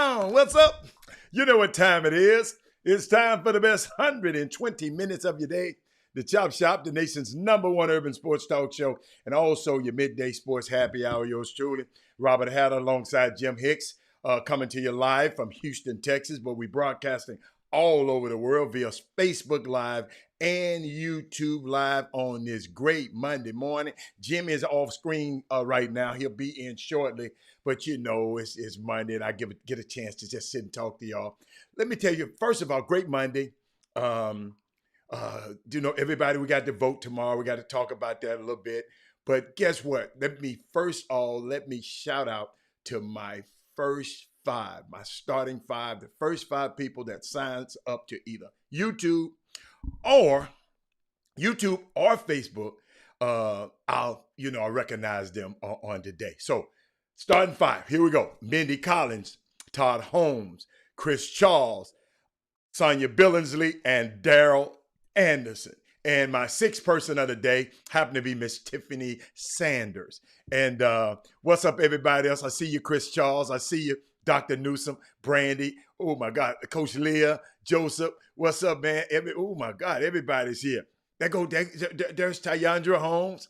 down. What's up? You know what time it is. It's time for the best 120 minutes of your day. The Chop Shop, the nation's #1 urban sports talk show, and also your midday sports happy hour. Yours truly, Robert Hatter alongside Jim Hicks, coming to you live from Houston, Texas, but we broadcasting all over the world via Facebook Live and YouTube Live on this great Monday morning. Jim is off screen right now. He'll be in shortly, but you know it's Monday, and I get a chance to just sit and talk to y'all. Let me tell you, first of all, great Monday. You know, everybody, we got to vote tomorrow. We got to talk about that a little bit. But guess what? Let me shout out to my first five, my starting five, the first five people that signs up to either YouTube or Facebook. I'll recognize them on today. So starting five, here we go. Mindy Collins, Todd Holmes, Chris Charles, Sonia Billingsley, and Daryl Anderson. And my sixth person of the day happened to be Miss Tiffany Sanders. And what's up, everybody else? I see you, Chris Charles. I see you, Dr. Newsom, Brandy. Oh, my God. Coach Leah, Joseph. What's up, man? Oh, my God. Everybody's here. There's Tyandra Holmes.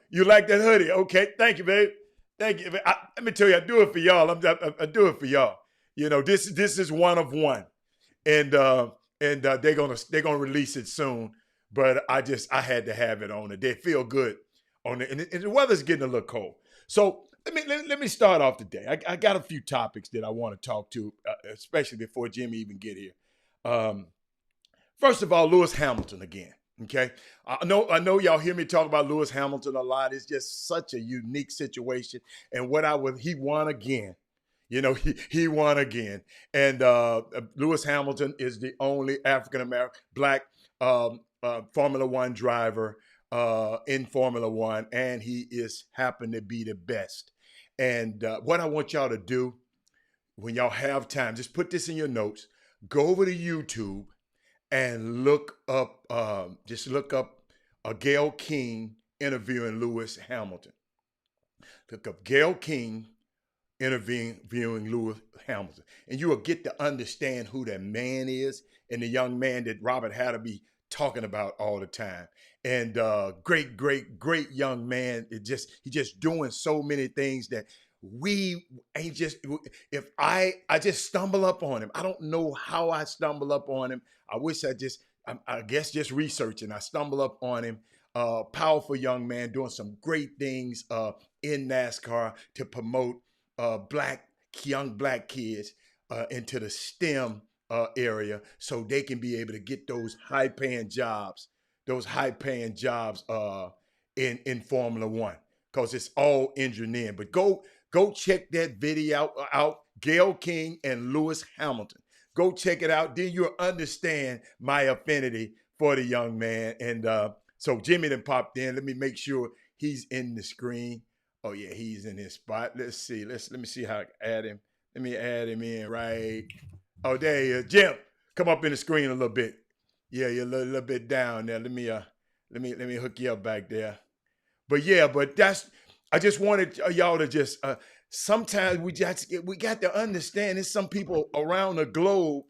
You like that hoodie? Okay. Thank you, babe. Thank you. Let me tell you, I do it for y'all. I do it for y'all. You know, this is one of one. And they're gonna release it soon. But I had to have it on it. They feel good on it, and the weather's getting a little cold. So let me start off today. I got a few topics that I want to talk to, especially before Jimmy even get here. First of all, Lewis Hamilton again. Okay, I know y'all hear me talk about Lewis Hamilton a lot. It's just such a unique situation, and he won again. You know, he won again. And Lewis Hamilton is the only African-American black Formula One driver in Formula One, and he happened to be the best. And what I want y'all to do when y'all have time, just put this in your notes, go over to YouTube and look up Gayle King interviewing Lewis Hamilton. Look up Gayle King interviewing Lewis Hamilton, and you will get to understand who that man is and the young man that Robert Hatter be talking about all the time. And great young man. He just doing so many things that we ain't just. If I just stumble up on him, I don't know how I stumble up on him. I guess just researching, I stumble up on him. Powerful young man doing some great things in NASCAR to promote young black kids into the STEM area, so they can be able to get those high-paying jobs in Formula One, because it's all engineering. But go check that video out, Gayle King and Lewis Hamilton. Go check it out. Then you'll understand my affinity for the young man. And so Jimmy done popped in. Let me make sure he's in the screen. Oh yeah, he's in his spot. Let's see. Let me see how I add him. Let me add him in right. Oh, there he is. Jim, come up in the screen a little bit. Yeah, you're a little bit down there. Let me hook you up back there. But I just wanted y'all to just sometimes we got to understand there's some people around the globe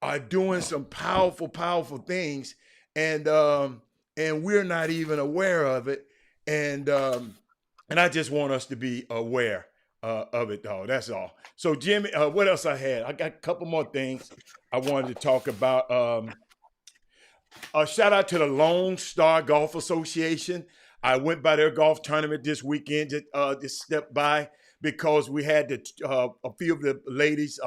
are doing some powerful things, and we're not even aware of it. And I just want us to be aware of it, though. That's all. So, Jimmy, what else I had? I got a couple more things I wanted to talk about. A shout out to the Lone Star Golf Association. I went by their golf tournament this weekend, just stepped by, because we had a few of the ladies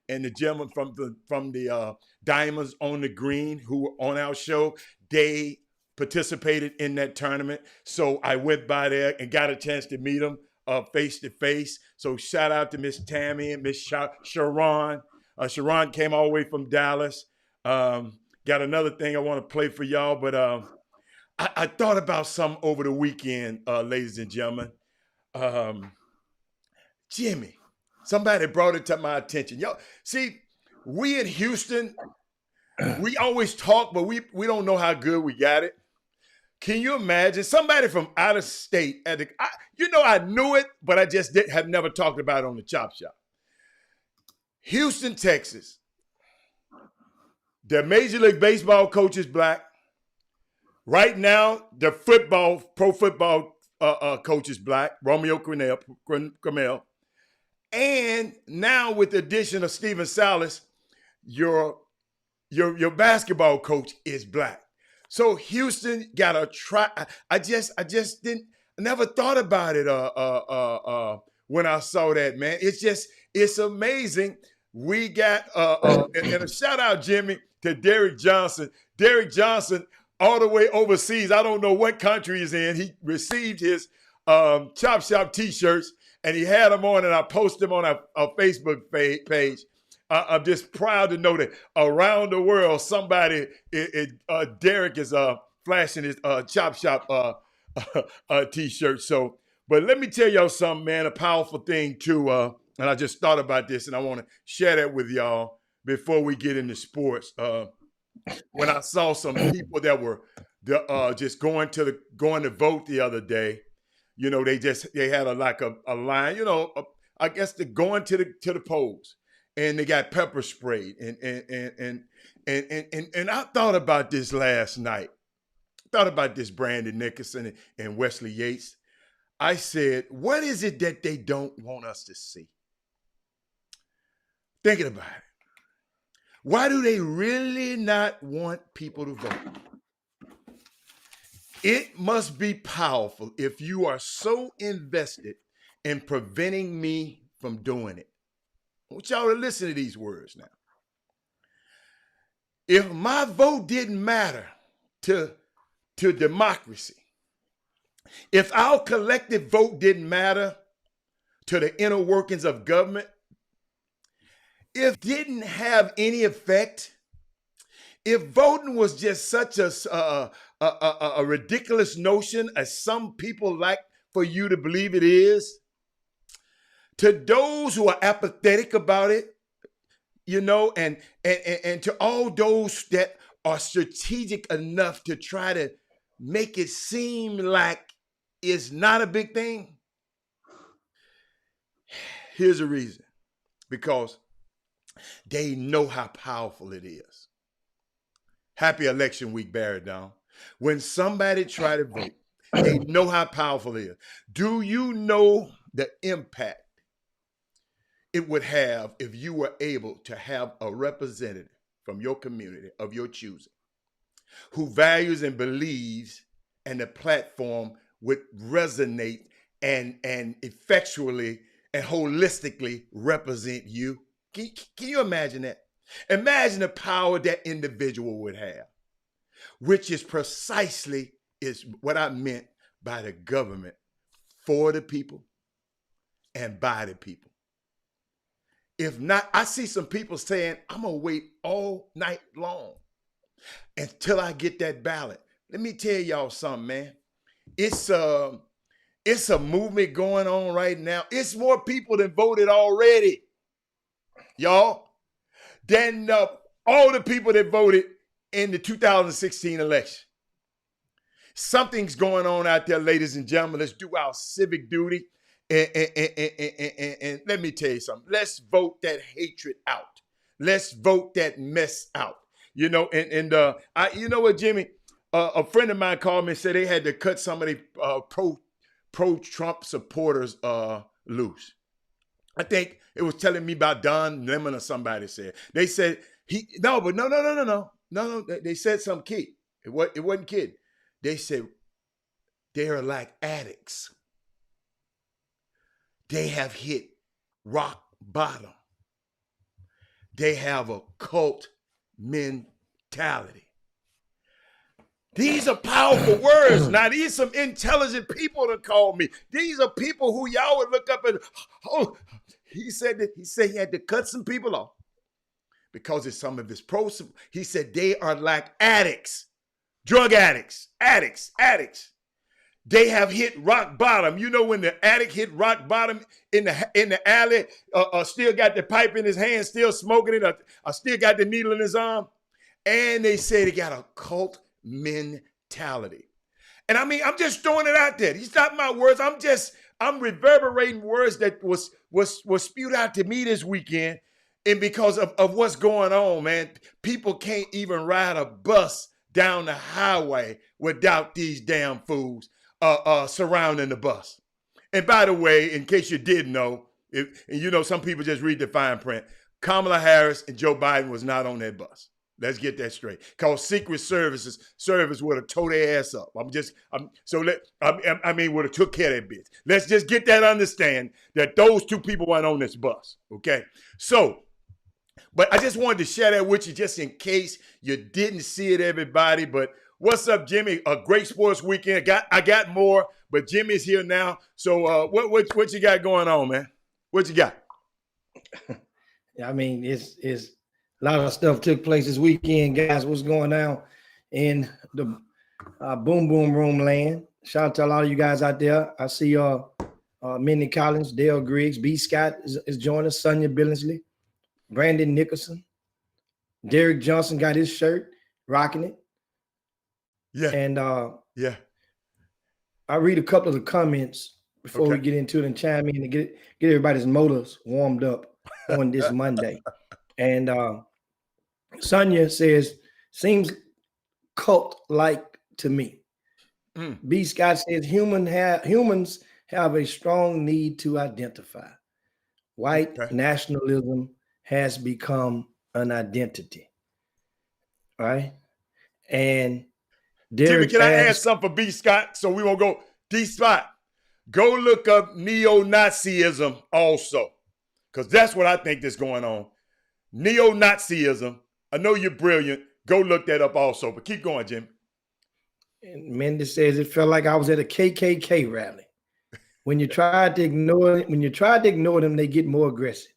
and the gentlemen from the Diamonds on the Green who were on our show. They participated in that tournament. So I went by there and got a chance to meet them face to face. So shout out to Miss Tammy and Miss Sharon. Sharon came all the way from Dallas. Got another thing I want to play for y'all, but I thought about something over the weekend, ladies and gentlemen. Jimmy, somebody brought it to my attention. Y'all, see, we in Houston, we always talk, but we don't know how good we got it. Can you imagine somebody from out of state? I knew it, but I just have never talked about it on the Chop Shop. Houston, Texas. The Major League Baseball coach is black. Right now, the pro football coach is black, Romeo Crennel. And now with the addition of Stephen Salas, your basketball coach is black. So Houston got a try. I just never thought about it when I saw that, man. It's amazing. We got and a shout out, Jimmy, to Derek Johnson. Derek Johnson, all the way overseas. I don't know what country he's in. He received his Chop Shop t-shirts and he had them on, and I posted them on our Facebook page. I'm just proud to know that around the world, somebody, Derek is flashing his Chop Shop t-shirt. So, but let me tell y'all something, man, a powerful thing too. And I just thought about this, and I want to share that with y'all before we get into sports. When I saw some people that were just going to vote the other day, you know, they had a line, you know, I guess they're going to the polls, and they got pepper sprayed, and I thought about this last night. Thought about this Brandon Nicholson and Wesley Yates. I said, what is it that they don't want us to see? Thinking about it. Why do they really not want people to vote? It must be powerful if you are so invested in preventing me from doing it. I want y'all to listen to these words now. If my vote didn't matter to democracy, if our collective vote didn't matter to the inner workings of government, if it didn't have any effect, if voting was just such a ridiculous notion as some people like for you to believe it is, to those who are apathetic about it, you know, and to all those that are strategic enough to try to make it seem like it's not a big thing, here's a reason. Because they know how powerful it is. Happy election week, Barry Down. When somebody try to vote, they know how powerful it is. Do you know the impact it would have if you were able to have a representative from your community of your choosing who values and believes, and the platform would resonate and effectually and holistically represent you? Can you imagine that? Imagine the power that individual would have, which is precisely is what I meant by the government for the people and by the people. If not, I see some people saying, I'm going to wait all night long until I get that ballot. Let me tell y'all something, man. It's a movement going on right now. It's more people than voted already, y'all, than all the people that voted in the 2016 election. Something's going on out there, ladies and gentlemen. Let's do our civic duty. And let me tell you something. Let's vote that hatred out. Let's vote that mess out. You know, you know what, Jimmy? A friend of mine called me and said they had to cut some of the pro-Trump supporters loose. I think it was telling me about Don Lemon or somebody said. They said no. They said some kid. It wasn't kid. They said they are like addicts. They have hit rock bottom. They have a cult mentality. These are powerful words. Now, these are some intelligent people that called me. These are people who y'all would look up and, oh, he said he had to cut some people off because of some of his pros. He said they are like addicts, drug addicts. They have hit rock bottom. You know, when the addict hit rock bottom in the alley, still got the pipe in his hand, still smoking it, still got the needle in his arm. And they say they got a cult mentality. And I mean, I'm just throwing it out there. These not my words. I'm reverberating words that was spewed out to me this weekend. And because of what's going on, man, people can't even ride a bus down the highway without these damn fools surrounding the bus. And by the way, in case you didn't know, and you know, some people just read the fine print, Kamala Harris and Joe Biden was not on that bus. Let's get that straight. Cause Secret Service would have towed their ass up. Would have took care of that bitch. Let's just get that understand that those two people weren't on this bus. Okay. So, but I just wanted to share that with you just in case you didn't see it, everybody. But what's up, Jimmy? A great sports weekend. I got more, but Jimmy's here now. So what you got going on, man? What you got? I mean, it's a lot of stuff took place this weekend, guys. What's going on in the boom boom room land? Shout out to a lot of you guys out there. I see Minnie Collins, Dale Griggs, B. Scott is joining us, Sonia Billingsley, Brandon Nicholson, Derek Johnson got his shirt, rocking it. Yeah. And yeah. I read a couple of the comments before we get into it and chime in and get everybody's motors warmed up on this Monday. And Sonia says, seems cult-like to me. B. Scott says, humans have a strong need to identify. White nationalism has become an identity. Right? And Jimmy, can I add something for B. Scott so we won't go D-Spot? Go look up neo-Nazism also, because that's what I think is going on. Neo-Nazism. I know you're brilliant. Go look that up also. But keep going, Jim. And Mendes says it felt like I was at a KKK rally. When you tried to ignore them, they get more aggressive.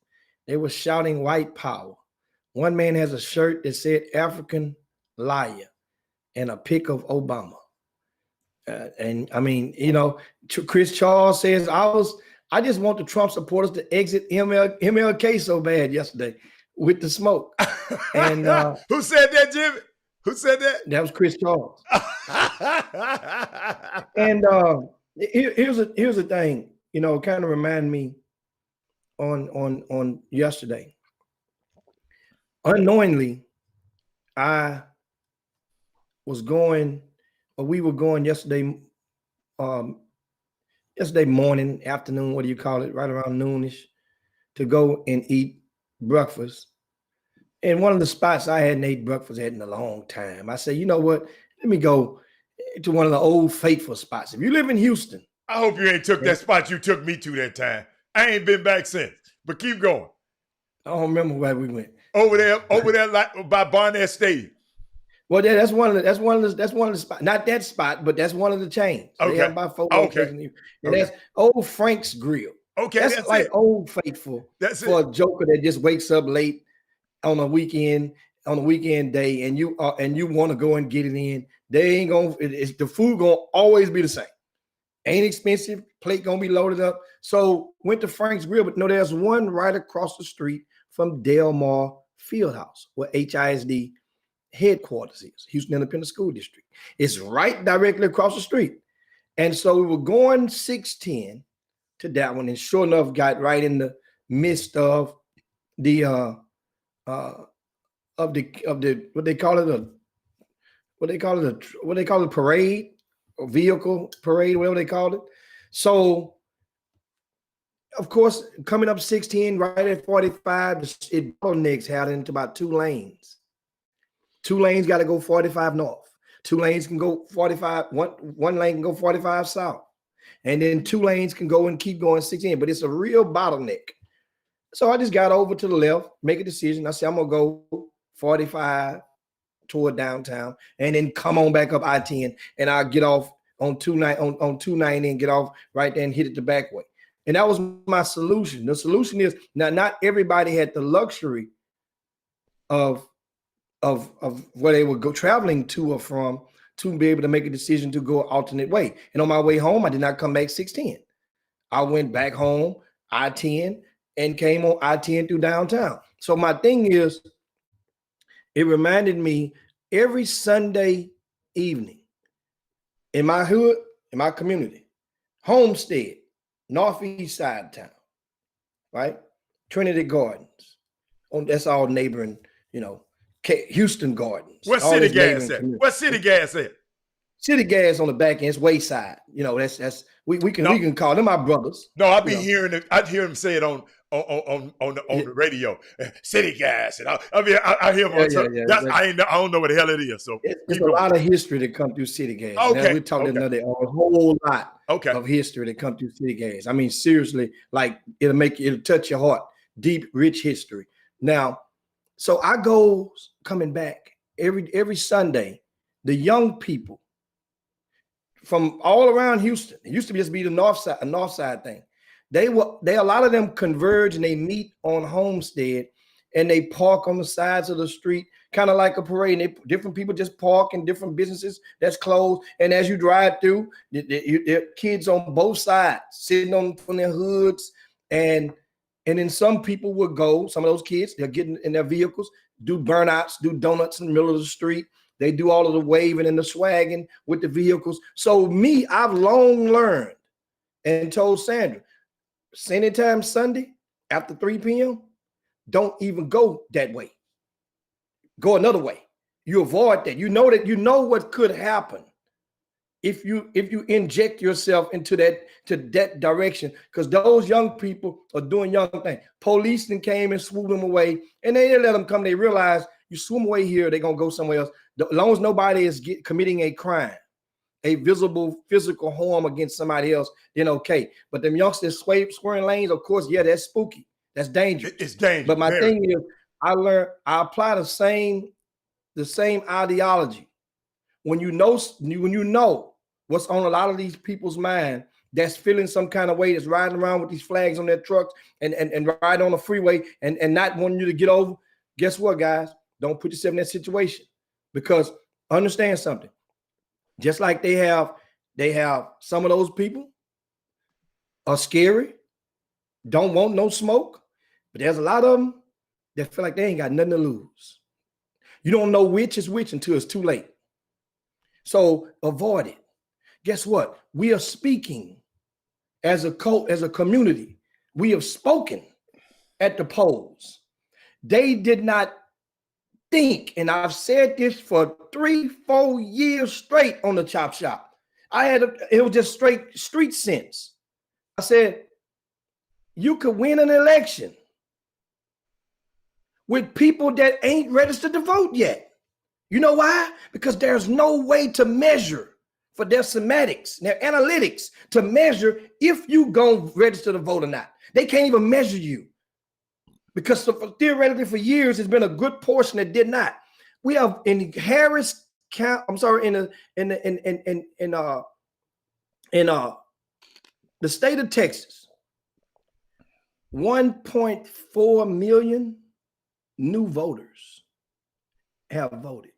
They were shouting white power. One man has a shirt that said African liar and a pic of Obama. And I mean, you know, Chris Charles says I just want the Trump supporters to exit MLK so bad yesterday with the smoke. And who said that, Jimmy? Who said that? That was Chris Charles. And here's the thing, you know, kind of remind me on yesterday. Unknowingly, we were going yesterday morning, afternoon, what do you call it, right around noonish, to go and eat breakfast. And one of the spots I hadn't ate breakfast at in a long time. I said, you know what? Let me go to one of the old faithful spots. If you live in Houston. I hope you ain't took that spot you took me to that time. I ain't been back since. But keep going. I don't remember where we went. Over there like by Barnett Stadium. Well, that's one of the spots. Not that spot, but that's one of the chains. Okay. They have about 4 locations. And that's Old Frank's Grill. Okay, that's like Old Faithful for a joker that just wakes up late on a weekend day, and you want to go and get it in. They ain't gonna. The food gonna always be the same. Ain't expensive. Plate gonna be loaded up. So went to Frank's Grill, but no, there's one right across the street from Del Mar Fieldhouse, where HISD headquarters is, Houston Independent School District. It's right directly across the street. And so we were going 610 to that one, and sure enough, got right in the midst of the what they call it parade or vehicle parade, whatever they call it. So of course, coming up 16 right at 45, it bottlenecks out into about 2 lanes. 2 lanes got to go 45 north. 2 lanes can go 45. One lane can go 45 south. And then 2 lanes can go and keep going 16. But it's a real bottleneck. So I just got over to the left, make a decision. I said, I'm going to go 45 toward downtown and then come on back up I-10. And I'll get off on 290 and get off right there and hit it the back way. And that was my solution. The solution is now not everybody had the luxury of where they would go traveling to or from to be able to make a decision to go an alternate way. And on my way home, I did not come back 610. I went back home, I-10, and came on I-10 through downtown. So my thing is, it reminded me every Sunday evening in my hood, in my community, Homestead, northeast side of town, right? Trinity Gardens, that's all neighboring, you know, Houston Gardens. What all city this gas neighboring at? community. What city gas at? City gas on the back end, it's Wayside. You know, that's we can call them our brothers. No, I be you know. hearing it. I hear him say it on the radio. City gas, and I hear him on. So I don't know what the hell it is. So it's a lot of history that come through city gas. Okay, we're talking another a whole lot okay. of history that come through city gas. I mean, seriously, like it'll touch your heart. Deep, rich history. Now, so I go coming back every Sunday. The young people from all around Houston. It used to just be the north side thing. They a lot of them converge and they meet on Homestead and they park on the sides of the street, kind of like a parade. And different people just park in different businesses that's closed. And as you drive through, there kids on both sides sitting on their hoods, and then some people would go. Some of those kids, they're getting in their vehicles, do burnouts, do donuts in the middle of the street. They do all of the waving and the swagging with the vehicles. So I've long learned and told Sandra, anytime Sunday after 3 p.m., don't even go that way. Go another way. You avoid that. You know what could happen if you inject yourself into that direction, because those young people are doing young things. Police then came and swooped them away, and they didn't let them come. They realized you swim away here, they're gonna go somewhere else. As long as nobody is committing a crime, a visible physical harm against somebody else, then okay. But them youngsters squaring lanes, of course, yeah, that's spooky. That's dangerous. It's dangerous. But my thing is, I apply the same ideology. When you know what's on a lot of these people's mind, that's feeling some kind of way, that's riding around with these flags on their trucks and ride on the freeway and not wanting you to get over. Guess what, guys? Don't put yourself in that situation, because understand something. Just like they have some of those people are scary, don't want no smoke, but there's a lot of them that feel like they ain't got nothing to lose. You don't know which is which until it's too late. So avoid it. Guess what? We are speaking as a community. We have spoken at the polls. They did not think, and I've said this for 3-4 years straight on the Chop Shop. It was just straight street sense. I said, you could win an election with people that ain't registered to vote yet. You know why? Because there's no way to measure for their semantics, their analytics, to measure if you go register to vote or not. They can't even measure you, because theoretically for years it's been a good portion that did not. We have in Harris County, in the state of Texas, 1.4 million new voters have voted.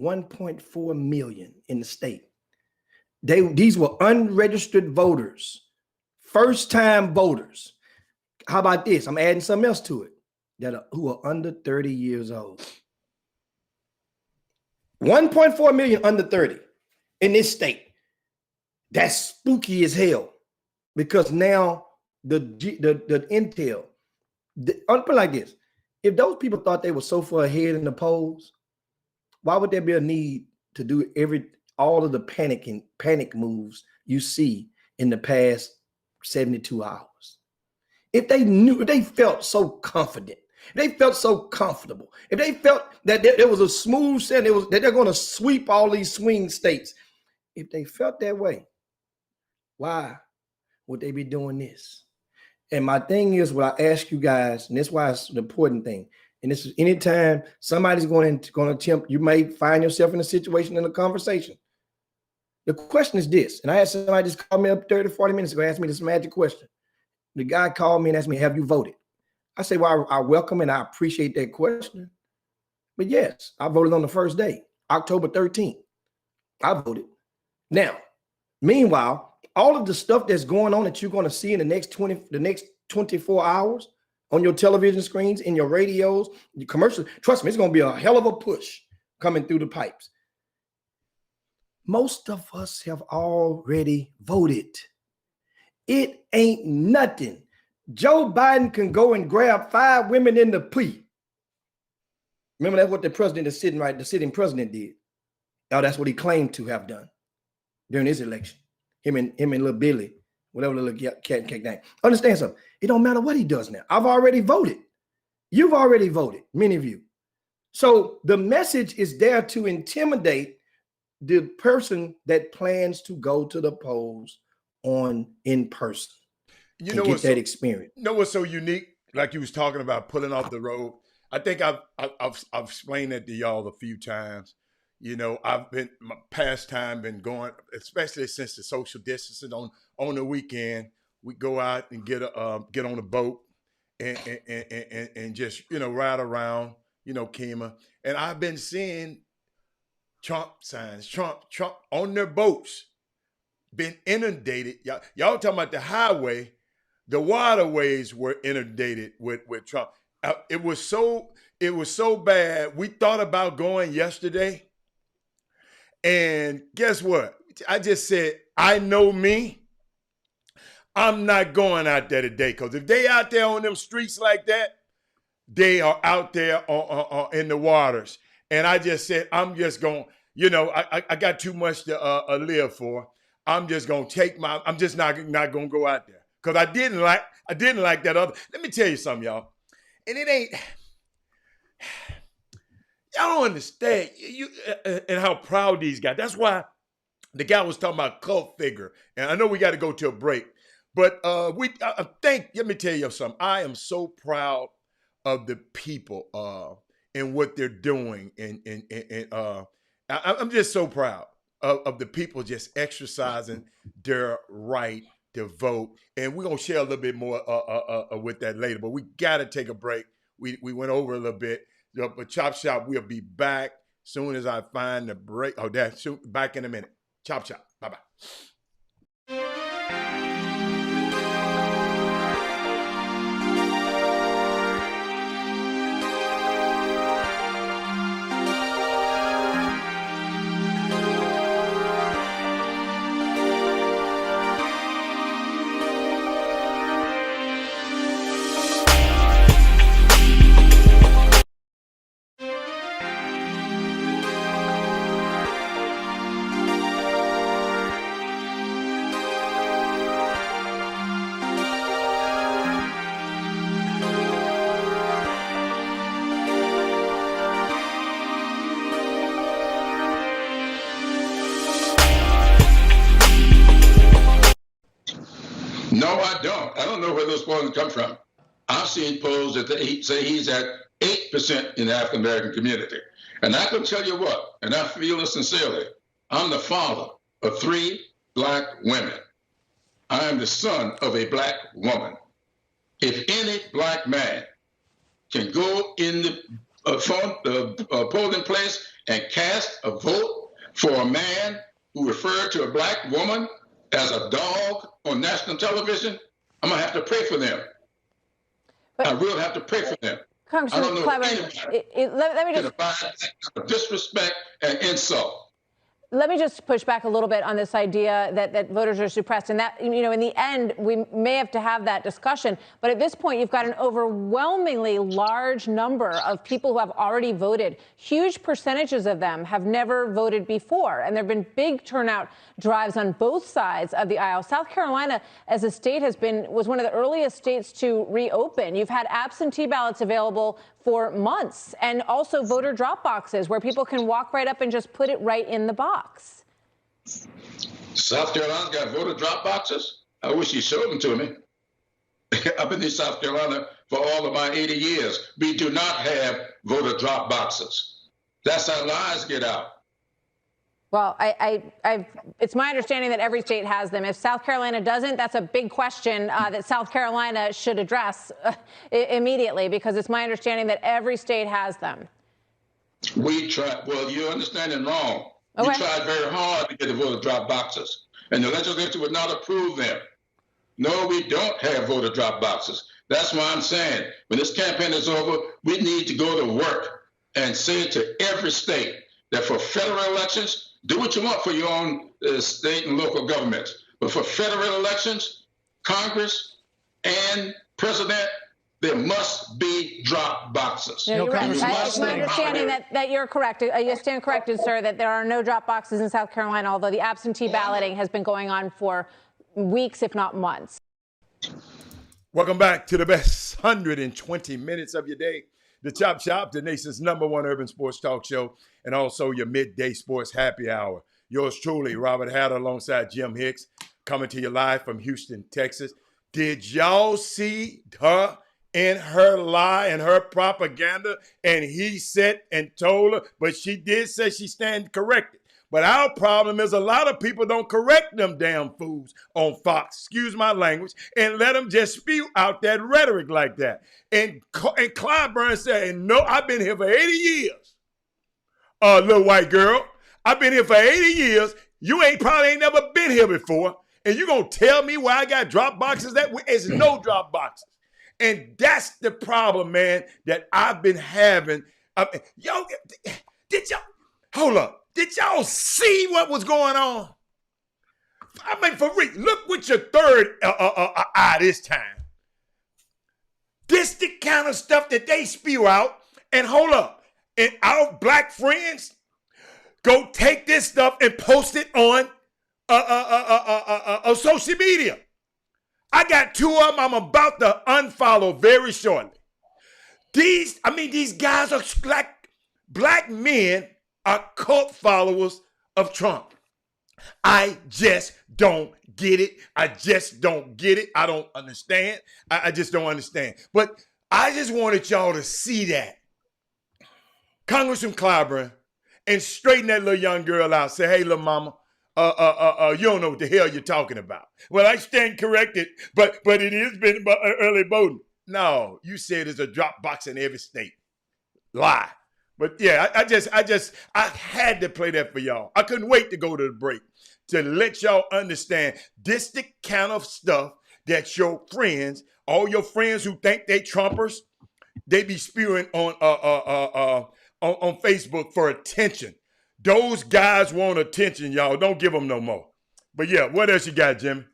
1.4 million in the state. These were unregistered voters, first-time voters. How about this? I'm adding something else to it, who are under 30 years old. 1.4 million under 30 in this state. That's spooky as hell, because now the intel, I'll put it like this. If those people thought they were so far ahead in the polls, why would there be a need to do all of the panic moves you see in the past 72 hours? If they felt so confident, if they felt so comfortable, if they felt that there was a smooth set, that they're going to sweep all these swing states, if they felt that way, why would they be doing this? And my thing is, what I ask you guys, and that's why it's an important thing. And this is anytime somebody's going to attempt, you may find yourself in a situation, in a conversation. The question is this, and I had somebody just call me up 30, 40 minutes ago, ask me this magic question. The guy called me and asked me, have you voted? I say, well, I welcome and I appreciate that question. But yes, I voted on the first day, October 13th. I voted. Now, meanwhile, all of the stuff that's going on that you're going to see in the next 24 hours on your television screens, in your radios, your commercials, trust me, it's going to be a hell of a push coming through the pipes. Most of us have already voted. It ain't nothing. Joe Biden can go and grab 5 women in the pee. Remember, that's what the sitting president did. Oh, that's what he claimed to have done during his election. Him and little Billy, whatever the little cat name. Understand something? It don't matter what he does now. I've already voted. You've already voted, many of you. So the message is there to intimidate the person that plans to go to the polls in person. You know, get that experience. You know what's so unique? Like you was talking about pulling off the road. I think I've explained that to y'all a few times. You know, my past time been going, especially since the social distancing on the weekend. We go out and get on a boat and just, you know, ride around, you know, Kima. And I've been seeing Trump signs, Trump on their boats, been inundated. Y'all talking about the highway, the waterways were inundated with Trump. It was so bad. We thought about going yesterday. And guess what? I just said, I know me. I'm not going out there today, because if they out there on them streets like that, they are out there in the waters. And I just said, I'm just going, you know, I got too much to live for. I'm just going to I'm just not going to go out there. Because I didn't like that other. Let me tell you something, y'all. And it ain't, y'all don't understand and how proud these guys. That's why the guy was talking about cult figure. And I know we got to go to a break. But let me tell you something. I am so proud of the people and what they're doing. And I'm just so proud of the people just exercising their right to vote. And we're going to share a little bit more with that later. But we got to take a break. We went over a little bit. But Chop Shop, we'll be back soon as I find the break. Oh, that's back in a minute. Chop Shop. Bye-bye. No, I don't. I don't know where those polls come from. I've seen polls that they say he's at 8% in the African American community. And I can tell you what, and I feel this sincerely, I'm the father of 3 Black women. I am the son of a Black woman. If any Black man can go in the polling place and cast a vote for a man who referred to a Black woman as a dog on national television, I'm going to have to pray for them. But I will have to pray for them. Congressman Cleveland, let me just disrespect and insult. Let me just push back a little bit on this idea that voters are suppressed, and that, you know, in the end, we may have to have that discussion. But at this point, you've got an overwhelmingly large number of people who have already voted. Huge percentages of them have never voted before, and there have been big turnout drives on both sides of the aisle. South Carolina, as a state, was one of the earliest states to reopen. You've had absentee ballots available for months, and also voter drop boxes where people can walk right up and just put it right in the box. South Carolina's got voter drop boxes? I wish you showed them to me. I've been in South Carolina for all of my 80 years. We do not have voter drop boxes. That's how lies get out. Well, it's my understanding that every state has them. If South Carolina doesn't, that's a big question that South Carolina should address immediately, because it's my understanding that every state has them. We tried. Well, you're understanding wrong. Okay. We tried very hard to get the voter drop boxes, and the legislature would not approve them. No, we don't have voter drop boxes. That's why I'm saying when this campaign is over, we need to go to work and say to every state that for federal elections, do what you want for your own state and local governments. But for federal elections, Congress and president, there must be drop boxes. No, you're right. And you must It's my think understanding about it. that you're correct. You stand corrected, sir, that there are no drop boxes in South Carolina, although the absentee balloting has been going on for weeks, if not months. Welcome back to the best 120 minutes of your day. The Chop Shop, the nation's #1 urban sports talk show, and also your midday sports happy hour. Yours truly, Robert Hatter, alongside Jim Hicks, coming to you live from Houston, Texas. Did y'all see her in her lie and her propaganda? And he said and told her, but she did say she stand corrected. But our problem is a lot of people don't correct them damn fools on Fox, excuse my language, and let them just spew out that rhetoric like that. And Clyburn said, no, I've been here for 80 years. Little white girl, I've been here for 80 years. You probably ain't never been here before. And you gonna tell me why I got drop boxes? It's no drop boxes. And that's the problem, man, that I've been having. Hold up. Did y'all see what was going on? I mean, for real, look with your third eye this time. This the kind of stuff that they spew out. And hold up. And our black friends go take this stuff and post it on social media. I got 2 of them I'm about to unfollow very shortly. These guys are black men are cult followers of Trump. I just don't get it. I don't understand. I just don't understand. But I just wanted y'all to see that. Congressman Clyburn, and straighten that little young girl out. Say, hey, little mama, you don't know what the hell you're talking about. Well, I stand corrected, but it has been early voting. No, you said there's a drop box in every state. Lie. But yeah, I had to play that for y'all. I couldn't wait to go to the break to let y'all understand this the kind of stuff that your friends, all your friends who think they Trumpers, they be spewing on Facebook for attention. Those guys want attention, y'all. Don't give them no more. But yeah, what else you got, Jimmy?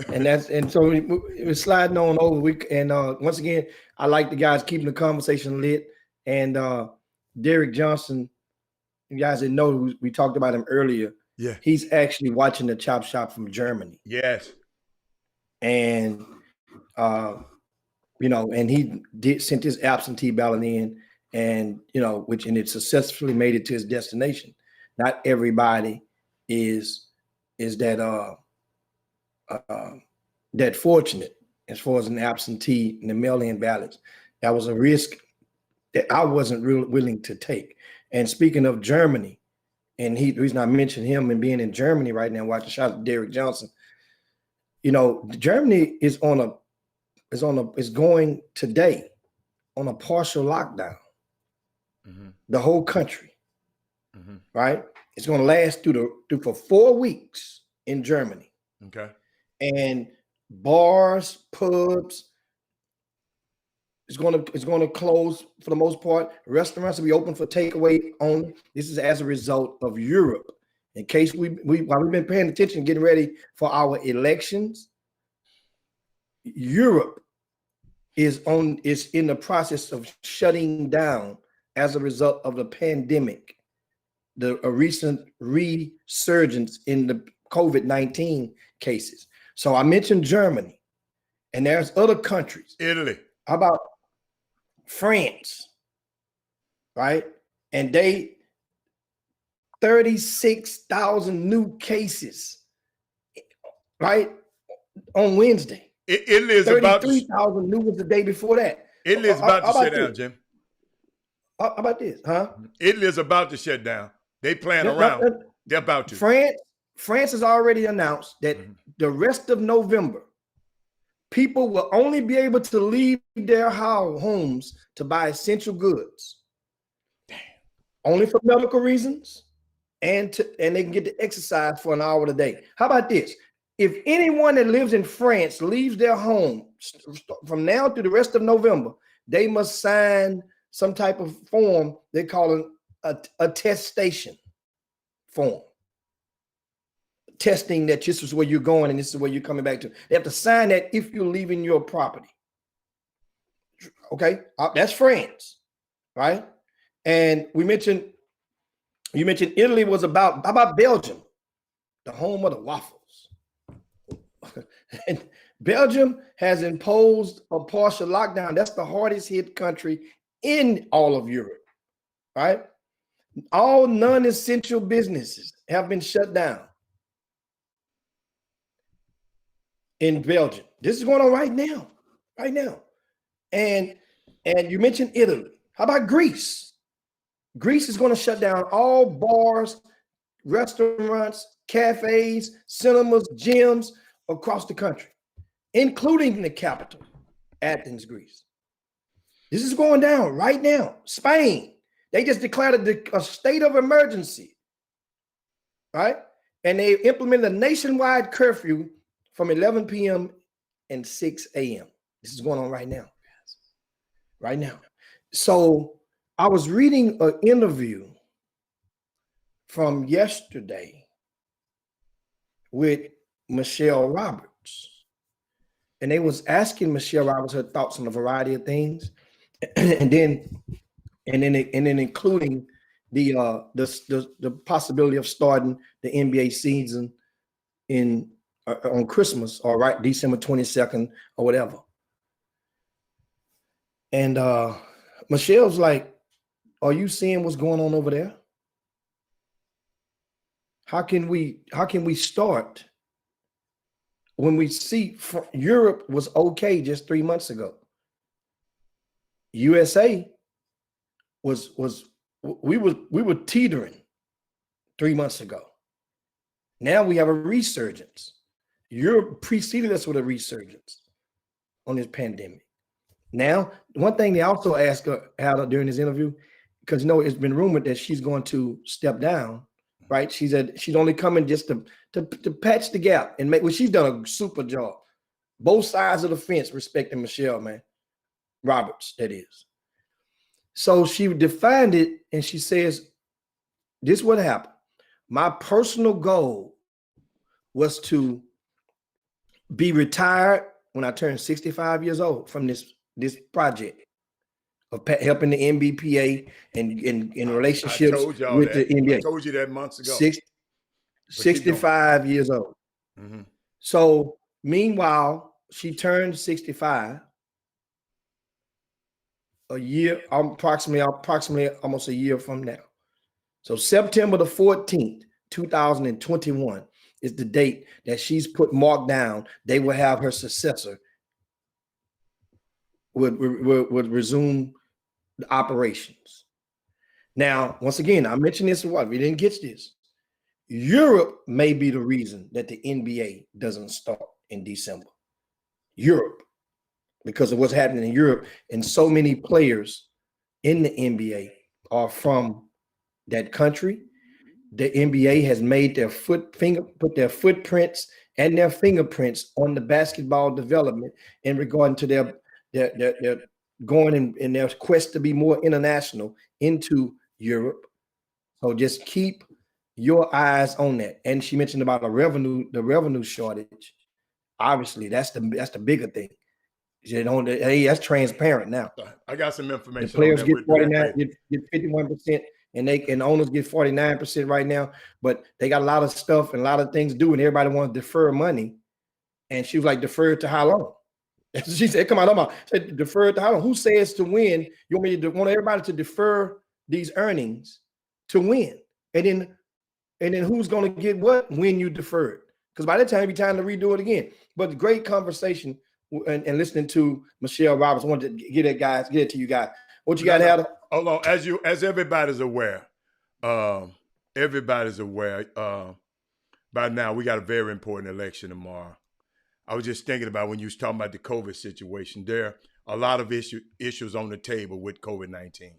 and so we're sliding on over. Once again, I like the guys keeping the conversation lit. And Derek Johnson, you guys didn't know, we talked about him earlier. Yeah, he's actually watching the Chop Shop from Germany. Yes, and and he sent his absentee ballot in, and it successfully made it to his destination. Not everybody is that that fortunate as far as an absentee and the mail-in ballots. That was a risk that I wasn't really willing to take. And speaking of Germany, and the reason I mentioned him and being in Germany right now, watching shout out to Derek Johnson. Germany is going today on a partial lockdown. Mm-hmm. The whole country, mm-hmm. Right? It's going to last for 4 weeks in Germany. Okay. And bars, pubs, it's going to close for the most part. Restaurants will be open for takeaway only. This is as a result of Europe. In case while we've been paying attention, getting ready for our elections, Europe is in the process of shutting down as a result of the pandemic, a recent resurgence in the COVID-19 cases. So I mentioned Germany, and there's other countries. Italy. How about France, right? And 36,000 new cases, right, on Wednesday. Italy is about 33,000 new was the day before that. Italy is about to shut down, Jim. How about this, huh? Italy is about to shut down. They playing around. They're about to. France has already announced that the rest of November, people will only be able to leave their homes to buy essential goods. Damn. Only for medical reasons, and they can get to exercise for an hour a day. How about this? If anyone that lives in France leaves their home from now to the rest of November, they must sign some type of form. They call it a attestation form. testing that this is where you're going and this is where you're coming back to. They have to sign that if you're leaving your property. Okay, that's France, right? And you mentioned Italy was about. How about Belgium, the home of the waffles? And Belgium has imposed a partial lockdown. That's the hardest hit country in all of Europe, right? All non-essential businesses have been shut down in Belgium. This is going on right now. And you mentioned Italy. How about Greece? Greece is going to shut down all bars, restaurants, cafes, cinemas, gyms across the country, including the capital, Athens, Greece. This is going down right now. Spain, they just declared a state of emergency, right? And they implemented a nationwide curfew from 11 p.m. and 6 a.m. This is going on right now, guys. Right now. So I was reading an interview from yesterday with Michelle Roberts, and they was asking Michelle Roberts her thoughts on a variety of things, and then including the possibility of starting the NBA season in on Christmas or right December 22nd or whatever. And Michelle's like, are you seeing what's going on over there? How can we start when we see Europe was okay just 3 months ago? USA we were teetering 3 months ago. Now we have a resurgence. Europe preceded us with a resurgence on this pandemic. Now, one thing they also asked her during this interview, because it's been rumored that she's going to step down, right? She said she's only coming just to patch the gap and make. Well, she's done a super job. Both sides of the fence respecting Michelle, man. Roberts, that is. So she defined it, and she says, "This is what happened. My personal goal was to be retired when I turned 65 years old from this project of helping the NBPA and in relationships with the NBA. I told you that months ago. 65 years old. Mm-hmm. So meanwhile, she turned 65 a year, approximately almost a year from now. So September the 14th, 2021 is the date that she's marked down. They will have her successor would resume the operations. Now, once again, I mentioned this, we didn't get this. Europe may be the reason that the NBA doesn't start in December. Europe, because of what's happening in Europe, and so many players in the NBA are from that country. The NBA has made put their footprints and their fingerprints on the basketball development in regard to their going in their quest to be more international into Europe. So just keep your eyes on that. And she mentioned about the revenue shortage. Obviously, that's the bigger thing. Hey, that's transparent now. I got some information. The players get 49, get 51%, and the owners get 49% right now. But they got a lot of stuff and a lot of things to do, and everybody wants to defer money. And she was like, defer to how long? She said, come on, said, defer to how long? Who says to win? You want everybody to defer these earnings to win. And then who's going to get what when you defer it? Because by the time it'll be time to redo it again. But great conversation and listening to Michelle Roberts. I wanted to get it to you guys. What you got, Adam? Hold on. As everybody's aware, by now we got a very important election tomorrow. I was just thinking about when you was talking about the COVID situation. There are a lot of issues on the table with COVID-19.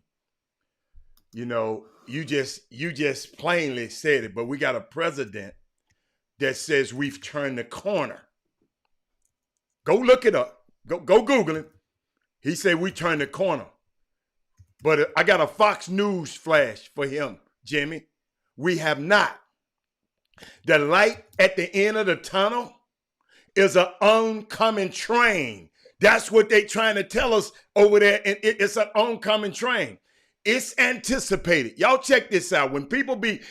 You just plainly said it, but we got a president that says we've turned the corner. Go look it up. Go Google it. He said we turned the corner. But I got a Fox News flash for him, Jimmy. We have not. The light at the end of the tunnel is an oncoming train. That's what they trying to tell us over there. And it's an oncoming train. It's anticipated. Y'all check this out. When people be,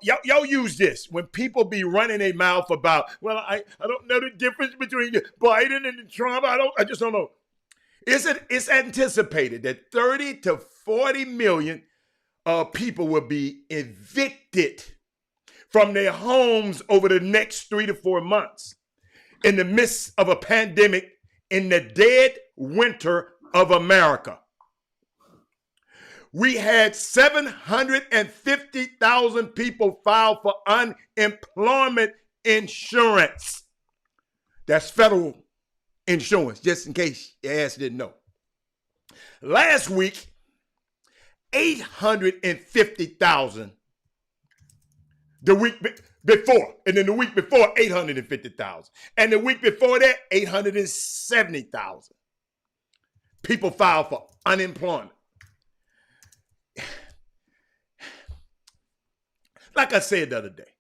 y'all use this. When people be running their mouth about, well, I don't know the difference between Biden and Trump. I just don't know. It's anticipated that 30 to 40 million people will be evicted from their homes over the next 3 to 4 months in the midst of a pandemic in the dead winter of America. We had 750,000 people file for unemployment insurance. That's federal insurance, just in case your ass didn't know. Last week, 850,000. The week before, and then the week before, 850,000. And the week before that, 870,000. People filed for unemployment. Like I said the other day,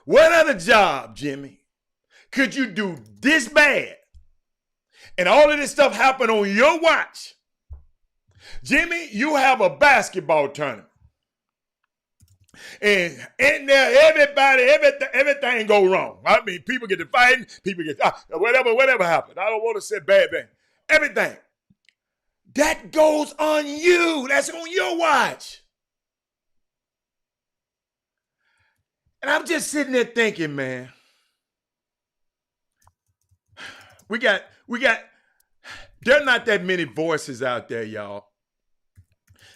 what other job, Jimmy, could you do this bad and all of this stuff happen on your watch? Jimmy, you have a basketball tournament. And in there, everything go wrong. I mean, people get to fighting, people get, whatever happened. I don't want to say bad thing. Everything. That goes on you. That's on your watch. And I'm just sitting there thinking, man, there are not that many voices out there, y'all,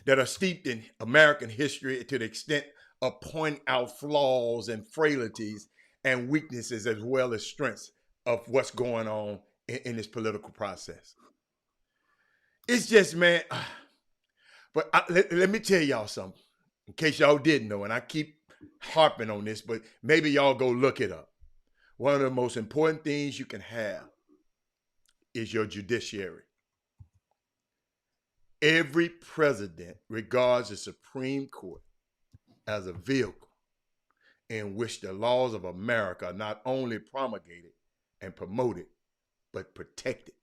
that are steeped in American history to the extent of pointing out flaws and frailties and weaknesses as well as strengths of what's going on in this political process. It's just, man, but let me tell y'all something, in case y'all didn't know, and I keep harping on this, but maybe y'all go look it up. One of the most important things you can have is your judiciary. Every president regards the Supreme Court as a vehicle in which the laws of America are not only promulgated and promoted, but protected.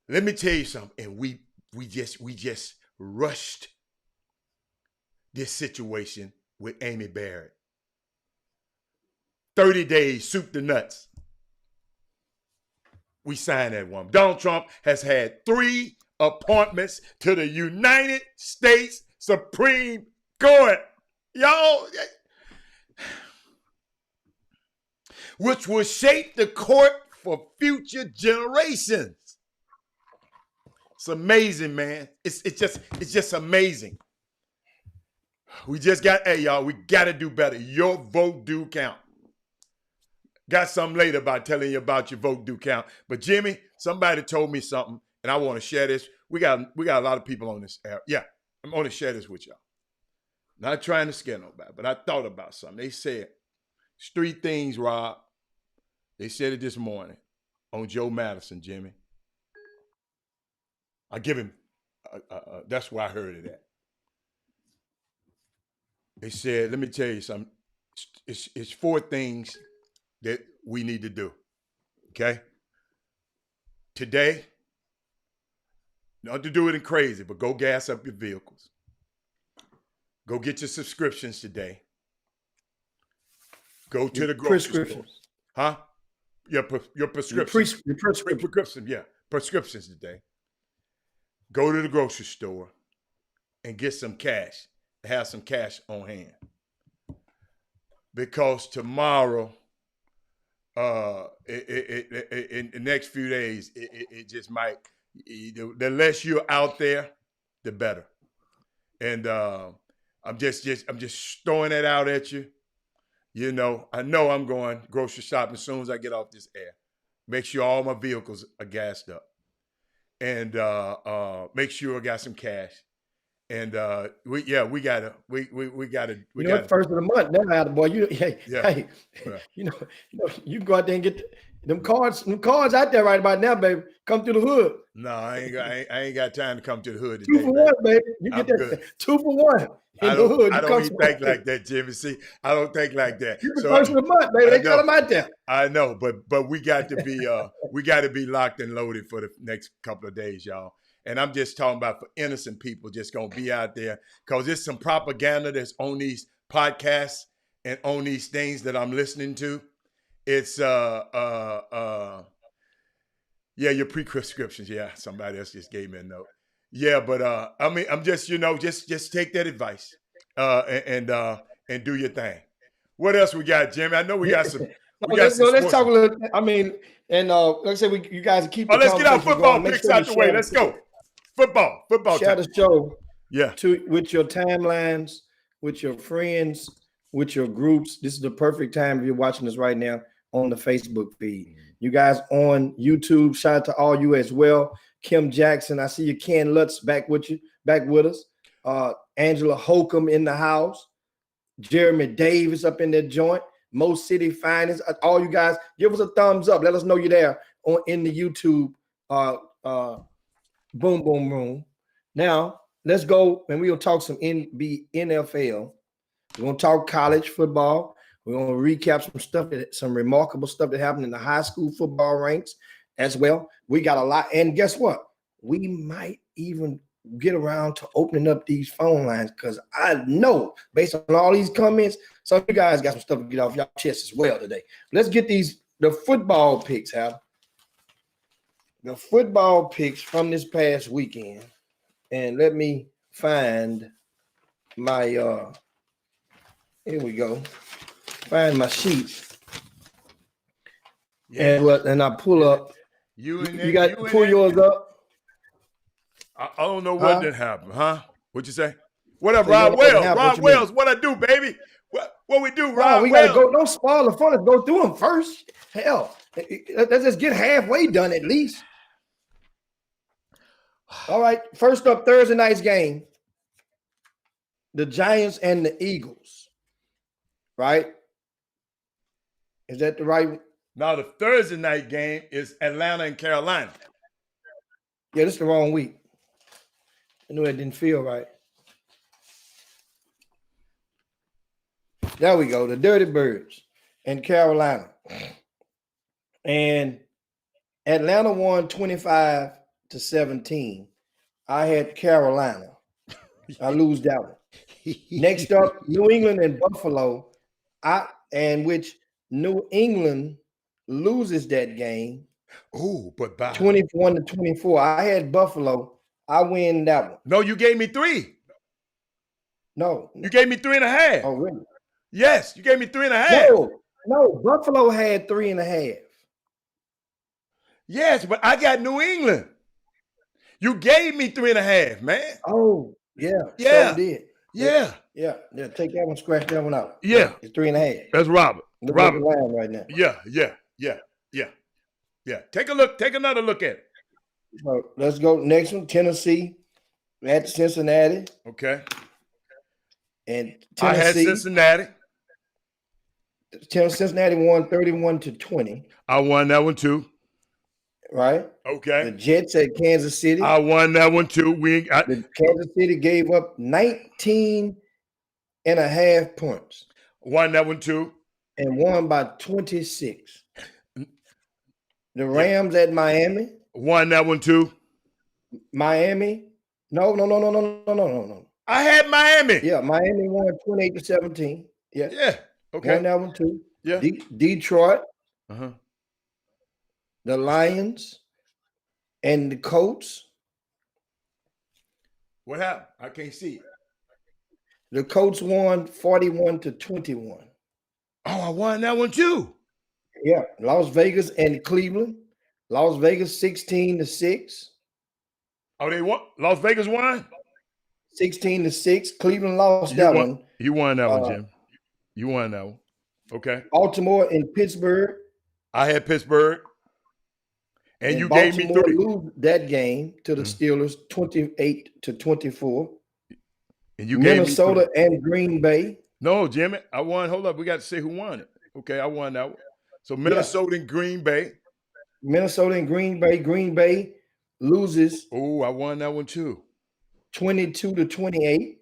Let me tell you something, and we just rushed this situation with Amy Barrett. 30 days, soup to nuts. We signed that one. Donald Trump has had 3 appointments to the United States Supreme Court. Y'all, which will shape the court for future generations. It's amazing, man. It's just amazing. We just got, hey, y'all, we got to do better. Your vote do count. Got something later about telling you about your vote do count. But Jimmy, somebody told me something, and I want to share this. We got a lot of people on this air. Yeah, I'm going to share this with y'all. Not trying to scare nobody, but I thought about something. They said, it's 3 things, Rob. They said it this morning on Joe Madison, Jimmy. I give him, that's where I heard it at. They said, let me tell you something. It's 4 things that we need to do, okay? Today, not to do it in crazy, but go gas up your vehicles. Go get your subscriptions today. Go to the grocery store. Huh? Your prescriptions. Your prescription, yeah. Prescriptions today. Go to the grocery store and get some cash. Have some cash on hand. Because tomorrow, in the next few days, it just might, the less you're out there, the better. And I'm just throwing that out at you. You know I'm going grocery shopping as soon as I get off this air. Make sure all my vehicles are gassed up. And make sure I got some cash. we gotta You know, it's first of the month now, boy. Hey, yeah. you know, you can go out there and get them cards out there right about now, baby. Come through the hood. No, I ain't got time to come to the hood 2 today, for baby. 1, baby. You I'm get that good. 2 for 1 in the hood. I don't even think like that, Jimmy. See, I don't think like that. You the So first of the month, baby. They got them out there. I know, but we got to be locked and loaded for the next couple of days, y'all. And I'm just talking about for innocent people just gonna be out there because there's some propaganda that's on these podcasts and on these things that I'm listening to. It's your prescriptions. Yeah, somebody else just gave me a note. Yeah, but I mean, I'm just just take that advice and do your thing. What else we got, Jimmy? I know we got some. Let's talk a little. I mean, and like I said, you guys keep. Let's get our football picks out the way. Let's go. Football. Share the show. Yeah. With your timelines, with your friends, with your groups. This is the perfect time if you're watching this right now on the Facebook feed. You guys on YouTube, shout out to all you as well. Kim Jackson, I see you. Ken Lutz back with us. Angela Holcomb in the house. Jeremy Davis up in that joint. Mo City Finest. All you guys, give us a thumbs up. Let us know you're there in the YouTube boom boom room. Now let's go and we'll talk some NFL. We're gonna talk college football. We're gonna recap some remarkable stuff that happened in the high school football ranks as well. We got a lot, and guess what? We might even get around to opening up these phone lines because I know based on all these comments, some of you guys got some stuff to get off your chest as well today. Let's get the football picks, Hal. The football picks from this past weekend. And let me find my here we go. Find my sheet. Yeah. And I pull up. You got to pull yours up. I don't know what did happen, huh? What'd you say? What up, Rob Wells? Rob Wells, what I do, baby? What we do, Rob? We gotta go. Don't spoil the fun. Let's go through them first. Hell, let's just get halfway done at least. All right. First up, Thursday night's game. The Giants and the Eagles. Right? Is that the right? Now the Thursday night game is Atlanta and Carolina. Yeah, this is the wrong week. I knew it didn't feel right. There we go. The Dirty Birds and Carolina. And Atlanta won 25-17. I had Carolina. I lose that one. Next up, New England and Buffalo. Which New England loses that game. Oh, but by 21-24. I had Buffalo. I win that one. No, you gave me 3. No. You gave me 3.5. Oh, really? Yes, you gave me 3.5. No, Buffalo had 3.5. Yes, but I got New England. You gave me 3.5, man. Oh, yeah. Yeah. So did. Yeah. Yeah. Take that one, scratch that one out. Yeah. It's 3.5. That's Robert. Look at the line right now. Yeah. Take a look. Take another look at it. So let's go. Next one, Tennessee at Cincinnati. Okay. And Tennessee. I had Cincinnati. Cincinnati won 31-20. I won that one too. Right. Okay. The Jets at Kansas City. I won that one too. The Kansas City gave up 19.5 points. Won that one too. And won by 26. The Rams at Miami. Won that one too. Miami. No. I had Miami. Yeah, Miami won 28-17. Yeah. Yeah. Okay. Won that one too. Yeah. Detroit. Uh-huh. The Lions and the Colts. What happened? I can't see it. The Colts won 41-21. Oh, I won that one too. Yeah. Las Vegas and Cleveland. Las Vegas 16-6. Oh, they won? Las Vegas won? 16-6. Cleveland lost that one. You won that one, Jim. You won that one. Okay. Baltimore and Pittsburgh. I had Pittsburgh. And you Baltimore gave me 3. Lose that game to the Steelers 28-24. And you Minnesota gave me and Green Bay. No, Jimmy, I won. Hold up, we got to say who won it. Okay, I won that one. So Minnesota and Green Bay. Minnesota and Green Bay. Green Bay loses. Oh, I won that one too. 22-28.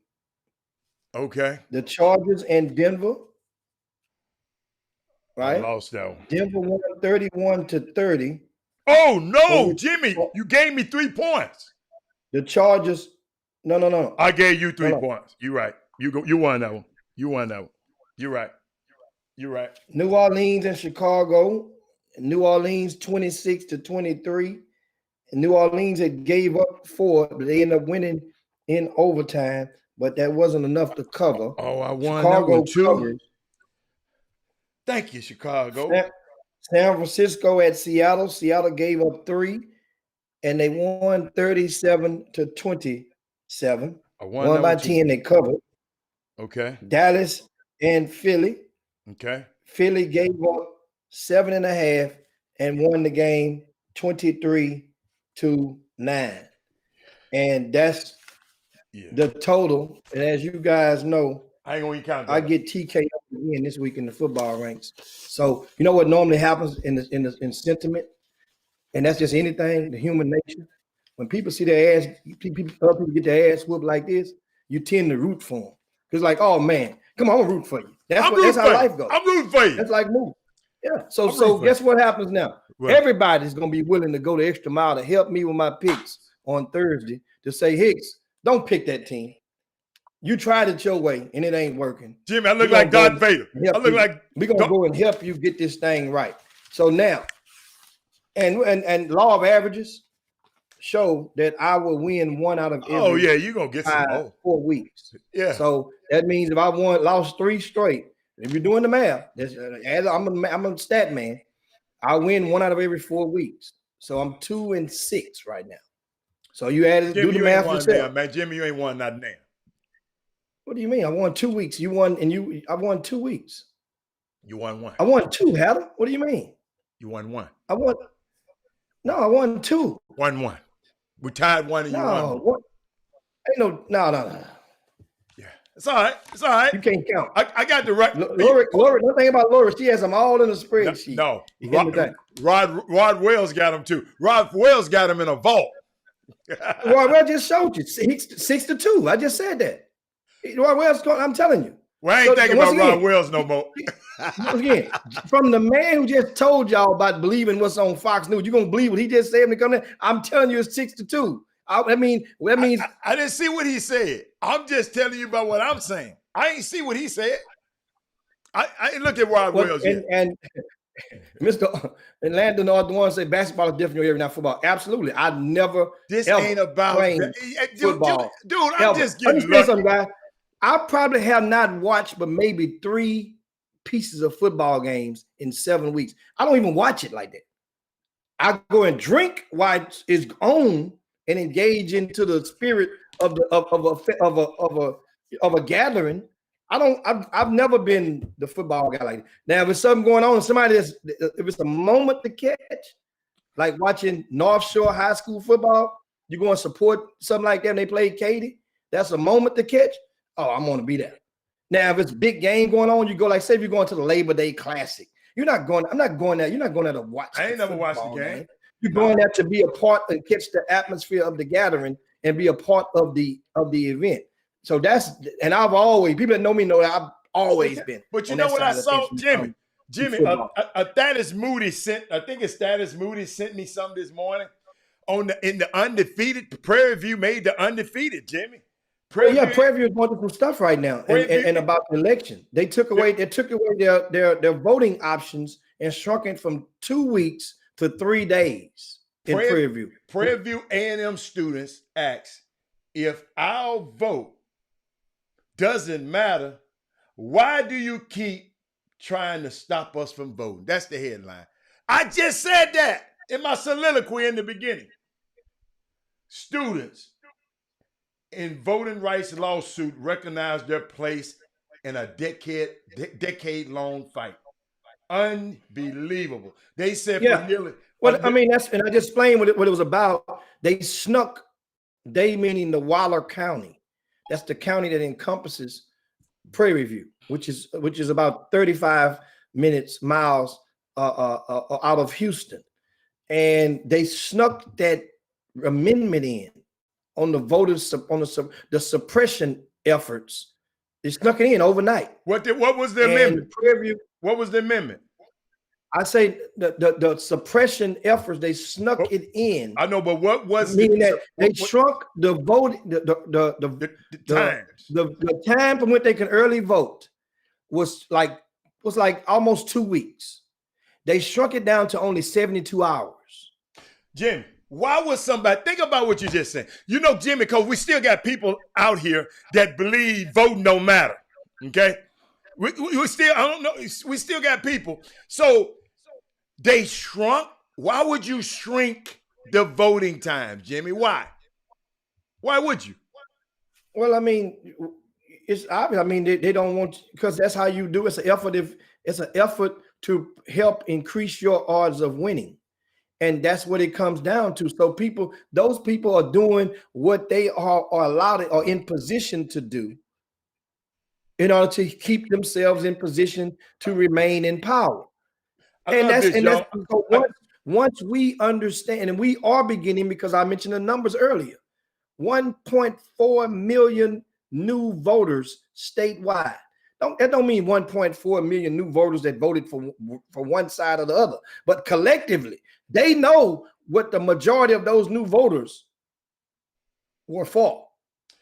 Okay. The Chargers and Denver. Right. I lost that one. Denver won 31-30. Oh no, Jimmy, you gave me 3 points. The Chargers. No. I gave you 3 points. You're right. You won that one. You won that one. You're right. You're right. New Orleans and Chicago. New Orleans 26-23. And New Orleans had gave up 4, but they ended up winning in overtime. But that wasn't enough to cover. Oh, I won Chicago that one too. Covered. Thank you, Chicago. San Francisco at Seattle. Seattle gave up 3, and they won 37-27. I won by 10. They covered. Okay. Dallas and Philly. Okay. Philly gave up 7.5 and won the game 23-9. And that's the total. And as you guys know, I ain't gonna count that. I get TK again this week in the football ranks. So you know what normally happens in sentiment, and that's just anything, the human nature. When people see their ass, other people get their ass whooped like this, you tend to root for them. Because like, oh man, come on, I'm rooting for you. That's how life goes. I'm rooting for you. That's like moving. Yeah. So guess what happens now? Right. Everybody's gonna be willing to go the extra mile to help me with my picks on Thursday to say, Hicks, don't pick that team. You tried it your way and it ain't working. Jimmy, I look like Darth Vader. I look like we're gonna go and help you get this thing right. So now, and law of averages show that I will win 1 out of every. Oh yeah, you're gonna get some 4 weeks. Yeah. So that means if I lost 3 straight, if you're doing the math, I'm a stat man. I win 1 out of every 4 weeks. So I'm 2-6 right now. So you added Jimmy, do the math yourself. Man, Jimmy, you ain't won nothing now. What do you mean? I won 2 weeks. You won, and I won 2 weeks. You won 1. I won 2, Hatter. What do you mean? You won 1. I won 2. 1-1. We tied 1 and you won 1. Ain't no. Yeah, it's all right. It's all right. You can't count. I got the right. Lori, one thing about Lori, she has them all in a spreadsheet. No. Rod Wells got them too. Rod Wells got them in a vault. Rod Wells just showed you 6-2. I just said that. Rod Wells, I'm telling you. Well, I ain't thinking about Rod Wells no more. Again, from the man who just told y'all about believing what's on Fox News, you're gonna believe what he just said when he come in. I'm telling you, it's 6-2. That means I didn't see what he said. I'm just telling you about what I'm saying. I ain't see what he said. I ain't looked at Rod Wells yet. And Mr. and Landon are the ones say basketball is different every night football. Absolutely. I never. This ain't about football. Dude, I'm just getting lucky. Guys. I probably have not watched but maybe 3 pieces of football games in 7 weeks. I don't even watch it like that. I go and drink while it's on and engage into the spirit of a gathering. I've never been the football guy like that. Now, if there's something going on, if it's a moment to catch, like watching North Shore High School football, you're going to support something like that and they play Katy, that's a moment to catch. Oh, I'm going to be there. Now, if it's a big game going on, you go like, say if you're going to the Labor Day Classic. I'm not going there. You're not going there to watch. I ain't never watched the game. Man. You're going there to be a part and catch the atmosphere of the gathering and be a part of the event. So and I've always, people that know me know that I've always been. But you know what I saw, Jimmy? Thaddeus Moody sent me something this morning in the undefeated. Prairie View made the undefeated, Jimmy. Prairie View is going through some stuff right now, and about the election. They took away their voting options and shrunk it from 2 weeks to 3 days in Prairie View. Prairie View A&M students asked, if our vote doesn't matter, why do you keep trying to stop us from voting? That's the headline. I just said that in my soliloquy in the beginning. Students in voting rights lawsuit recognize their place in a decade-long fight. Unbelievable. They said for nearly. Well, I mean, and I just explained what it was about. They snuck, meaning the Waller County. That's the county that encompasses Prairie View, which is about 35 miles out of Houston. And they snuck that amendment in on the voters, on the suppression efforts. They snuck it in overnight. What was the amendment? Prairie View, what was the amendment? I say the suppression efforts, they snuck it in. I know, but what was meaning that they shrunk the vote, the time from when they can early vote was like almost 2 weeks. They shrunk it down to only 72 hours. Jimmy, why would somebody think about what you just said? You know, Jimmy, because we still got people out here that believe voting don't matter. Okay, we still, I don't know, we still got people. So they shrunk. Why would you shrink the voting time, Jimmy? Why? Why would you? Well, I mean, it's obvious. I mean, they don't want, because that's how you do it. It's an effort to help increase your odds of winning. And that's what it comes down to. So those people are doing what they are allowed or in position to do in order to keep themselves in position to remain in power. Once we understand, and we are beginning, because I mentioned the numbers earlier, 1.4 million new voters statewide. That don't mean 1.4 million new voters that voted for one side or the other, but collectively, they know what the majority of those new voters were for.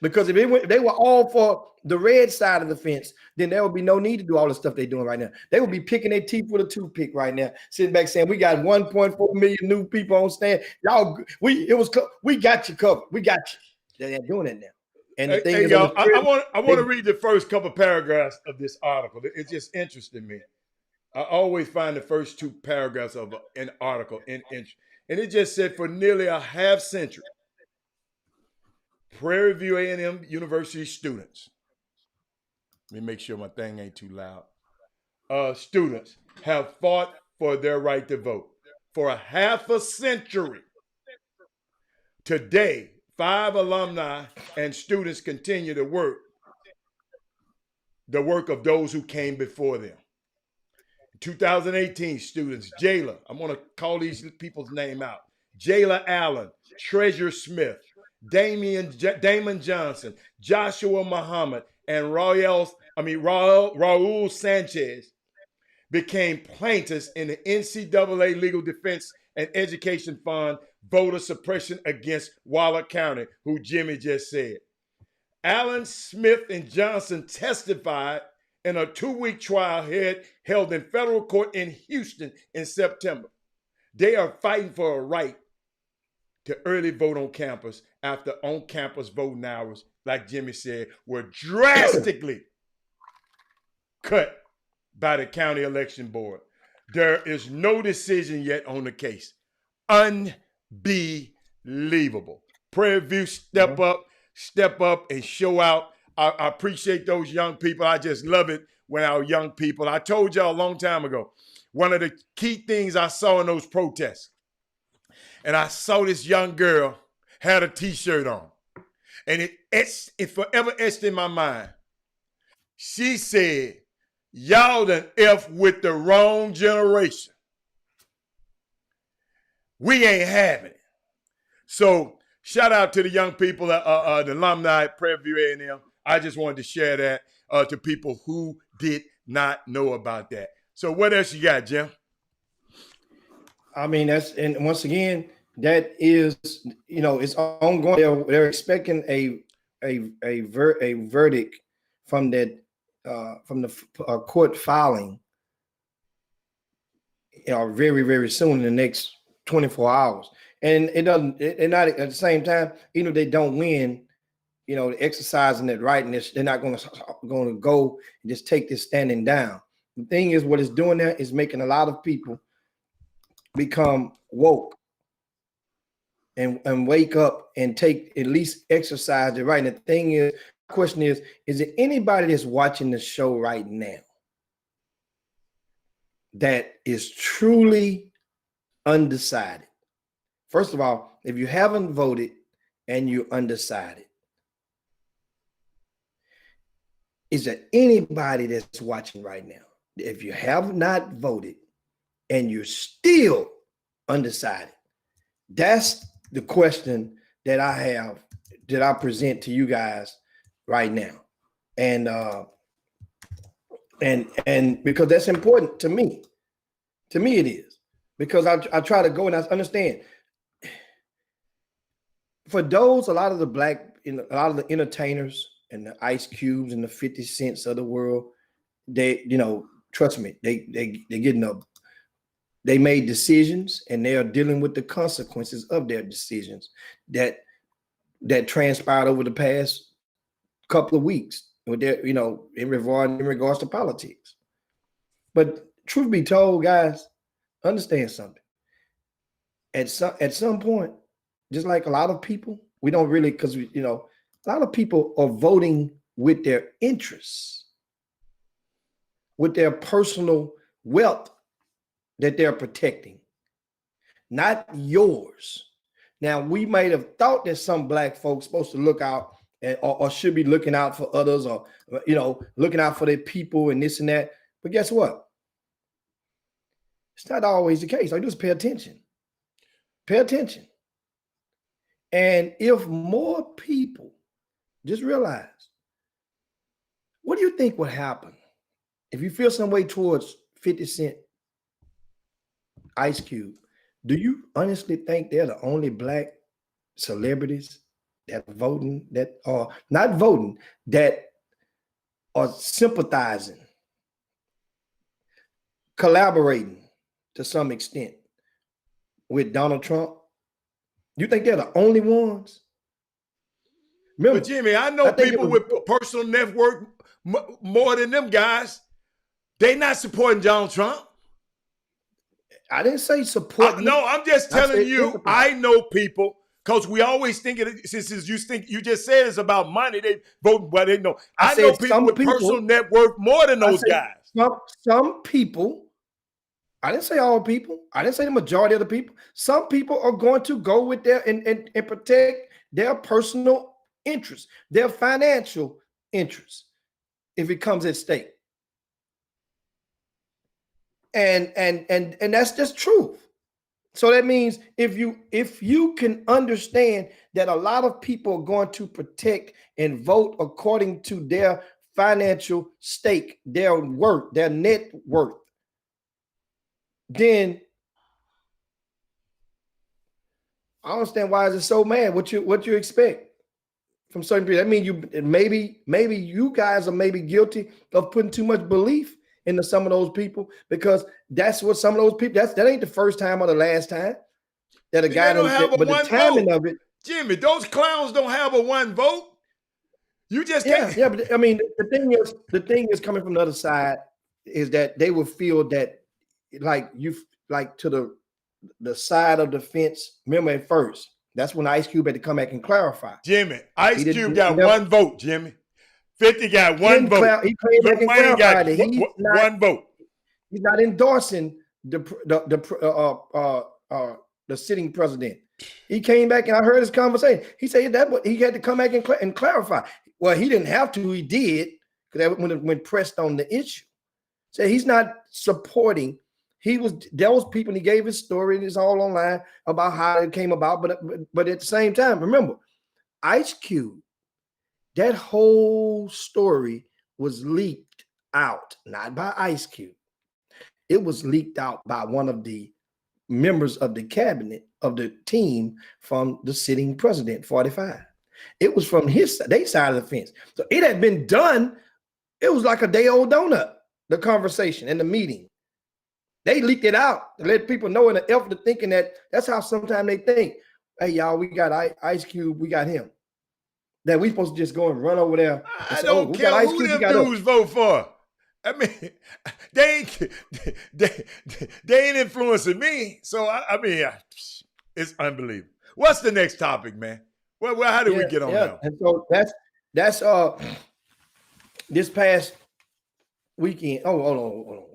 Because if they were all for the red side of the fence, then there would be no need to do all the stuff they're doing right now. They would be picking their teeth with a toothpick right now, sitting back saying, "We got 1.4 million new people on stand. Y'all, we got you covered. We got you." They're doing it now. And the thing is, y'all, I want to read the first couple paragraphs of this article. It just interested me. I always find the first two paragraphs of an article interesting. And it just said, for nearly a half century, Prairie View A&M University students, let me make sure my thing ain't too loud, students have fought for their right to vote for a half a century. Today, 5 alumni and students continue to work the work of those who came before them. 2018 students, Jayla, I'm going to call these people's name out. Jayla Allen, Treasure Smith, Damon Johnson, Joshua Muhammad, and Raul Sanchez became plaintiffs in the NCAA Legal Defense and Education Fund voter suppression against Waller County, who Jimmy just said. Allen, Smith, and Johnson testified in a 2-week trial held in federal court in Houston in September. They are fighting for a right to early vote on campus after on-campus voting hours, like Jimmy said, were drastically cut by the county election board. There is no decision yet on the case. Unbelievable. Prairie View, step up and show out. I appreciate those young people. I just love it when our young people, I told y'all a long time ago, one of the key things I saw in those protests, and I saw this young girl had a t-shirt on, and it forever etched in my mind. She said, "Y'all done F with the wrong generation. We ain't having it." So shout out to the young people, the alumni at Prairie View A&M. I just wanted to share that to people who did not know about that. So what else you got, Jim? I mean, and once again, that is, it's ongoing. They're expecting a verdict from that from the court filing, very, very soon, in the next 24 hours. And and not at the same time, even if they don't win, exercising that right, and they're not going to go and just take this standing down. The thing is, what it's doing there is making a lot of people become woke and wake up and take, at least exercise it right. And the thing is, the question is there anybody that's watching the show right now that is truly undecided? First of all, if you haven't voted and you're undecided, is that anybody that's watching right now, if you have not voted and you're still undecided, that's the question that I have, that I present to you guys right now. And because that's important to me. To me, it is. Because I try to go and I understand. For those, a lot of the entertainers and the Ice Cubes and the 50 Cents of the world, they, trust me, they getting up. They made decisions and they are dealing with the consequences of their decisions that transpired over the past couple of weeks with their, in regards to politics. But truth be told, guys, understand something. At some point, just like a lot of people, we don't really, because a lot of people are voting with their interests, with their personal wealth that they're protecting, not yours. Now, we might have thought that some black folks supposed to look out or should be looking out for others, or looking out for their people and this and that. But guess what? It's not always the case. All you do is pay attention. Pay attention. And if more people just realize, what do you think would happen if you feel some way towards 50 Cent, Ice Cube? Do you honestly think they're the only black celebrities that are voting, that are not voting, that are sympathizing, collaborating to some extent with Donald Trump? You think they're the only ones? Remember, but Jimmy, I know people with personal network more than them guys. They not supporting Donald Trump. I didn't say support. No, I'm just telling you, I know people, because we always think since you just said it's about money, they vote, but they know. I know people with personal network more than those guys. Some people, I didn't say all people. I didn't say the majority of the people. Some people are going to go with their and protect their personal interests, their financial interests, if it comes at stake. And that's just truth. So that means if you can understand that a lot of people are going to protect and vote according to their financial stake, their worth, their net worth, then I understand why is it so mad. What you expect from certain people? That means you maybe you guys are maybe guilty of putting too much belief into some of those people, because that's what some of those people, that ain't the first time or the last time that a guy don't have but the timing vote. of it. Jimmy, those clowns don't have a one vote. You just can't. Yeah, but I mean, the thing is coming from the other side is that they will feel that like to the side of the fence. Remember at first, that's when Ice Cube had to come back and clarify. Jimmy, Ice Cube got one vote, Jimmy. 50 got one vote. He came back and clarified that he's not, one vote. He's not endorsing the sitting president. He came back and I heard his conversation. He said that he had to come back and clarify. Well, he didn't have to. He did, because when pressed on the issue, so he's not supporting. Those people. And he gave his story, and it's all online about how it came about. But at the same time, remember, Ice Cube, that whole story was leaked out, not by Ice Cube. It was leaked out by one of the members of the cabinet of the team from the sitting president, 45. It was from their side of the fence. So it had been done. It was like a day old donut, the conversation and the meeting. They leaked it out to let people know in the effort of thinking that's how sometimes they think. Hey, y'all, we got Ice Cube, we got him. That we supposed to just go and run over there. I don't care who them dudes vote for. I mean, they ain't influencing me. So I mean, it's unbelievable. What's the next topic, man? Well, how do we get on now? And so that's this past weekend. Hold on.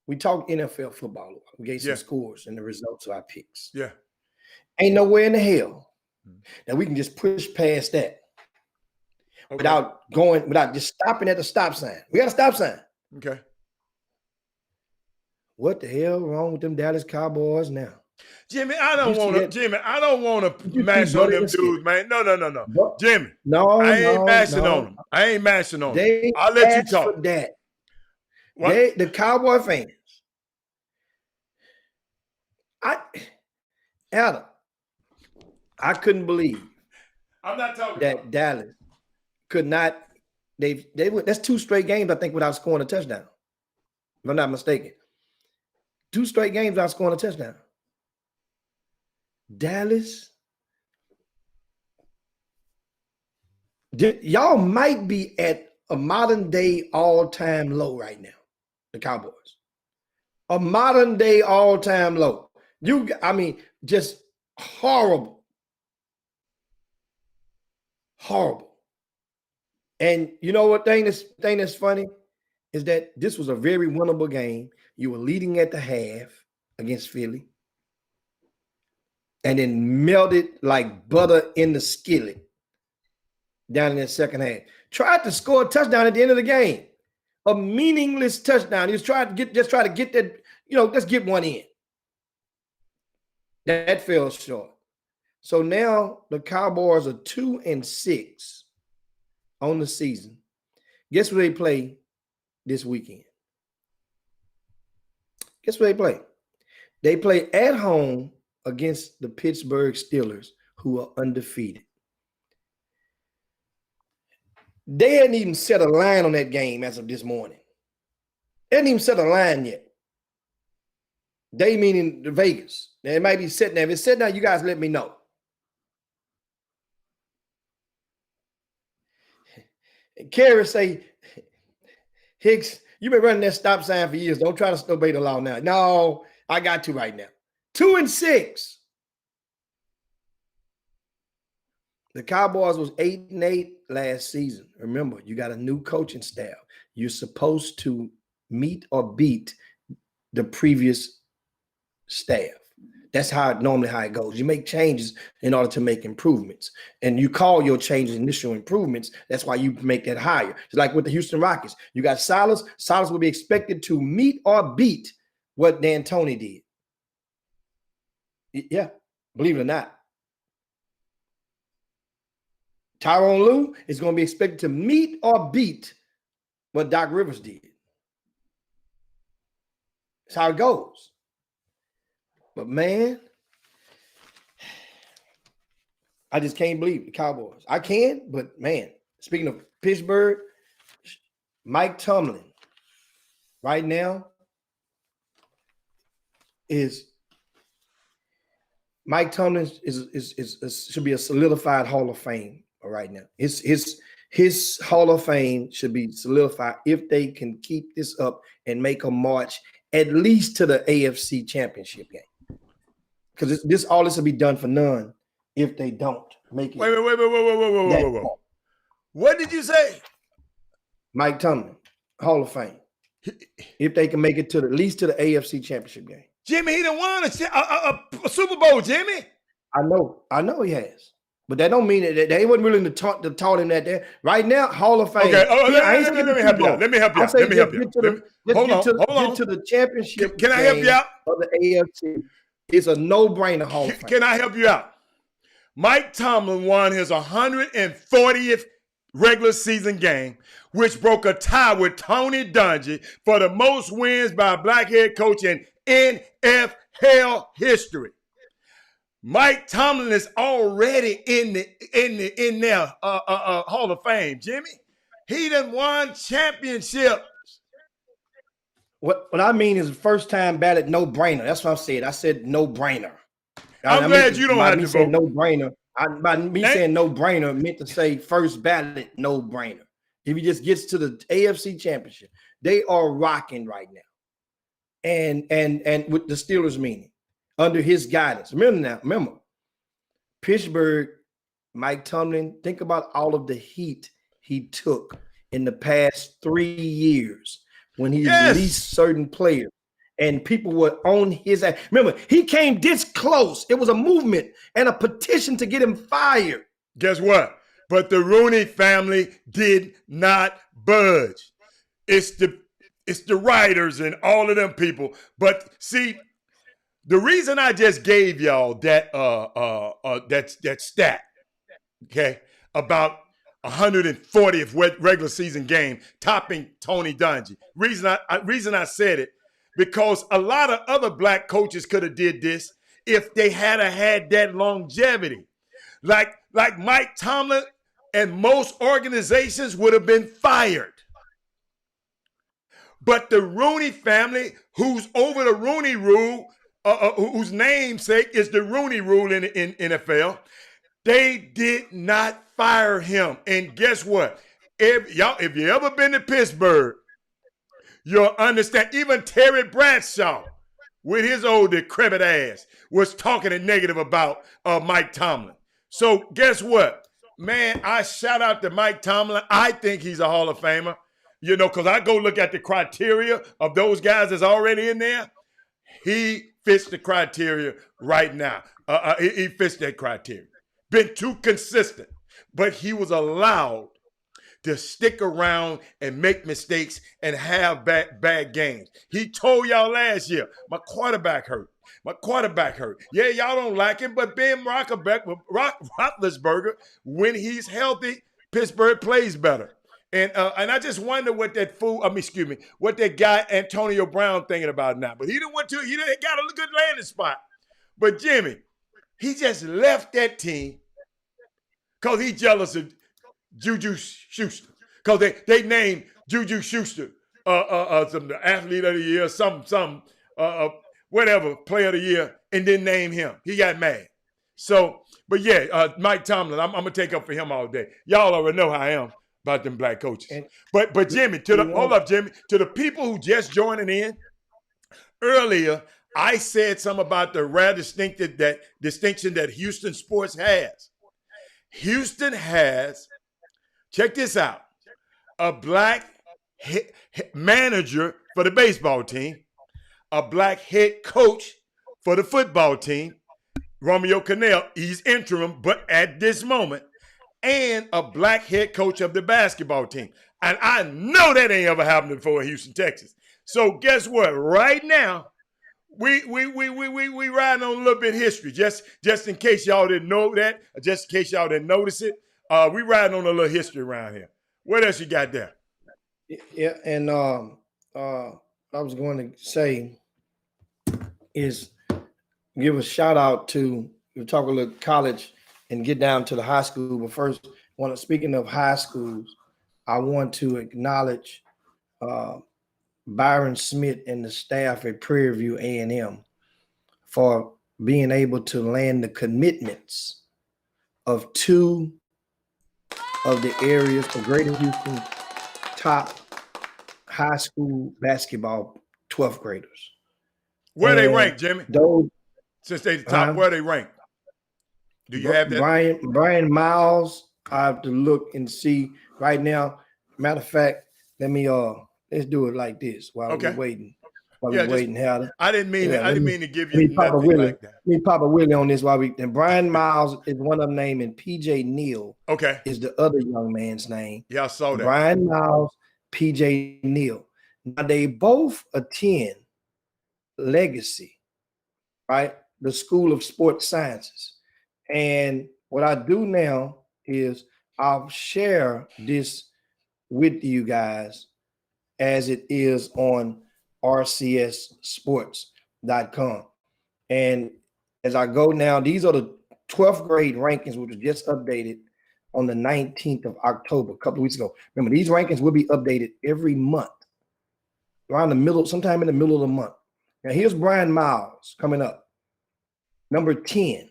We talked NFL football. We gave some scores and the results of our picks. Yeah. Ain't nowhere in the hell that we can just push past that. without just stopping at the stop sign. We got a stop sign. Okay. What the hell wrong with them Dallas Cowboys now? Jimmy, I don't want to mash on them dudes, man. No. Jimmy, I ain't mashing on them. I ain't mashing on them. I'll let you talk. For that. The Cowboy fans. Adam, I couldn't believe I'm not talking that about Dallas could not. That's 2 straight games, I think, without scoring a touchdown. If I'm not mistaken. 2 straight games without scoring a touchdown. Dallas, y'all might be at a modern day all-time low right now. The Cowboys, a modern day all-time low. Just horrible. And you know what thing that's funny is that this was a very winnable game. You were leading at the half against Philly, and then melted like butter in the skillet down in that second half. Tried to score a touchdown at the end of the game. A meaningless touchdown. He was trying to get that, let's get one in. That fell short. So now the Cowboys are 2-6 on the season. Guess where they play this weekend? Guess where they play? They play at home against the Pittsburgh Steelers, who are undefeated. They hadn't even set a line on that game as of this morning. They hadn't even set a line yet. They meaning the Vegas. They might be sitting there. If it's sitting there, you guys let me know. Kerry say, Hicks, you've been running that stop sign for years. Don't try to obey the law now. No, I got to right now. 2-6. The Cowboys was 8-8 last season. Remember, you got a new coaching staff. You're supposed to meet or beat the previous staff. That's normally how it goes. You make changes in order to make improvements. And you call your changes initial improvements. That's why you make that higher. It's like with the Houston Rockets. You got Silas. Silas will be expected to meet or beat what D'Antoni did. Yeah, believe it or not. Tyronn Lue is going to be expected to meet or beat what Doc Rivers did. That's how it goes. But man, I just can't believe the Cowboys. I can, but man, speaking of Pittsburgh, Mike Tomlin right now should be a solidified Hall of Fame right now. His Hall of Fame should be solidified if they can keep this up and make a march at least to the AFC Championship game. Because this will be done for none if they don't make it. Wait. What did you say? Mike Tomlin, Hall of Fame. If they can make it to at least to the AFC Championship game. Jimmy, he done won a Super Bowl, Jimmy. I know he has. But that don't mean that they wasn't willing to taught him that there. Right now, Hall of Fame. Okay, let me help you out. Let me help you out. Get to the championship. Can I help you out? Of the AFC. It's a no-brainer Hall of Fame. Can I help you out? Mike Tomlin won his 140th regular season game, which broke a tie with Tony Dungy for the most wins by a black head coach in NFL history. Mike Tomlin is already in their Hall of Fame, Jimmy. He done won championships. What I mean is first-time ballot no-brainer. That's what I said. I said no-brainer. I'm glad you don't have to vote. No-brainer. By me saying no-brainer meant to say first ballot no-brainer. If he just gets to the AFC Championship, they are rocking right now. And with the Steelers meaning under his guidance. Remember, Pittsburgh, Mike Tomlin, think about all of the heat he took in the past 3 years when he released certain players and people were on his ass. Remember, he came this close. It was a movement and a petition to get him fired. Guess what? But the Rooney family did not budge. It's the writers and all of them people. But see, the reason I just gave y'all that that stat, okay, about 140th regular season game, topping Tony Dungy. Reason I said it, because a lot of other black coaches could have did this if they had that longevity. Like Mike Tomlin and most organizations would have been fired. But the Rooney family, who's over the Rooney Rule, whose namesake is the Rooney Rule in NFL, they did not fire him. And guess what? If you ever been to Pittsburgh, you'll understand. Even Terry Bradshaw, with his old decrepit ass, was talking negative about Mike Tomlin. So guess what? Man, I shout out to Mike Tomlin. I think he's a Hall of Famer. You know, because I go look at the criteria of those guys that's already in there. He fits the criteria right now. He fits that criteria. Been too consistent, but he was allowed to stick around and make mistakes and have bad games. He told y'all last year, my quarterback hurt. Yeah, y'all don't like him, but Ben Roethlisberger, when he's healthy, Pittsburgh plays better. And I just wonder what what that guy Antonio Brown thinking about now. But he got a good landing spot. But Jimmy, he just left that team because he's jealous of Juju Schuster. Because they named Juju Schuster some athlete of the year, whatever, player of the year, and didn't name him. He got mad. So, but yeah, Mike Tomlin, I'm gonna take up for him all day. Y'all already know how I am about them black coaches. But Jimmy, hold up, Jimmy, to the people who just joining in, earlier, I said something about the rare distinction that Houston sports has. Houston has, check this out, a black manager for the baseball team, a black head coach for the football team, Romeo Cannell, he's interim, but at this moment, and a black head coach of the basketball team. And I know that ain't ever happened before in Houston, Texas. So guess what? Right now, we riding on a little bit of history. Just in case y'all didn't know that, or just in case y'all didn't notice it, we riding on a little history around here. What else you got there? Yeah, and I was going to say is give a shout out to, we talk a little college and get down to the high school. But first, speaking of high schools, I want to acknowledge Byron Smith and the staff at Prairie View A&M for being able to land the commitments of two of the areas of Greater Houston top high school basketball 12th graders. Where they ranked, Jimmy? Since they the top, where they ranked? Do you have that? Brian Miles, I have to look and see right now. Matter of fact, let's do it like this while we're waiting. Howard. I didn't mean to give you nothing like that. Me Papa Willie on this and Brian Miles is one of them named, and PJ Neal is the other young man's name. Yeah, I saw that. Brian Miles, PJ Neal. Now they both attend Legacy, right? The School of Sports Sciences. And what I do now is I'll share this with you guys as it is on rcssports.com. And as I go now, these are the 12th grade rankings, which were just updated on the 19th of October, a couple of weeks ago. Remember, these rankings will be updated every month, sometime in the middle of the month. Now, here's Brian Miles coming up, number 10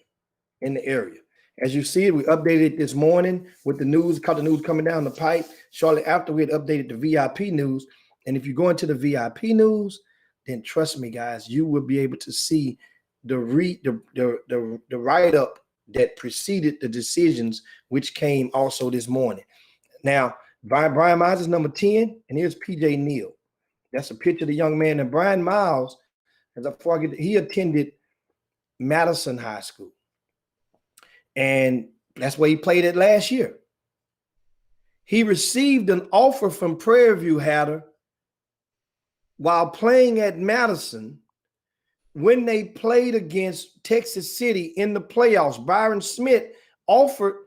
in the area. As you see it, we updated it this morning with the news, caught the news coming down the pipe. Shortly after, we had updated the VIP news. And if you go into the VIP news, then trust me, guys, you will be able to see the write-up that preceded the decisions, which came also this morning. Now, Brian Miles is number 10, and here's PJ Neal. That's a picture of the young man. And Brian Miles, he attended Madison High School. And that's where he played at last year. He received an offer from Prairie View, Hatter, while playing at Madison when they played against Texas City in the playoffs. Byron Smith offered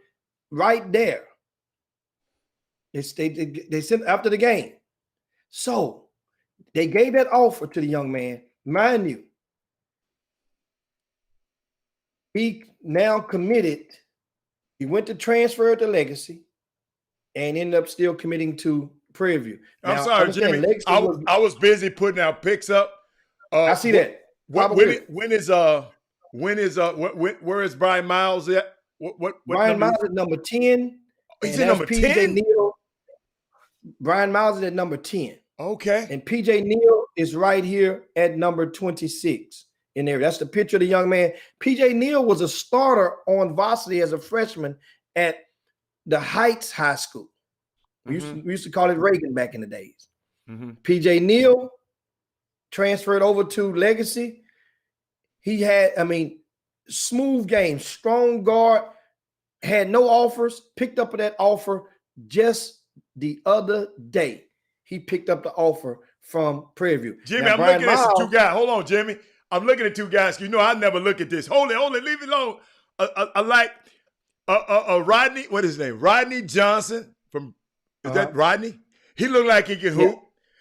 right there. They sent after the game. So they gave that offer to the young man. Mind you, he now committed. He went to transfer to Legacy and ended up still committing to Prairie View. I'm sorry, Jimmy. I was busy putting our picks up. I see that. Where is Brian Miles at? What Brian Miles is number 10. He's in number 10? Brian Miles is at number 10. Okay. And PJ Neal is right here at number 26 in there. That's the picture of the young man. PJ Neal was a starter on varsity as a freshman at the Heights High School. We used to call it Reagan back in the days. PJ Neal transferred over to Legacy. He had, smooth game, strong guard, had no offers, picked up that offer just the other day. He picked up the offer from Prairie View. Jimmy, now, I'm looking at two guys. Hold on, Jimmy. I'm looking at two guys. You know, I never look at this. Hold it, leave it alone. I like Rodney, what is his name? Rodney Johnson from, is that Rodney? He looked like he could hoop.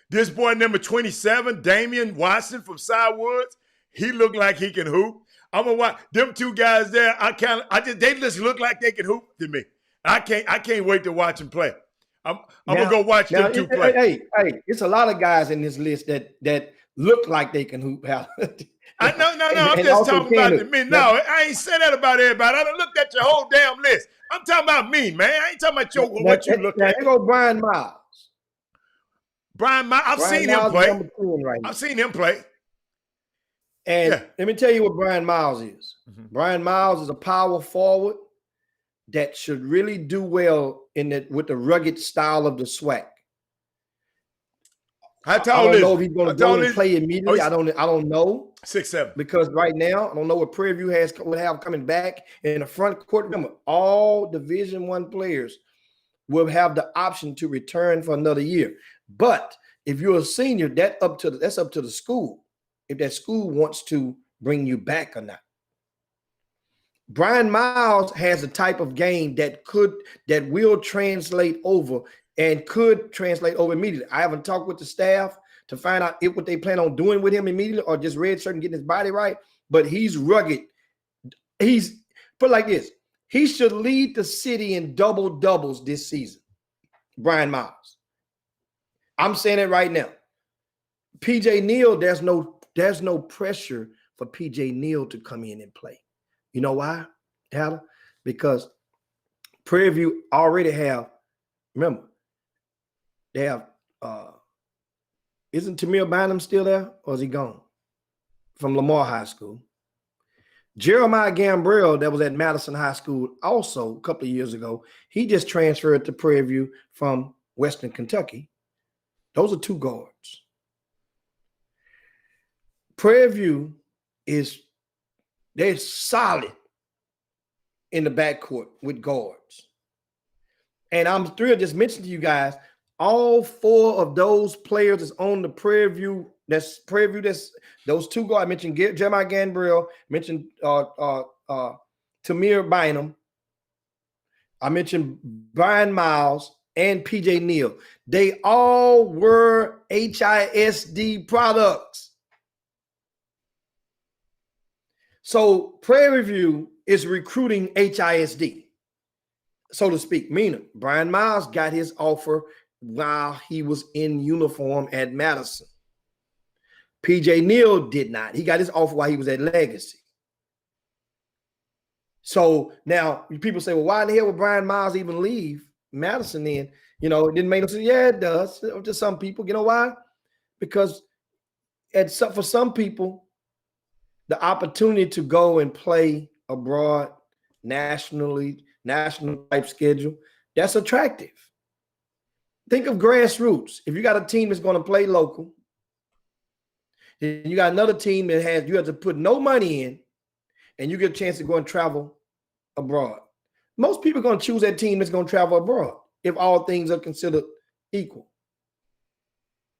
This boy number 27, Damian Watson from Sidewoods, he looked like he can hoop. I'm gonna watch them two guys there. They just look like they can hoop to me. I can't wait to watch them play. I'm gonna go watch them two play. Hey, it's a lot of guys in this list that look like they can hoop. No. I'm just talking about me. No, I ain't said that about everybody. I done looked at your whole damn list. I'm talking about me, man. I ain't talking about what you look at. Here go Brian Miles. I've seen him play. I've seen him play. And let me tell you what Brian Miles is. Brian Miles is a power forward that should really do well with the rugged style of the SWAC. I don't know if he's going to go and play immediately. I don't know. 6'7". Because right now, I don't know what Prairie View would have coming back in the front court. Remember, all Division I players will have the option to return for another year. But if you're a senior, that's up to the school. If that school wants to bring you back or not. Brian Miles has a type of game that will translate over and could translate over immediately. I haven't talked with the staff to find out what they plan on doing with him immediately or just redshirt and getting his body right. But he's rugged. He's put it like this. He should lead the city in double doubles this season. Brian Miles. I'm saying it right now. PJ Neal, there's no pressure for PJ Neal to come in and play. You know why, Hatter? Because Prairie View already have, remember, they have, isn't Tamir Bynum still there or is he gone? From Lamar High School. Jeremiah Gambrell, that was at Madison High School also a couple of years ago, he just transferred to Prairie View from Western Kentucky. Those are two guards. Prairie View they're solid in the backcourt with guards. And I'm thrilled to just mention to you guys, all four of those players that's on the Prairie View, that's those two guards. I mentioned Jeremiah Gambrell, mentioned Tamir Bynum. I mentioned Brian Miles and PJ Neal. They all were HISD products. So Prairie View is recruiting HISD, so to speak. Meaning Brian Miles got his offer while he was in uniform at Madison. PJ Neal did not. He got his offer while he was at Legacy. So now people say, well, why in the hell would Brian Miles even leave Madison then? You know, it didn't make no sense. Yeah, it does to some people. You know why? Because for some people, the opportunity to go and play abroad national type schedule, that's attractive. Think of grassroots. If you got a team that's going to play local, then you got another team that you have to put no money in, and you get a chance to go and travel abroad. Most people are going to choose that team that's going to travel abroad. if all things are considered equal.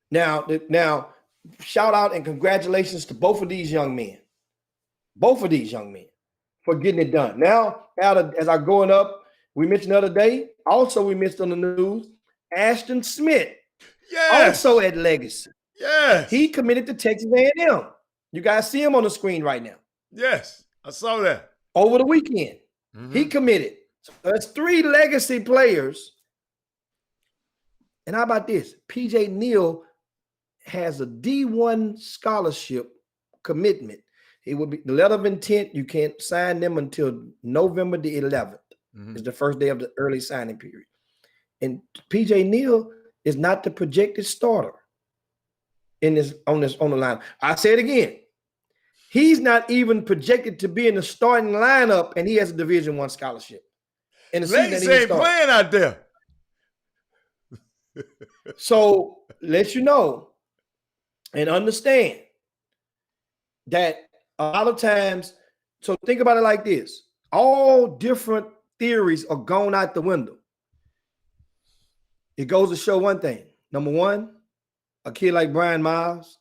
Now, shout out and congratulations to both of these young men. Both of these young men for getting it done. Now, as I going up, we mentioned the other day, also we missed on the news, Ashton Smith, also at Legacy. Yes. He committed to Texas A&M. You guys see him on the screen right now. Yes, I saw that. Over the weekend, he committed. So that's 3 Legacy players. And how about this? PJ Neal has a D1 scholarship commitment. It would be the letter of intent. You can't sign them until November the 11th. Is the first day of the early signing period. And PJ Neal is not the projected starter on the line. I say it again. He's not even projected to be in the starting lineup, and he has a Division I scholarship. And the Legacy ain't playing out there. So let you know and understand that a lot of times, so think about it like this. All different theories are gone out the window. It goes to show one thing. Number one, a kid like Brian Miles,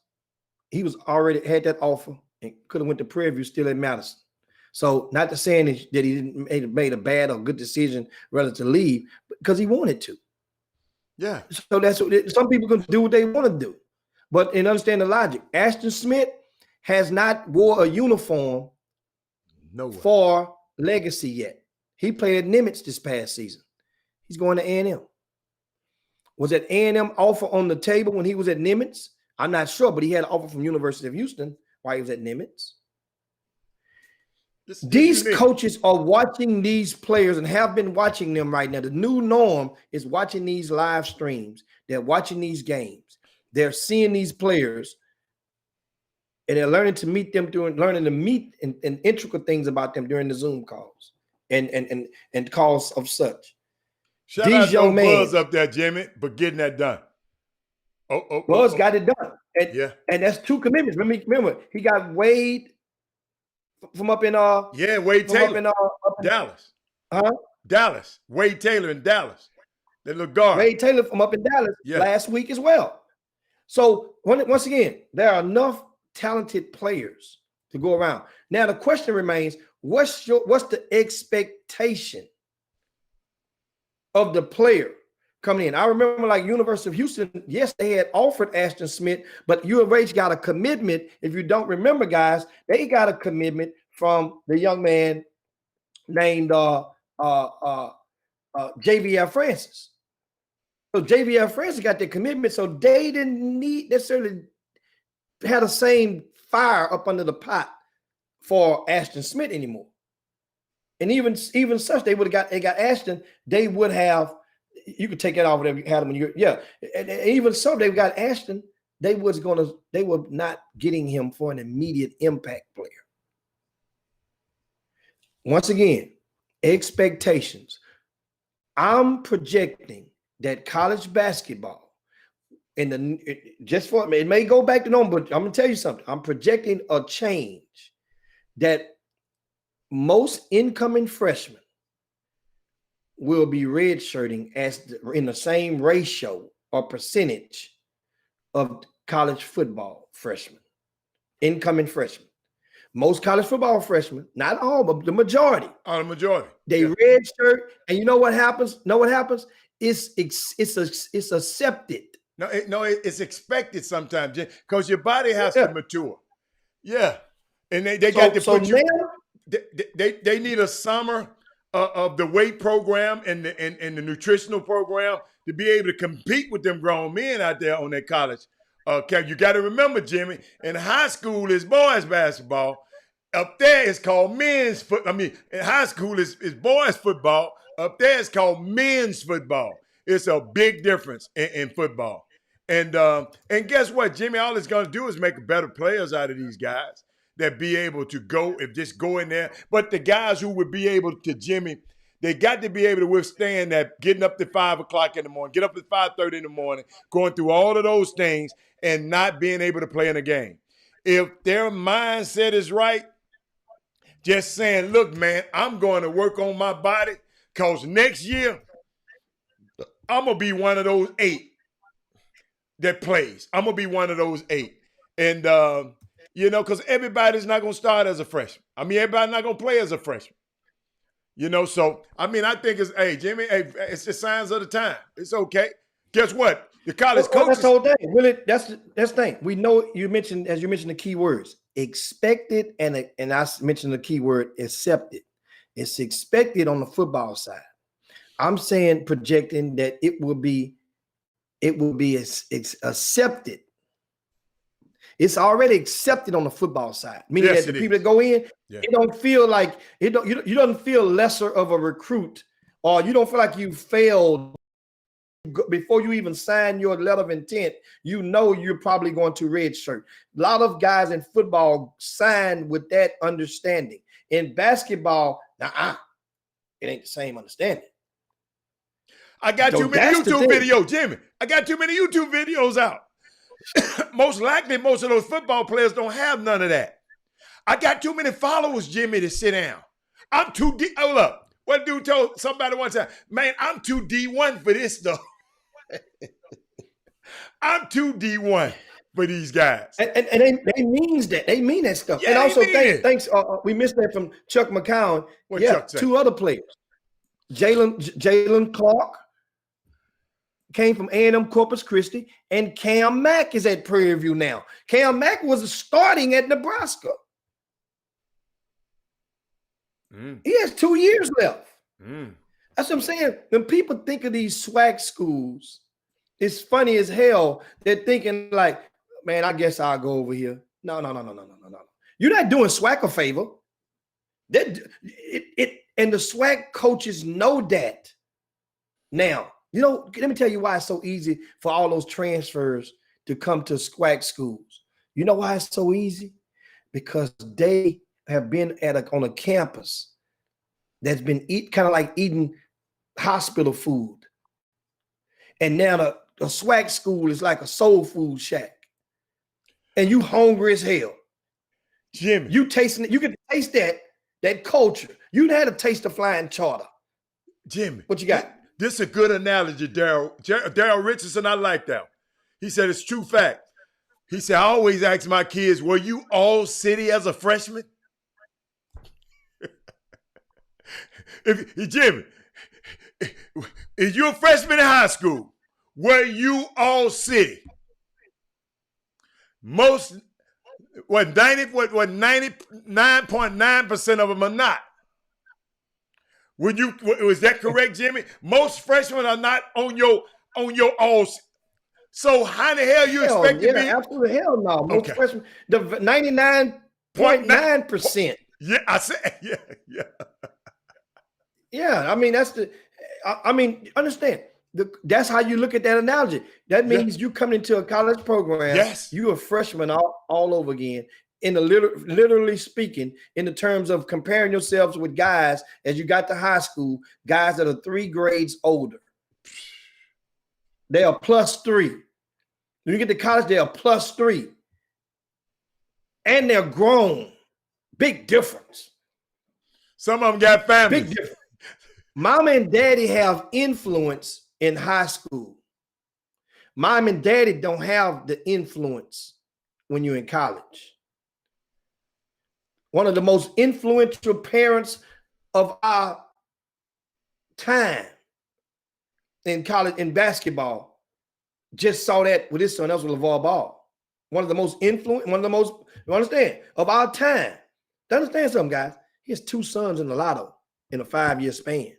he was already had that offer and could have went to Prairie View still in Madison. So not to saying that he didn't made a bad or good decision rather to leave, because he wanted to. Yeah. So that's what some people can do what they want to do. But and understand the logic. Ashton Smith has not wore a uniform for Legacy yet. He played at Nimitz this past season. He's going to A&M. Was that A&M offer on the table when he was at Nimitz? I'm not sure, but he had an offer from University of Houston while he was at Nimitz. These coaches are watching these players and have been watching them right now. The new norm is watching these live streams. They're watching these games. They're seeing these players, and they're learning to meet them learning to meet and intricate things about them during the Zoom calls and calls of such. Shout out to Buzz up there, Jimmy, but getting that done. Buzz got it done. And that's 2 commitments. Remember, he got Wade from up in Wade Taylor, Dallas. Dallas. Wade Taylor in Dallas. That little guard. Wade Taylor from up in Dallas last week as well. So once again, there are enough talented players to go around. Now the question remains: what's the expectation of the player coming in? I remember like University of Houston, yes, they had offered Ashton Smith, but U of H got a commitment. If you don't remember, guys, they got a commitment from the young man named JVL Francis. So JVL Francis got their commitment, so they didn't necessarily have the same fire up under the pot for Ashton Smith anymore. And even such, they got Ashton, they would have, you could take that off whatever you had them in your, and even so, they've got Ashton, they were not getting him for an immediate impact player. Once again, expectations. I'm projecting that college basketball, it may go back to normal, but I'm gonna tell you something. I'm projecting a change that most incoming freshmen will be redshirting in the same ratio or percentage of college football freshmen, incoming freshmen. Most college football freshmen, not all, but the majority. The majority. They redshirt, and you know what happens? It's accepted. It's expected sometimes because your body has to mature. Yeah, and they got to put you. They need a summer of the weight program and the nutritional program to be able to compete with them grown men out there on their college. You got to remember, Jimmy, in high school is boys basketball. Up there it's called men's foot. In high school is boys football. Up there it's called men's football. It's a big difference in football. And guess what, Jimmy? All it's going to do is make better players out of these guys that be able to go in there. But the guys who would be able to, Jimmy, they got to be able to withstand that getting up to 5 o'clock in the morning, get up at 5:30 in the morning, going through all of those things and not being able to play in a game. If their mindset is right, just saying, look, man, I'm going to work on my body because next year I'm gonna be one of those 8 that plays. I'm gonna be one of those 8, and because everybody's not gonna start as a freshman. I mean, everybody's not gonna play as a freshman. So I mean, I think it's, hey, Jimmy, hey, it's the signs of the time. It's okay. Guess what? The college coaches. That's the whole thing. Really, that's the thing. We know you mentioned the key words: expected, and I mentioned the key word accepted. It's expected on the football side. I'm saying projecting that it will be accepted. It's already accepted on the football side, meaning that the people that go in, it don't feel like it. You don't feel lesser of a recruit, or you don't feel like you failed before you even sign your letter of intent. You're probably going to redshirt. A lot of guys in football sign with that understanding. In basketball, it ain't the same understanding. I got too many YouTube videos, Jimmy. I got too many YouTube videos out. Most likely, most of those football players don't have none of that. I got too many followers, Jimmy, to sit down. I'm too D. Hold up. What dude told somebody one time, man, I'm too D1 for this stuff. I'm too D1 for these guys. And they means that. They mean that stuff. Yeah, and also, thanks. We missed that from Chuck McCown. What Chuck say? 2 other players. Jalen Clark came from A&M Corpus Christi, and Cam Mack is at Prairie View now. Cam Mack was starting at Nebraska. He has 2 years left. That's what I'm saying. When people think of these swag schools, it's funny as hell. They're thinking like, man, I guess I'll go over here. No. You're not doing swag a favor. And the swag coaches know that. Now, let me tell you why it's so easy for all those transfers to come to swag schools. You know why it's so easy? Because they have been on a campus that's been kind of like eating hospital food. And now the swag school is like a soul food shack. And you hungry as hell. Jimmy. You tasting it, you can taste that culture. You had a taste of flying charter. Jimmy. What you got? This is a good analogy, Daryl. Daryl Richardson, I like that. He said it's true fact. He said, I always ask my kids, were you all city as a freshman? Jimmy, if you're a freshman in high school, were you all city? Most, 99.9% of them are not. Was that correct, Jimmy? Most freshmen are not on your all. So how the hell you expect to be? Absolutely hell no. Most freshmen, the 99.9%. Yeah, I said, yeah. Yeah, I mean understand. That's how you look at that analogy. That means you come into a college program. Yes, you a freshman all over again. In the literally speaking, in the terms of comparing yourselves with guys as you got to high school, guys that are 3 grades older. They are +3. When you get to college, they are +3. And they're grown. Big difference. Some of them got families. Big difference. Mama and daddy have influence in high school. Mom and daddy don't have the influence when you're in college. One of the most influential parents of our time in college, in basketball, just saw that with his son. That was Lavar Ball. You understand, of our time. To understand something, guys. He has 2 sons in the lotto in a 5-year span.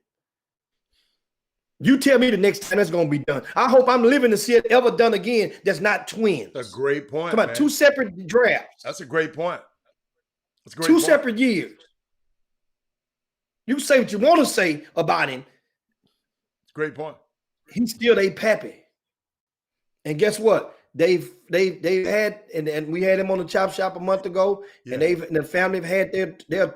You tell me the next time that's going to be done. I hope I'm living to see it ever done again that's not twins. That's a great point. Come on, 2 separate drafts. That's a great point. That's a great 2 point. separate years. You say what you want to say about him. Great point. He's still a pappy. And guess what? They've had, and we had him on the Chop Shop a month ago, and the family have had their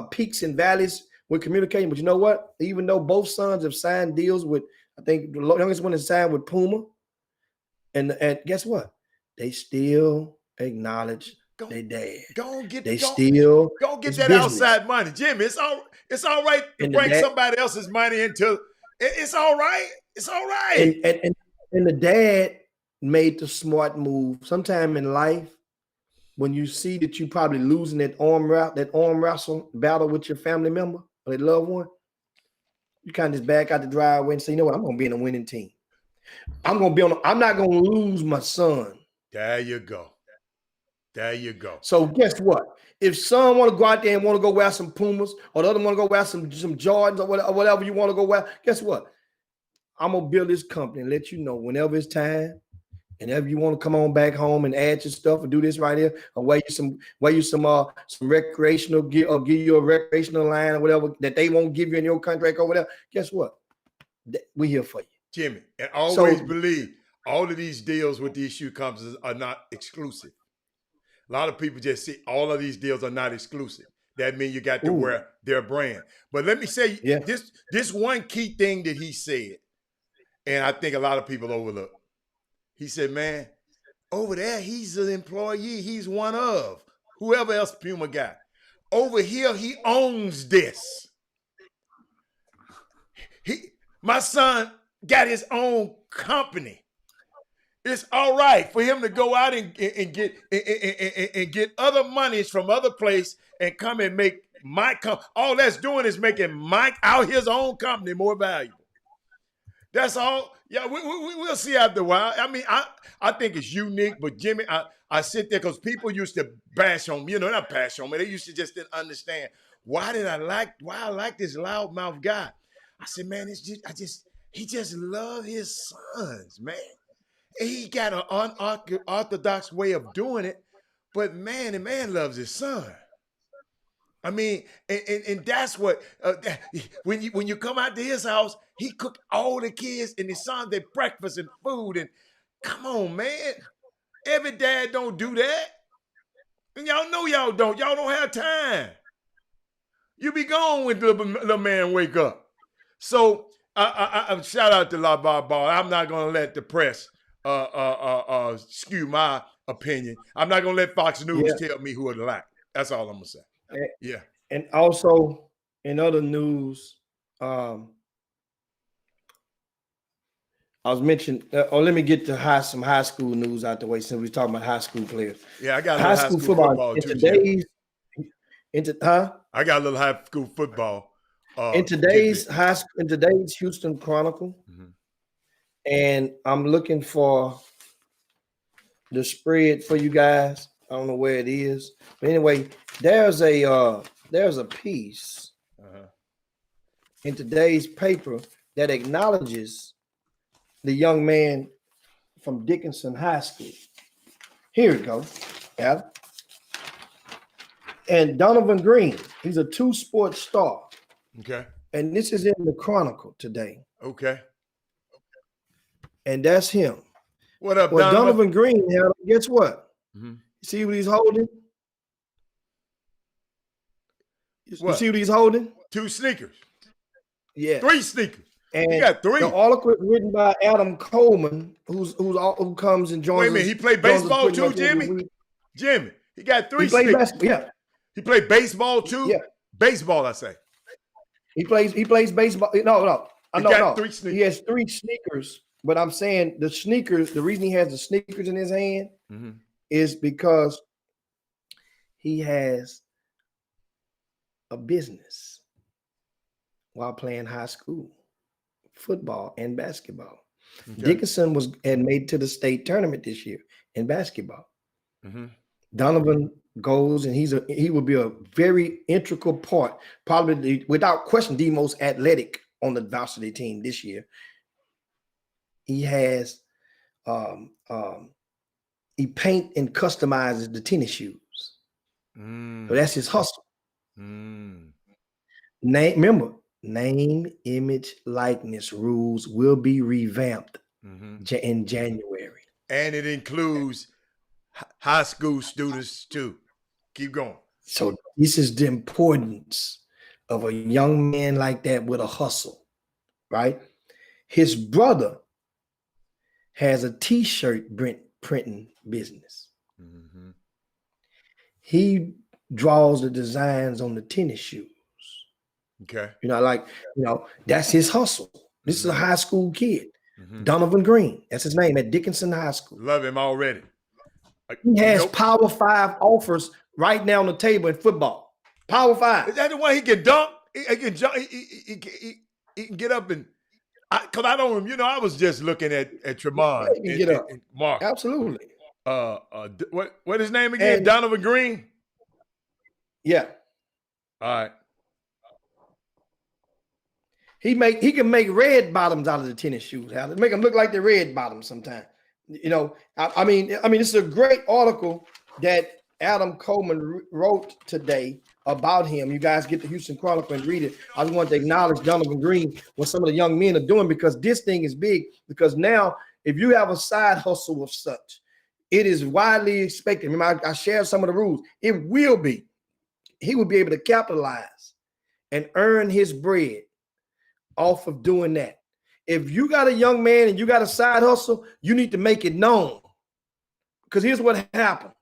peaks and valleys with communicating. But you know what? Even though both sons have signed deals with, I think the youngest one is signed with Puma, and guess what? They still acknowledge their dad. Go get that business. outside money, Jimmy. It's all right to bring somebody else's money into It's all right. It's all right. And the dad made the smart move. Sometime in life, when you see that you probably losing that arm wrestle battle with your family member or that loved one, you kind of just back out the driveway and say, you know what, I'm gonna be in a winning team. I'm not gonna lose my son. There you go. There you go. So guess what? If son want to go out there and want to go wear some Pumas, or the other want to go wear some Jordans or whatever you want to go wear, guess what? I'm gonna build this company and let you know whenever it's time, and if you want to come on back home and add your stuff or do this right here, or wear you some recreational gear, or give you a recreational line or whatever that they won't give you in your contract or whatever. Guess what? We're here for you, Jimmy. And always believe all of these deals with these shoe companies are not exclusive. A lot of people just see all of these deals are not exclusive. That means you got to wear their brand. But let me say this one key thing that he said, and I think a lot of people overlook. He said, man, over there, he's an employee. He's one of whoever else Puma got. Over here, he owns this. My son got his own company. It's all right for him to go out and get other monies from other place and come and make my company. All that's doing is making his own company more valuable. That's all. Yeah, we'll see after a while. I mean, I think it's unique, but Jimmy, I sit there because people used to bash on me. Not bash on me. They used to just didn't understand why I like this loudmouth guy. I said, man, he just love his sons, man. He got an unorthodox way of doing it, but man, the man loves his son. I mean, and that's what when you come out to his house, he cooked all the kids and his sons their breakfast and food. And come on, man, every dad don't do that, and y'all know y'all don't. Y'all don't have time. You be gone when the man wake up. So I shout out to Lavar Ball. I'm not gonna let the press skew my opinion. I'm not gonna let Fox News tell me who to like. That's all I'm gonna say. Yeah. And also in other news, I was mentioning. Let me get to some high school news out the way since we're talking about high school players. Yeah, I got high school football too. I got a little high school football. In today's Houston Chronicle. Mm-hmm. And I'm looking for the spread for you guys. I don't know where it is, but anyway, there's a piece in today's paper that acknowledges the young man from Dickinson High School. Here we go, Adam. And Donovan Green, he's a 2-sport star. Okay. And this is in the Chronicle today. Okay. And that's him. What up, Donovan Green, guess what? Mm-hmm. See what he's holding? You see what he's holding? 2 sneakers. Yeah. 3 sneakers. And he got 3. The article written by Adam Coleman, who comes and joins. Wait a minute, he played baseball too, Jimmy? Jimmy, he got 3 sneakers. Basketball, yeah. He played baseball too? Yeah. Baseball, I say. He plays baseball. No. He got 3 sneakers. He has 3 sneakers. But I'm saying the sneakers, the reason he has the sneakers in his hand is because he has a business while playing high school football and basketball. Okay. Dickinson had made to the state tournament this year in basketball. Mm-hmm. Donovan goes and he will be a very integral part, probably without question, the most athletic on the varsity team this year. He has he paint and customizes the tennis shoes. So that's his hustle. Remember, name, image, likeness rules will be revamped in January. And it includes high school students too. Keep going. So this is the importance of a young man like that with a hustle, right? His brother has a t-shirt printing business. Mm-hmm. He draws the designs on the tennis shoes. Okay. That's his hustle. This is a high school kid, Mm-hmm. Donovan Green. That's his name at Dickinson High School. Love him already. He has Power 5 offers right now on the table in football. Power 5. Is that the one he can dunk? He can jump. He can get up and. Because I don't, I was just looking at Tremont and Mark. Absolutely. What his name again? Donovan Green. Yeah. All right. He can make red bottoms out of the tennis shoes. Make them look like the red bottoms sometimes. I mean, this is a great article that Adam Coleman wrote today about him. You guys get the Houston Chronicle and read it. I just want to acknowledge Donovan Green, what some of the young men are doing, because this thing is big. Because now, if you have a side hustle of such, it is widely expected. Remember, I shared some of the rules. It will be. He will be able to capitalize and earn his bread off of doing that. If you got a young man and you got a side hustle, you need to make it known. Because here's what happens.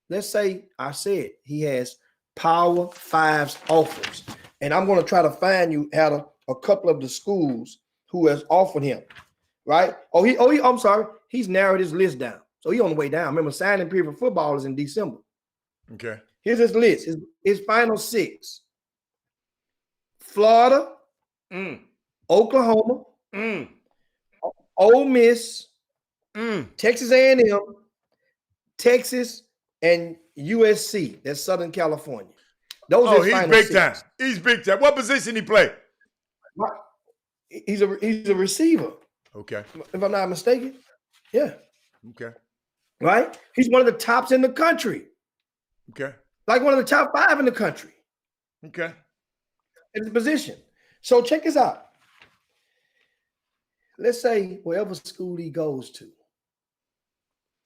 Let's say I said he has Power 5's offers. And I'm going to try to find you at a couple of the schools who has offered him. Right? I'm sorry. He's narrowed his list down. So he's on the way down. Remember, signing period for football is in December. Okay. Here's his list. His final 6. Florida, Oklahoma, Ole Miss, Texas A&M, Texas, and USC. That's Southern California. Those are his he's final big 6. time. He's big time. What position he play? He's a receiver. Okay. If I'm not mistaken. Yeah. Okay. Right? He's one of the tops in the country. Okay. Like one of the top 5 in the country. Okay. In his position. So check this out. Let's say wherever school he goes to,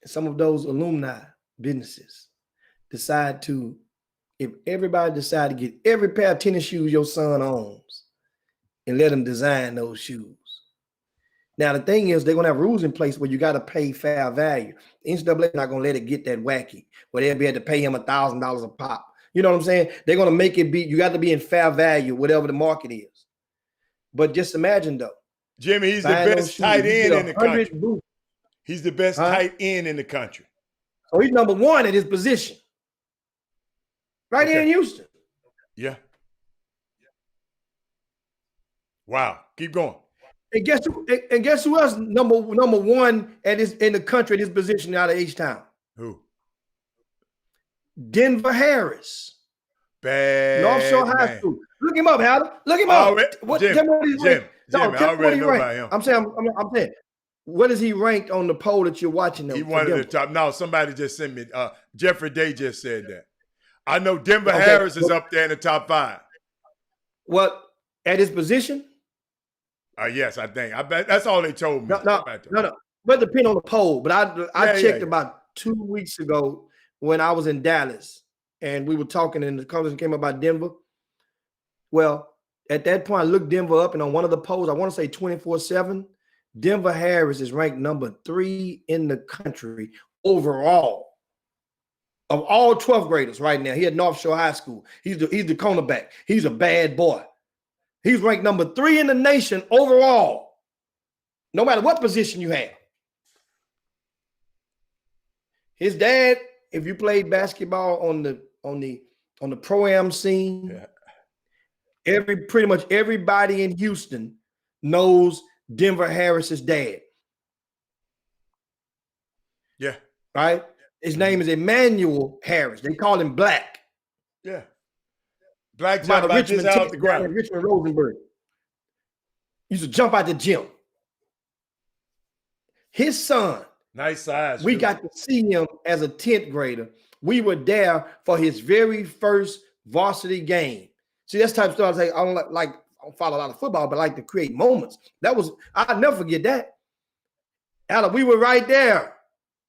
some of those alumni businesses decide to, if everybody decide to get every pair of tennis shoes your son owns and let him design those shoes. Now, the thing is, they're going to have rules in place where you got to pay fair value. The NCAA not going to let it get that wacky, where they'll be able to pay him $1,000 a pop. You know what I'm saying? They're going to make it be, you got to be in fair value, whatever the market is. But just imagine, though. Jimmy, he's the best tight end in the country. He's the best tight end in the country. So he's number 1 at his position. Right here in Houston. Yeah. Wow. Keep going. And guess who else number 1 in the country at his position out of H-Town? Who? Denver Harris. Bad North Shore High School. Look him up, Howard. Look him up. Jimmy, I already know about him. I'm saying, what is he ranked on the poll that you're watching? He one of the top. No, somebody just sent me. Jeffrey Day just said that. I know Denver Harris is up there in the top 5. What, at his position? Yes, I think. I bet that's all they told me. No. But depend on the poll. But I checked about 2 weeks ago when I was in Dallas and we were talking and the conversation came up about Denver. Well, at that point, I looked Denver up and on one of the polls, I want to say 24/7, Denver Harris is ranked number 3 in the country overall. Of all 12th graders right now, he at North Shore High School. He's the cornerback. He's a bad boy. He's ranked number 3 in the nation overall, no matter what position you have. His dad, if you played basketball on the pro-am scene, pretty much everybody in Houston knows Denver Harris's dad. Yeah. Right? His name is Emmanuel Harris. They call him Black. Yeah. Black jump like this out the ground. Richmond Rosenberg used to jump out the gym. His son. Nice size. We got to see him as a 10th grader. We were there for his very first varsity game. See, that's the type of stuff I say. I don't follow a lot of football, but I like to create moments. I'll never forget that. Alan, we were right there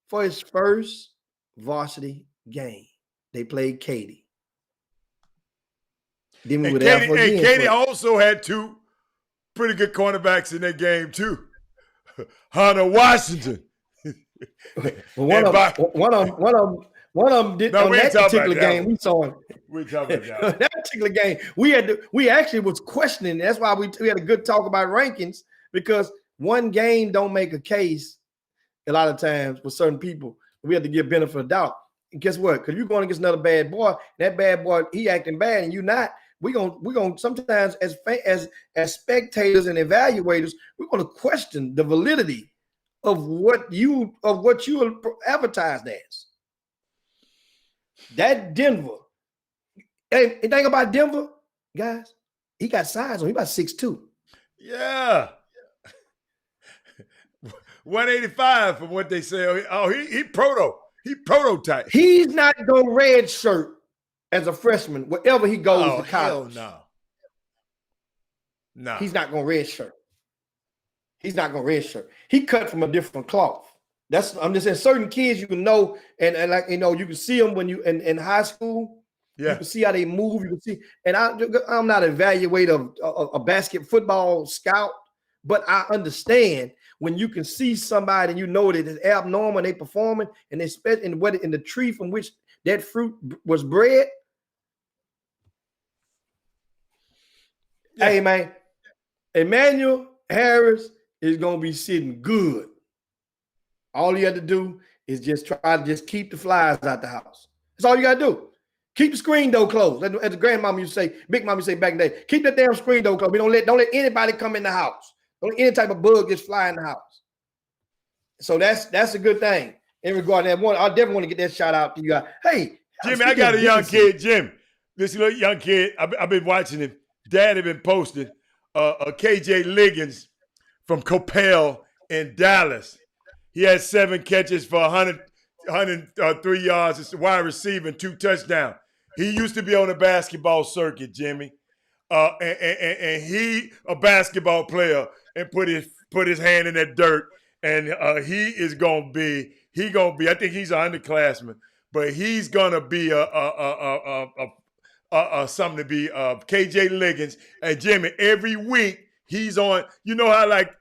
for his first varsity game. They played Katy. Then we were there for again. Katy also had 2 pretty good cornerbacks in that game too. Hunter Washington. One of them did on that particular game. We saw him. We talking about that particular game, we actually was questioning. That's why we had a good talk about rankings, because one game don't make a case a lot of times with certain people. We have to give benefit of doubt. And guess what? Because you're going against another bad boy, that bad boy, he acting bad and you not. We're gonna sometimes as spectators and evaluators, we're gonna question the validity of what you are advertised as. That Denver. Hey, the thing about Denver, guys, he got size on. He about 6'2". Yeah. 185 from what they say. Oh, he prototype. He's not gonna red shirt as a freshman wherever he goes to college. Hell no. He's not gonna red shirt. He's not gonna red shirt. He cut from a different cloth. I'm just saying, certain kids you can know, and like, you know, you can see them when you in high school. Yeah. You can see how they move. You can see, and I'm not an evaluator of a football scout, but I understand when you can see somebody and you know that it's abnormal and they performing, and they spent in the tree from which that fruit was bred. Yeah. Hey man, Emmanuel Harris is gonna be sitting good. All you have to do is just try to just keep the flies out the house. That's all you gotta do. Keep the screen door closed. As the grandmama used to say, big mama used to say back in the day, keep that damn screen door closed. Don't let anybody come in the house. Don't let any type of bug just fly in the house. So that's a good thing. In regard to that one, I definitely want to get that shout out to you guys. Hey, Jimmy, I got a young kid, Jim. This little young kid, I've been watching him. Dad had been posting KJ Liggins from Coppell in Dallas. He had 7 catches for 103 yards. It's a wide receiver and 2 touchdowns. He used to be on the basketball circuit, Jimmy. And he a basketball player and put his hand in that dirt. And he is gonna be. I think he's an underclassman, but he's gonna be something to be KJ Liggins. And Jimmy, every week he's on. You know how like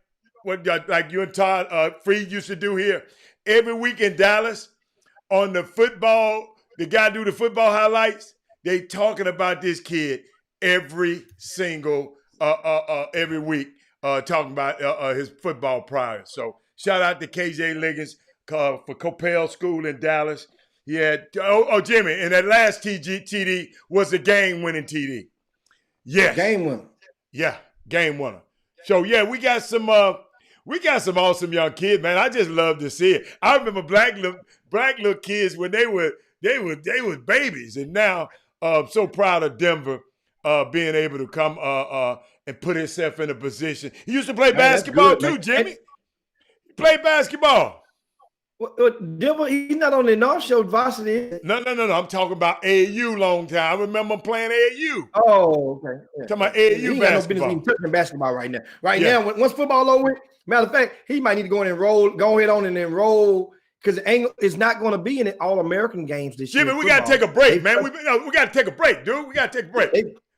you and Todd Freed used to do here every week in Dallas on the football. The guy do the football highlights. They talking about this kid every single every week, talking about his football prowess. So shout out to KJ Liggins for Coppell School in Dallas. He had Jimmy, and that last TD was a game-winning TD. Yes, game winner. Yeah, game winner. So yeah, we got some awesome young kids, man. I just love to see it. I remember black little kids when they were babies, and now I'm so proud of Denver being able to come and put himself in a position. He used to play basketball too, man. Jimmy. He played basketball. Well, Denver, he's not on the North Shore varsity. No. I'm talking about AAU long time. I remember him playing AAU. Oh, okay. Yeah. Talking about AAU he basketball. Ain't no business even touching basketball right now. Now, once football over with, matter of fact, he might need to go and enroll. Go ahead on and enroll, because it's not going to be in the All-American games this year. Jimmy, we got to take a break, man. We got to take a break, dude. We got to take a break.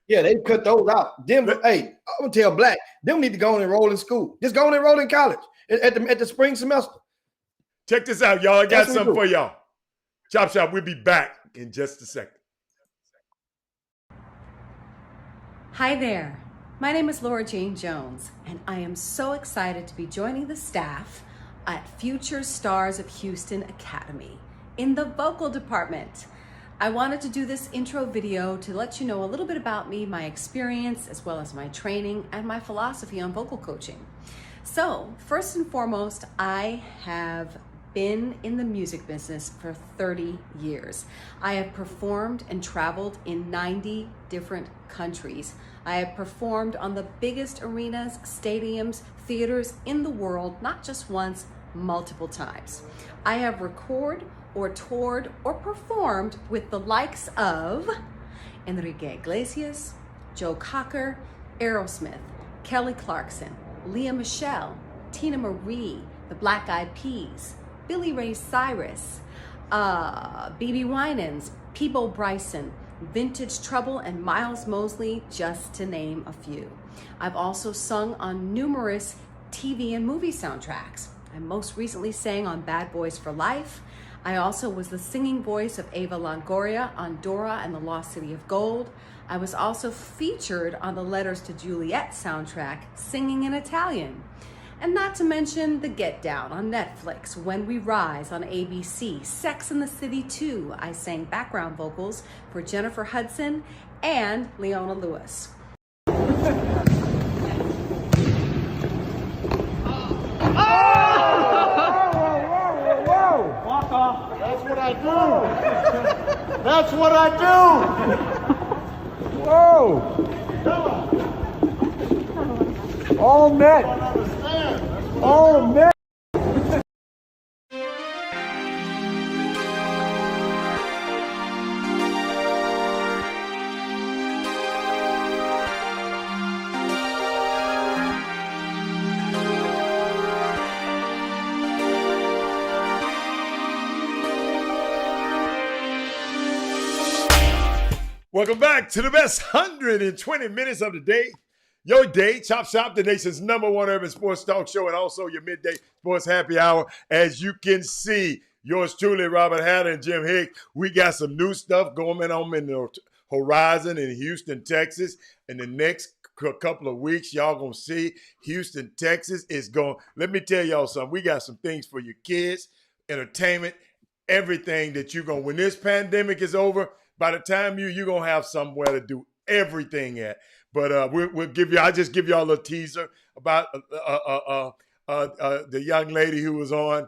They cut those out. Denver, hey, I'm going to tell Black, them need to go and enroll in school. Just go and enroll in college at the spring semester. Check this out, y'all. I got something for y'all. Chop Shop, we'll be back in just a second. Hi there. My name is Laura Jane Jones, and I am so excited to be joining the staff at Future Stars of Houston Academy in the vocal department. I wanted to do this intro video to let you know a little bit about me, my experience, as well as my training and my philosophy on vocal coaching. So, first and foremost, I have been in the music business for 30 years. I have performed and traveled in 90 different countries. I have performed on the biggest arenas, stadiums, theaters in the world, not just once, multiple times. I have recorded or toured or performed with the likes of Enrique Iglesias, Joe Cocker, Aerosmith, Kelly Clarkson, Leah Michele, Tina Marie, the Black Eyed Peas, Billy Ray Cyrus, BB Winans, Peebo Bryson, Vintage Trouble, and Miles Mosley, just to name a few. I've also sung on numerous TV and movie soundtracks. I most recently sang on Bad Boys for Life. I also was the singing voice of Ava Longoria on Dora and the Lost City of Gold. I was also featured on the Letters to Juliet soundtrack, singing in Italian. And not to mention The Get Down on Netflix, When We Rise on ABC, Sex and the City 2. I sang background vocals for Jennifer Hudson and Leona Lewis. That's what I do. That's what I do. Whoa. All net. All net. Welcome back to the best 120 minutes of the day. Your day, Chop Shop, the nation's #1 urban sports talk show, and also your midday sports happy hour. As you can see, yours truly, Robert Hatter and Jim Hicks. We got some new stuff going on in the horizon in Houston, Texas. In the next couple of weeks, y'all gonna see Houston, Texas is going. Let me tell y'all something. We got some things for your kids, entertainment, everything that you're gonna. When this pandemic is over, by the time you're gonna have somewhere to do everything at. But we'll give you. I just give y'all a little teaser about the young lady who was on.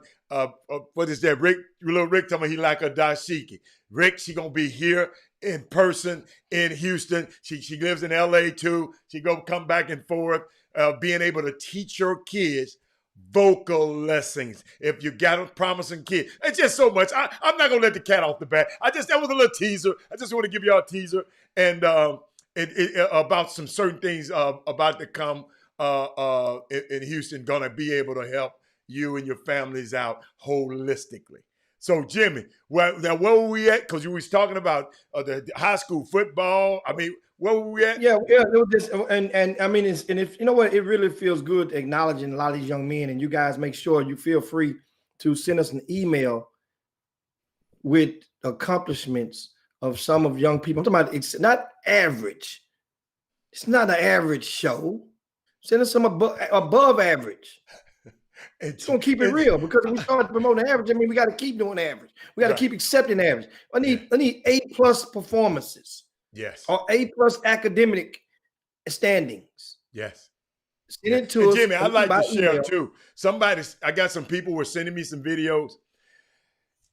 What is that? Little Rick told me he like a dashiki. Rick, she gonna be here in person in Houston. She lives in LA too. She gonna come back and forth, being able to teach your kids vocal lessons. If you got a promising kid, it's just so much. I'm not gonna let the cat off the bag. That was a little teaser. I just want to give y'all a teaser and about some certain things about to come in Houston. Gonna be able to help you and your families out holistically. So Jimmy, where were we at? Because you was talking about the high school football. I mean, where were we at? Yeah. It was just, and I mean, if you know what, it really feels good acknowledging a lot of these young men. And you guys make sure you feel free to send us an email with accomplishments of some of young people. I'm talking about it's not average. It's not an average show. Send us some above average. It's gonna keep it real, because we start promoting average. I mean, we got to keep doing average. We got to keep accepting average. I need A+ performances. Yes. Or A+ academic standings. Yes. Send it to us. Jimmy, I'd like to share email. too. I got some people were sending me some videos.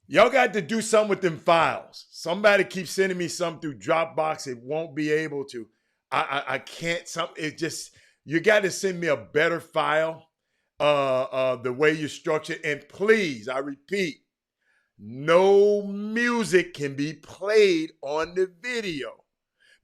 Y'all got to do something with them files. Somebody keeps sending me some through Dropbox. It won't be able to. I can't. It just, you got to send me a better file. The way you structure it. And please, I repeat, no music can be played on the video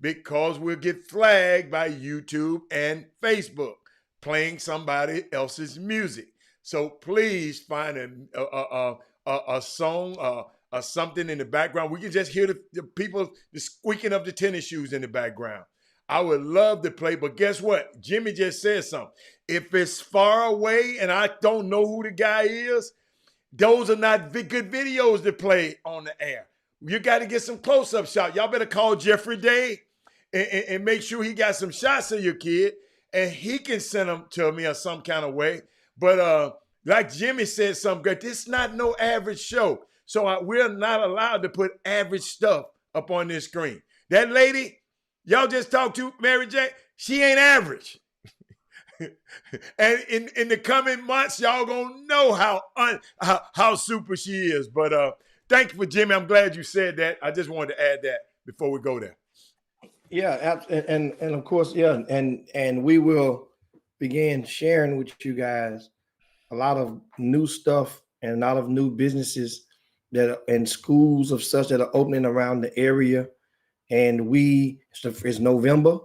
because we'll get flagged by YouTube and Facebook playing somebody else's music. So please find a song or something in the background. We can just hear the people, the squeaking of the tennis shoes in the background. I would love to play, but guess what? Jimmy just said something. If it's far away and I don't know who the guy is, those are not good videos to play on the air. You got to get some close-up shots. Y'all better call Jeffrey Day and make sure he got some shots of your kid, and he can send them to me or some kind of way. But like Jimmy said something great, this is not no average show. So we're not allowed to put average stuff up on this screen. That lady y'all just talked to, Mary J., she ain't average. And in the coming months, y'all gonna know how super she is. But thank you for Jimmy. I'm glad you said that. I just wanted to add that before we go there. Yeah, and of course, yeah, and we will begin sharing with you guys a lot of new stuff and a lot of new businesses that are in schools of such that are opening around the area. And it's November.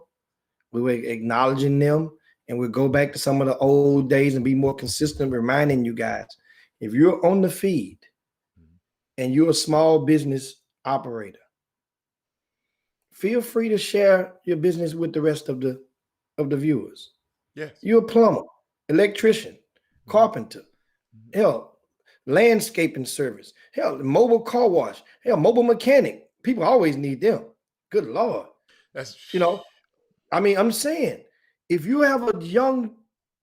We were acknowledging them, and we'll go back to some of the old days and be more consistent, reminding you guys, if you're on the feed and you're a small business operator, feel free to share your business with the rest of the viewers. Yes. You're a plumber, electrician, carpenter. Hell, landscaping service, hell, mobile car wash, hell, mobile mechanic. People always need them. Good Lord. That's I'm saying, if you have a young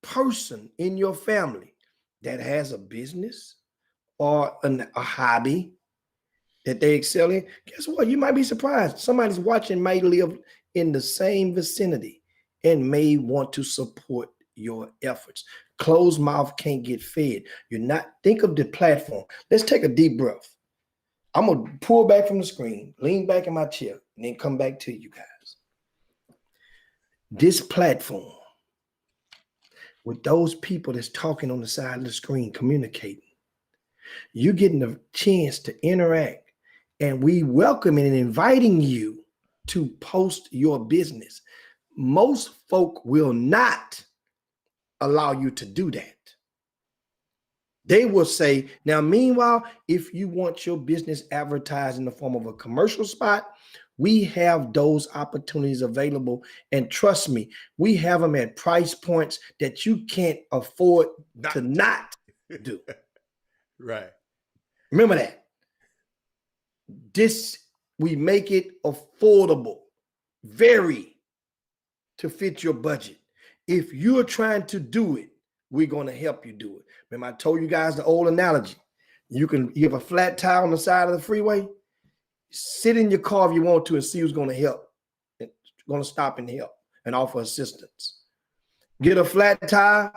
person in your family that has a business or a hobby that they excel in, guess what? You might be surprised. Somebody's watching might live in the same vicinity and may want to support your efforts. Closed mouth can't get fed. Think of the platform. Let's take a deep breath. I'm going to pull back from the screen, lean back in my chair, and then come back to you guys. This platform, with those people that's talking on the side of the screen, communicating, you're getting a chance to interact, and we welcoming and inviting you to post your business. Most folk will not allow you to do that. They will say, now, meanwhile, if you want your business advertised in the form of a commercial spot, we have those opportunities available. And trust me, we have them at price points that you can't afford to not do. Right. Remember that. We make it affordable, very, to fit your budget. If you're trying to do it, we're going to help you do it. Remember, I told you guys the old analogy. You have a flat tire on the side of the freeway. Sit in your car if you want to and see who's going to help. It's going to stop and help and offer assistance. Get a flat tire,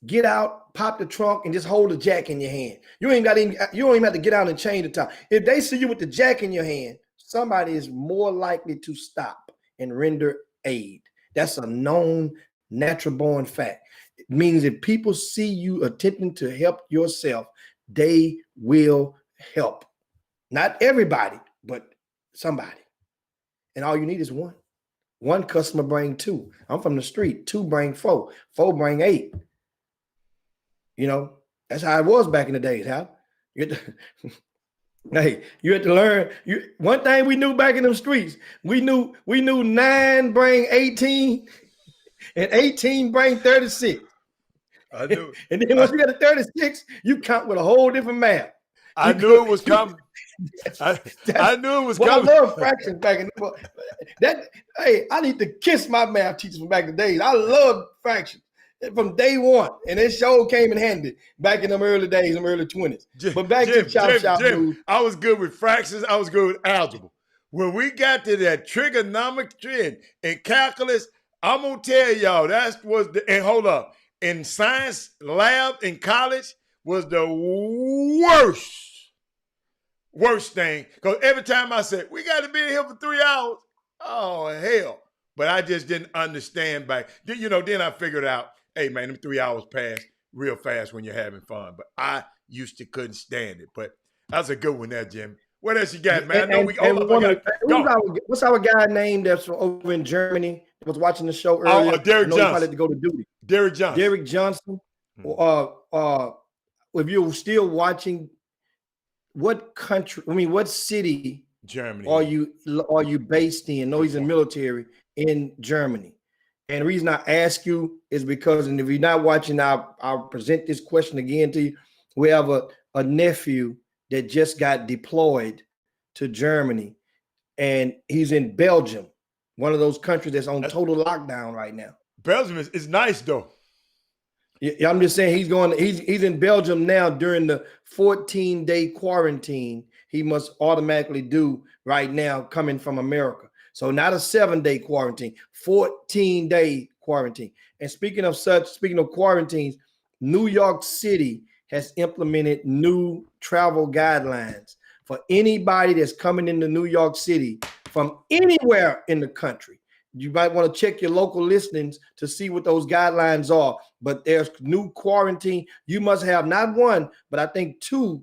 get out, pop the trunk, and just hold the jack in your hand. You don't even have to get out and change the tire. If they see you with the jack in your hand, somebody is more likely to stop and render aid. That's a known natural born fact. It means if people see you attempting to help yourself, they will help. Not everybody, but somebody. And all you need is one. One customer bring two. I'm from the street. Two bring four. Four bring eight. That's how it was back in the days, huh? You had to learn. One thing we knew back in them streets, we knew 9 bring 18 and 18 bring 36. I knew. And then once you got to 36, you count with a whole different math. I knew it was coming. I knew it was coming. I love fractions back in the Hey, I need to kiss my math teachers from back in the days. I love fractions from day one, and it sure came in handy back in them early days, them early 20s. But back to Jim, I was good with fractions. I was good with algebra. When we got to that trigonometry and calculus, I'm gonna tell y'all and hold up, in science lab in college was the worst thing, because every time I said, we got to be here for 3 hours, oh, hell. But I just didn't understand back. Then I figured out, hey, man, them 3 hours pass real fast when you're having fun. But I used to couldn't stand it. But that's a good one there, Jim. What else you got, man? What's our guy named that's from over in Germany that was watching the show earlier? Derek Johnson. He had to go to duty. Derek Johnson. If you're still watching, what city Germany are you based in? No, he's in military in Germany. And the reason I ask you is because, and if you're not watching, I'll present this question again to you. We have a nephew that just got deployed to Germany, and he's in Belgium, one of those countries that's on total lockdown right now. Belgium is nice though. Yeah, I'm just saying he's in Belgium now during the 14-day quarantine he must automatically do right now coming from America. So not a 7-day quarantine, 14-day quarantine. And speaking of quarantines, New York City has implemented new travel guidelines for anybody that's coming into New York City from anywhere in the country. You might want to check your local listings to see what those guidelines are. But there's new quarantine. You must have not one, but I think 2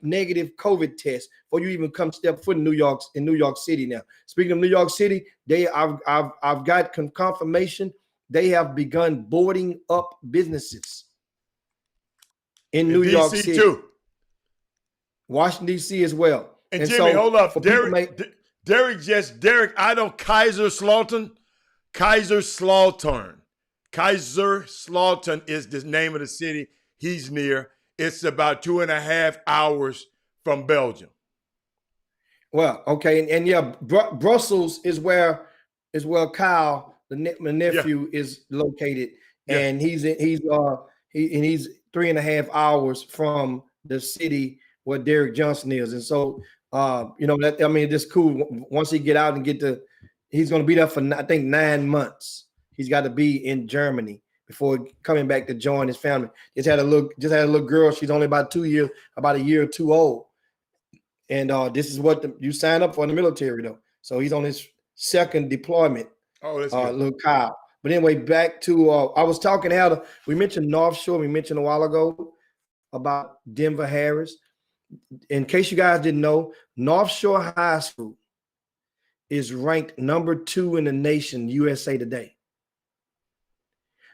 negative COVID tests before you even come step foot in New York City. Now, speaking of New York City, I've got confirmation they have begun boarding up businesses in New York City too. Washington D.C. as well. And Jimmy, hold up, Derek, I know Kaiser Slautern is the name of the city he's near. It's about 2.5 hours from Belgium. Well, okay, and yeah, Brussels is where Kyle, my nephew, is located, and he's 3.5 hours from the city where Derek Johnson is, and so that's cool. Once he get out and he's going to be there for I think 9 months. He's got to be in Germany before coming back to join his family. Just had a little girl. She's only about a year or two old. And this is what you sign up for in the military, though. So he's on his second deployment. Oh, that's good. Little Kyle. But anyway, back to I was talking how we mentioned North Shore. We mentioned a while ago about Denver Harris. In case you guys didn't know, North Shore High School is ranked number 2 in the nation, USA Today.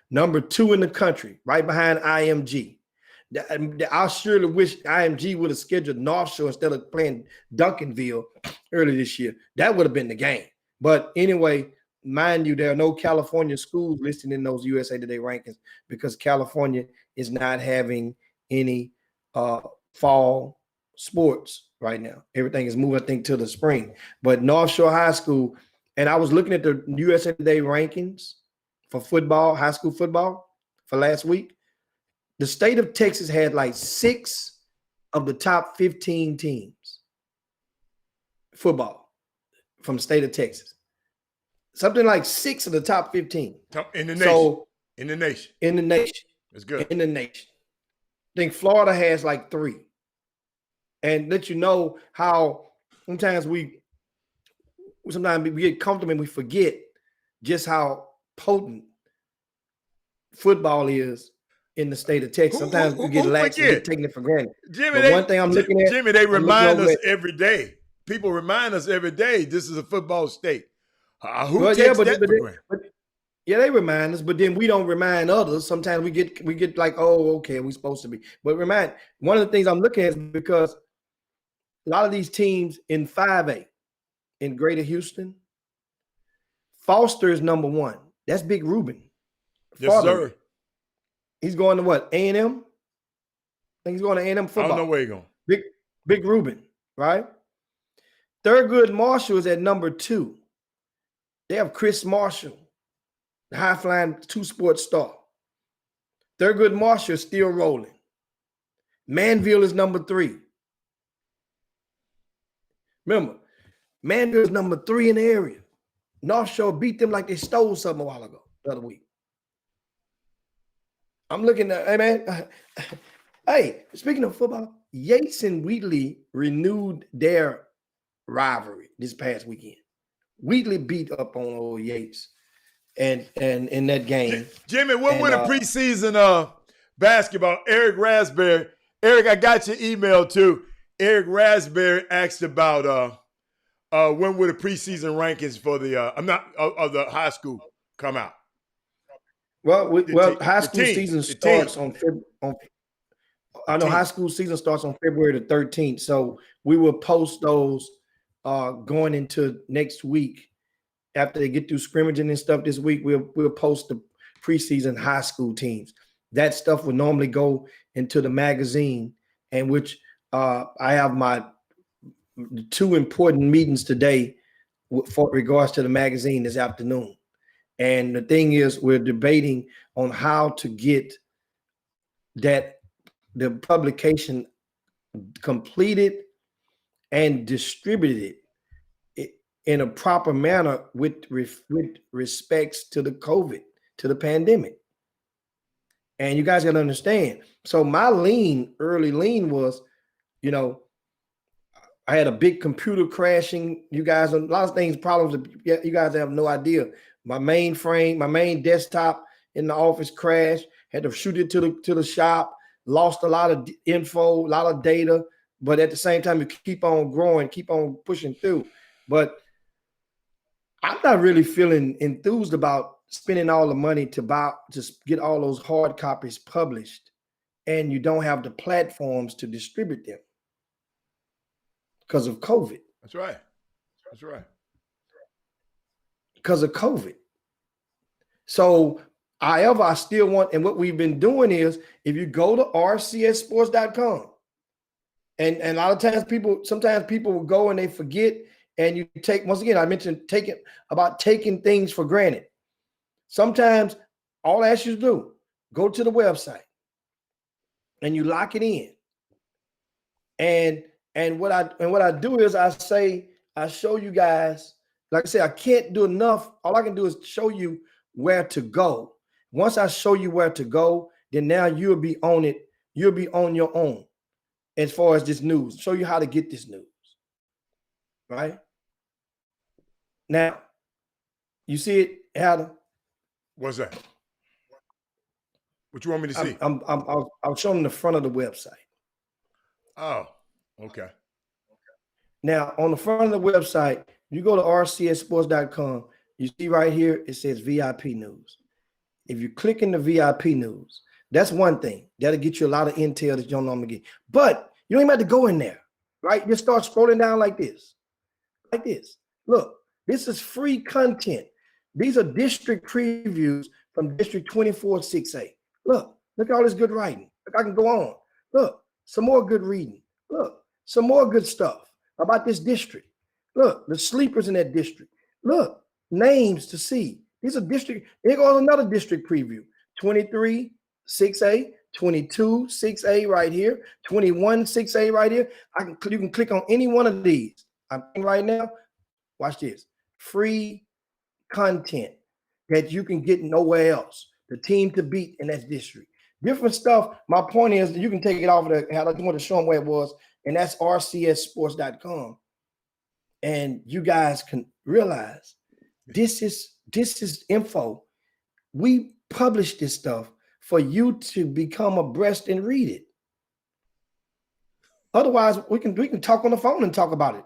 Number 2 in the country, right behind IMG. I surely wish IMG would have scheduled North Shore instead of playing Duncanville early this year. That would have been the game. But anyway, mind you, there are no California schools listed in those USA Today rankings because California is not having any fall sports right now. Everything is moving, I think, to the spring. But North Shore High School, and I was looking at the USA Today rankings for football, high school football for last week. The state of Texas had like 6 of the top 15 teams football from the state of Texas. Something like 6 of the top 15 in the nation. So, in the nation. In the nation. That's good. In the nation. I think Florida has like 3. And let you know how sometimes we get comfortable and we forget just how potent football is in the state of Texas. Sometimes we get lax and get taken it for granted. Jimmy, one thing I'm looking at, Jimmy, they remind us every day. People remind us every day this is a football state. Who takes that for granted? Yeah, they remind us, but then we don't remind others. Sometimes we get like, oh, okay, we're supposed to be. But one of the things I'm looking at is because a lot of these teams in 5A in Greater Houston, Foster is number 1. That's Big Ruben. Yes, sir. He's going to what? A&M? I think he's going to A&M football. I don't know where he's going. Big Ruben, right? Thurgood Marshall is at number 2. They have Chris Marshall, the high-flying 2-sport star. Thurgood Marshall is still rolling. Manville is number 3. Remember, Manville is number 3 in the area. North Shore beat them like they stole something a while ago, the other week. I'm looking at, hey, man. Hey, speaking of football, Yates and Wheatley renewed their rivalry this past weekend. Wheatley beat up on old Yates and in that game. Jimmy, what were the preseason basketball? Eric Raspberry. Eric, I got your email too. Eric Raspberry asked about when will the preseason rankings for the of the high school come out? Well, high school season starts on high school season starts on February the 13th. So we will post those going into next week. After they get through scrimmaging and stuff this week, we'll post the preseason high school teams. That stuff will normally go into the magazine, and which I have my 2 important meetings today for regards to the magazine this afternoon. And the thing is, we're debating on how to get the publication completed and distributed in a proper manner with respects to the COVID, to the pandemic. And you guys got to understand. So my early lean was, I had a big computer crashing. You guys, a lot of things, problems. You guys have no idea. My main desktop in the office crashed. Had to shoot it to the shop. Lost a lot of info, a lot of data. But at the same time, you keep on growing, keep on pushing through. But I'm not really feeling enthused about spending all the money to get all those hard copies published, and you don't have the platforms to distribute them because of COVID. That's right. Because of COVID. So However, I still want, and what we've been doing is, if you go to rcssports.com, and a lot of times sometimes people will go and they forget, and you take, once again, I mentioned taking things for granted. Sometimes all I ask you to do, go to the website and you lock it in. And what I do is I show you guys, like I said, I can't do enough. All I can do is show you where to go. Once I show you where to go, then now you'll be on it. You'll be on your own as far as this news. Show you how to get this news. Right? Now, you see it, Adam? What's that? What you want me to see? I'm showing the front of the website. Oh, okay. Now, on the front of the website, you go to rcssports.com, you see right here, it says VIP news. If you click in the VIP news, that's one thing. That'll get you a lot of intel that you don't normally get. But you don't even have to go in there, right? Just start scrolling down like this. Like this. Look, this is free content. These are district previews from District 24-6A. Look at all this good writing. Look, I can go on. Look, some more good reading. Look, some more good stuff about this district. Look, the sleepers in that district. Look, names to see. These are district. Here goes another district preview. 23-6A, 22-6A right here, 21-6A right here. You can click on any one of these. I'm right now. Watch this. Free content that you can get nowhere else. The team to beat in that district. Different stuff. My point is that you can take it off of the, I just want to show them where it was, and that's rcssports.com. And you guys can realize this is info. We publish this stuff for you to become abreast and read it. Otherwise, we can talk on the phone and talk about it.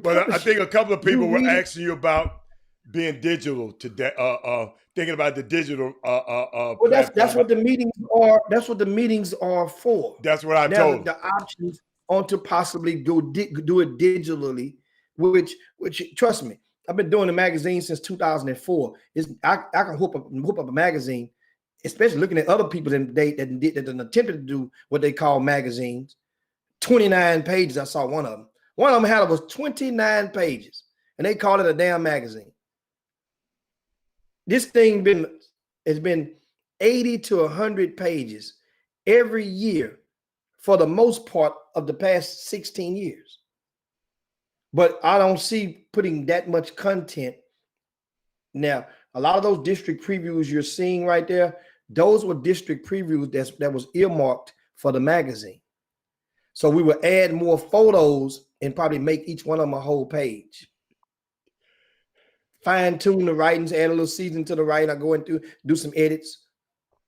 But I think a couple of people were asking you about being digital today, thinking about the digital. Well, that's what the meetings are. That's what the meetings are for. That's what I told. The options on to possibly do it digitally, which trust me, I've been doing the magazine since 2004. I can whoop up a magazine, especially looking at other people that attempted to do what they call magazines. 29 pages. I saw one of them. One of them was 29 pages, and they called it a damn magazine. This thing has been 80 to 100 pages every year for the most part of the past 16 years. But I don't see putting that much content. Now, a lot of those district previews you're seeing right there, those were district previews that was earmarked for the magazine. So we would add more photos and probably make each one of them a whole page. Fine tune the writings, add a little season to the writing. I go into do some edits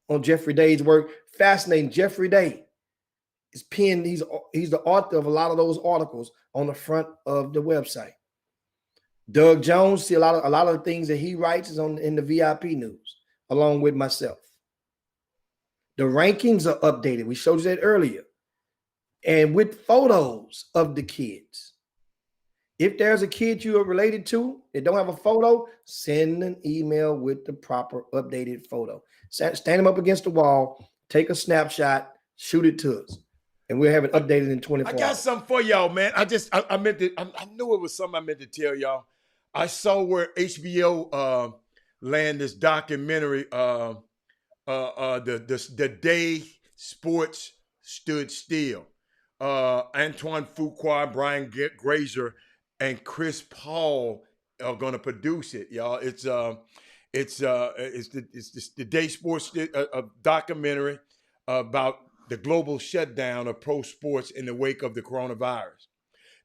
on Jeffrey Day's work. Fascinating. Jeffrey Day is penned. He's the author of a lot of those articles on the front of the website. Doug Jones, see a lot of the things that he writes is in the VIP news, along with myself. The rankings are updated. We showed you that earlier. And with photos of the kids. If there's a kid you are related to that don't have a photo, send an email with the proper updated photo. Stand them up against the wall, take a snapshot, shoot it to us, and we'll have it updated in 24 hours. I got something for y'all, man. I knew it was something I meant to tell y'all. I saw where HBO land this documentary, the day sports stood still. Antoine Fuqua, Brian Grazer, and Chris Paul are going to produce it, y'all. It's the day sports documentary about the global shutdown of pro sports in the wake of the coronavirus.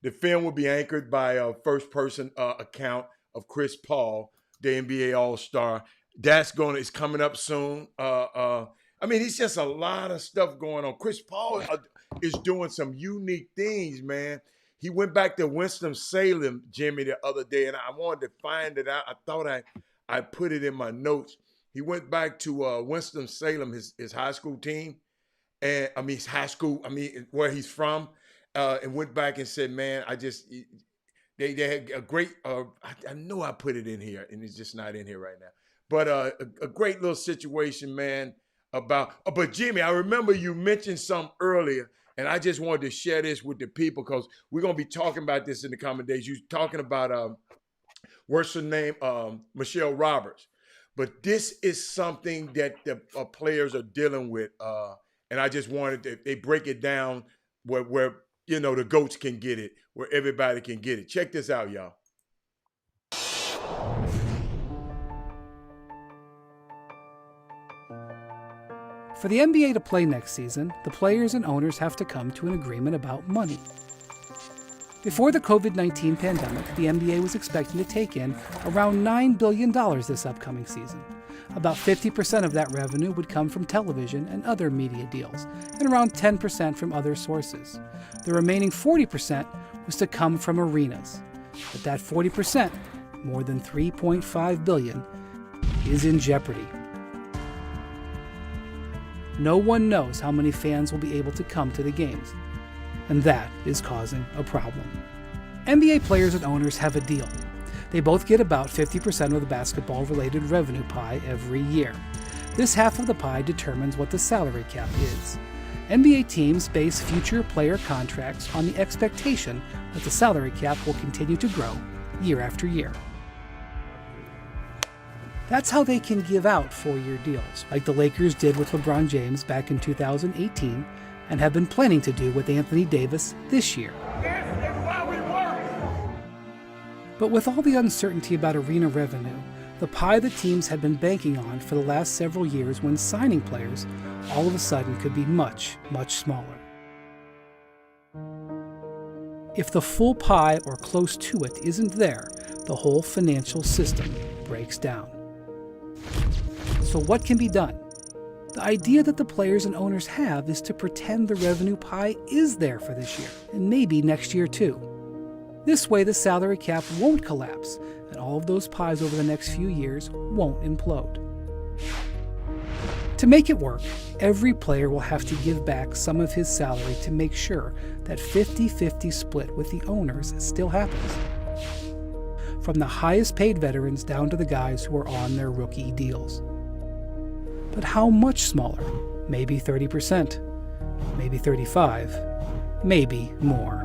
The film will be anchored by a first-person account of Chris Paul, the NBA All-Star. It's coming up soon. It's just a lot of stuff going on. Chris Paul is doing some unique things, man. He went back to Winston-Salem, Jimmy, the other day, and I wanted to find it out. I thought I put it in my notes. He went back to Winston-Salem, his high school team, and where he's from, and went back and said, man, they had a great, I know I put it in here, and it's just not in here right now. But a great little situation, man. But Jimmy, I remember you mentioned some earlier, and I just wanted to share this with the people because we're gonna be talking about this in the coming days. You talking about what's her name, Michelle Roberts. But this is something that the players are dealing with, and I just wanted to, they break it down where the goats can get it, where everybody can get it. Check this out, y'all. For the NBA to play next season, the players and owners have to come to an agreement about money. Before the COVID-19 pandemic, the NBA was expecting to take in around $9 billion this upcoming season. About 50% of that revenue would come from television and other media deals, and around 10% from other sources. The remaining 40% was to come from arenas. But that 40%, more than $3.5 billion, is in jeopardy. No one knows how many fans will be able to come to the games, and that is causing a problem. NBA players and owners have a deal. They both get about 50% of the basketball-related revenue pie every year. This half of the pie determines what the salary cap is. NBA teams base future player contracts on the expectation that the salary cap will continue to grow year after year. That's how they can give out 4-year deals, like the Lakers did with LeBron James back in 2018 and have been planning to do with Anthony Davis this year. But with all the uncertainty about arena revenue, the pie the teams had been banking on for the last several years when signing players all of a sudden could be much, much smaller. If the full pie or close to it isn't there, the whole financial system breaks down. So what can be done? The idea that the players and owners have is to pretend the revenue pie is there for this year, and maybe next year too. This way the salary cap won't collapse, and all of those pies over the next few years won't implode. To make it work, every player will have to give back some of his salary to make sure that 50-50 split with the owners still happens. From the highest paid veterans down to the guys who are on their rookie deals. But how much smaller? Maybe 30%, maybe 35%, maybe more.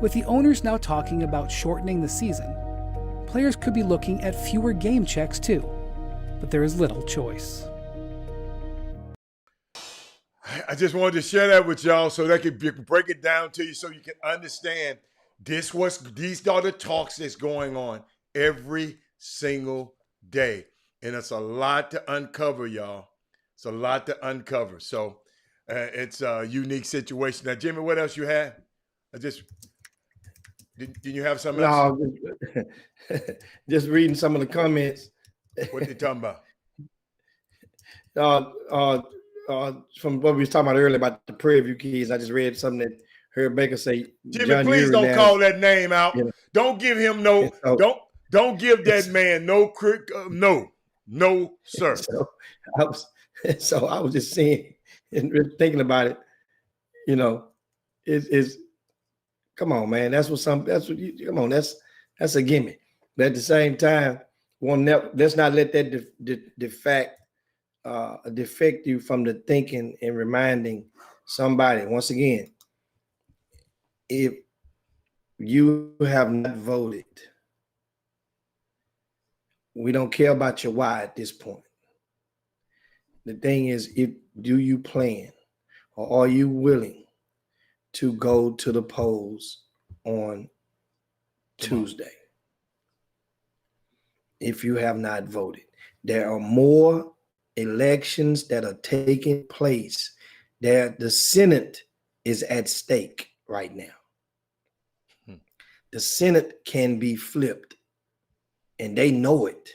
With the owners now talking about shortening the season, players could be looking at fewer game checks too, but there is little choice. I just wanted to share that with y'all so that could break it down to you so you can understand these are the talks that's going on every single day. And it's a lot to uncover, y'all. It's a lot to uncover. So it's a unique situation. Now, Jimmy, what else you had? Did you have something else? No, just reading some of the comments. What they talking about? From what we was talking about earlier about the Prairie View kids, I just read something that heard Baker say. Jimmy, John please Uri don't now, call that name out. Don't give him don't give that man no, sir. So I was just saying and thinking about it. Is come on, man. That's a gimme. But at the same time, let's not let that defect you from the thinking and reminding somebody. Once again, if you have not voted, we don't care about your why at this point. The thing is, do you plan or are you willing to go to the polls on Tuesday? If you have not voted, there are more elections that are taking place. The Senate is at stake right now. The Senate can be flipped, and they know it.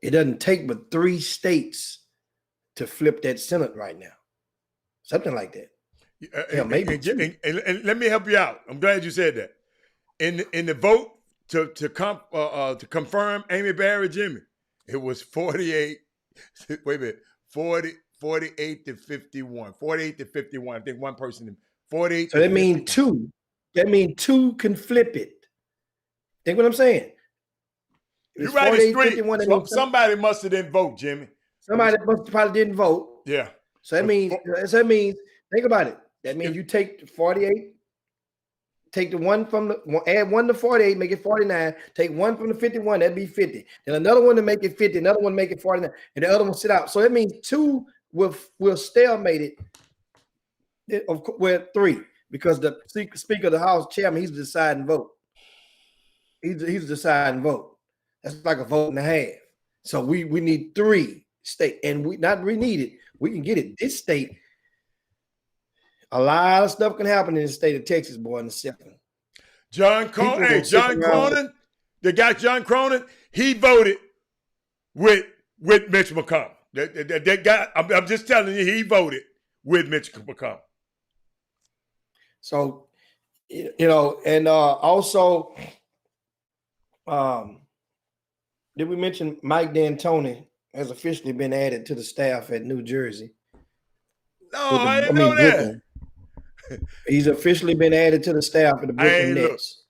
It doesn't take but 3 states to flip that Senate right now. Something like that. Maybe. And let me help you out. I'm glad you said that. In the vote to confirm Amy Barrett, Jimmy, it was 48. Wait a minute, 48 to 51. 48 to 51. I think one person. 48. So that means 2. That means 2 can flip it. Think what I'm saying? You're right. It's 3. 51. Somebody must have didn't vote, Jimmy. Somebody probably didn't vote. Yeah. So that means, think about it. That means you take 48, take the one from the, add 1 to 48, make it 49, take 1 from the 51, that'd be 50. Then another one to make it 50, another one to make it 49, and the other one sit out. So that means 2 will stalemate it, with 3, because the Speaker of the House chairman, he's the deciding vote. He's the deciding vote. That's like a vote and a half. So we need 3 states, and we need it. We can get it. This state, a lot of stuff can happen in the state of Texas, boy, in the second. John Cronin, the guy John Cronin, he voted with Mitch McConnell. That guy, I'm just telling you, he voted with Mitch McConnell. So, and also, did we mention Mike D'Antoni has officially been added to the staff at New Jersey? No, I didn't know that. He's officially been added to the staff at the Brooklyn Nets.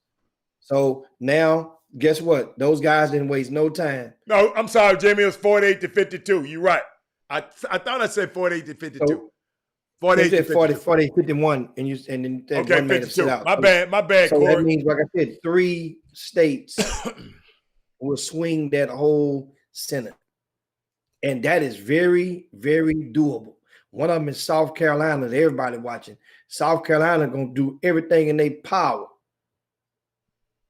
So now, guess what? Those guys didn't waste no time. No, I'm sorry, Jimmy. It was 48 to 52. You're right. I thought I said 48 to 52. So, 48 to 40, 51, and then okay, one made 52. Out. My bad, so Corey. That means, like I said, 3 states will swing that whole Senate. And that is very, very doable. One of them is South Carolina, that everybody watching. South Carolina going to do everything in their power.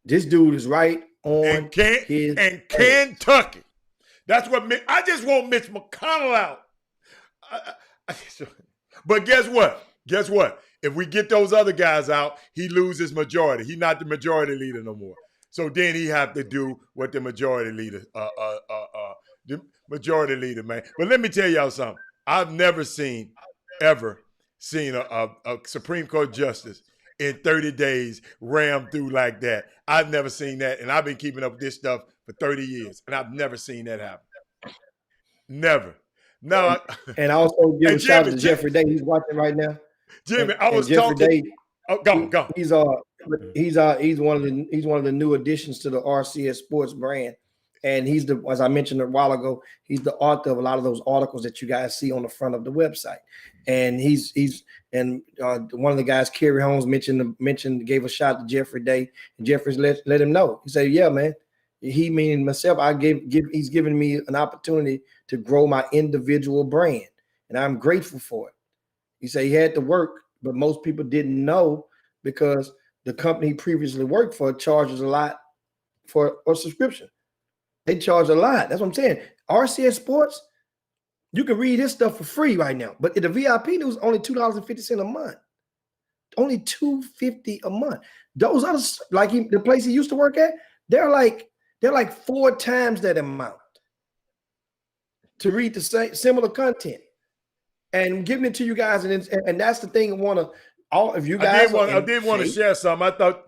This dude is right on his Kentucky. That's what I just want Mitch McConnell out. But guess what? If we get those other guys out, he loses majority. He's not the majority leader no more. So then he have to do what the majority leader, man. But let me tell y'all something. I've never ever seen a Supreme Court justice in 30 days ram through like that. I've never seen that. And I've been keeping up with this stuff for 30 years. And I've never seen that happen. Never. No. And also give a shout out to Jeffrey Day. He's watching right now. Jimmy, I was talking. Day, go. He's one of the new additions to the RCS Sports brand. And he's as I mentioned a while ago, he's the author of a lot of those articles that you guys see on the front of the website. And one of the guys, Kerry Holmes, gave a shout to Jeffrey Day, and Jeffrey's let him know. He said, "Yeah, man." He, meaning myself, he's given me an opportunity to grow my individual brand, and I'm grateful for it. He said he had to work, but most people didn't know because the company he previously worked for charges a lot for a subscription. They charge a lot. That's what I'm saying. RCS Sports, you can read his stuff for free right now. But the VIP news only $2.50 a month. Only $2.50 a month. Those others, like the place he used to work at, they're like 4 times that amount to read the same similar content. And I'm giving it to you guys, and that's the thing. If you guys, I did want to share something. I thought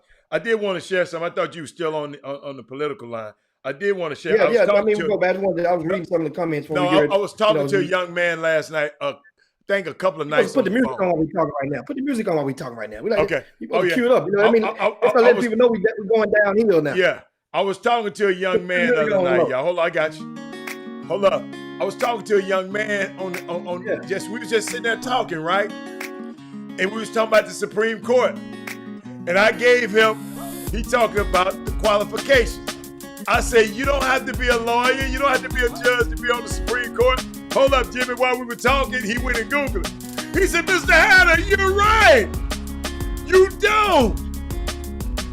you were still on the political line. I did want to share. Yeah. I was reading some of the comments. I was talking to a young man last night. I think a couple of nights. Put the music on while we talking right now. Put the music on while we talking right now. Okay. Cue it up. You know what I mean? That's to let people know we're going downhill now. Yeah. I was talking to a young man the other night, y'all. Hold on, I got you. Hold up. I was talking to a young man we was just sitting there talking, right? And we was talking about the Supreme Court. And I gave him, he talking about the qualifications. I say, you don't have to be a lawyer. You don't have to be a judge to be on the Supreme Court. Hold up, Jimmy. While we were talking, he went and Googled it. He said, Mr. Hatter, you're right. You don't.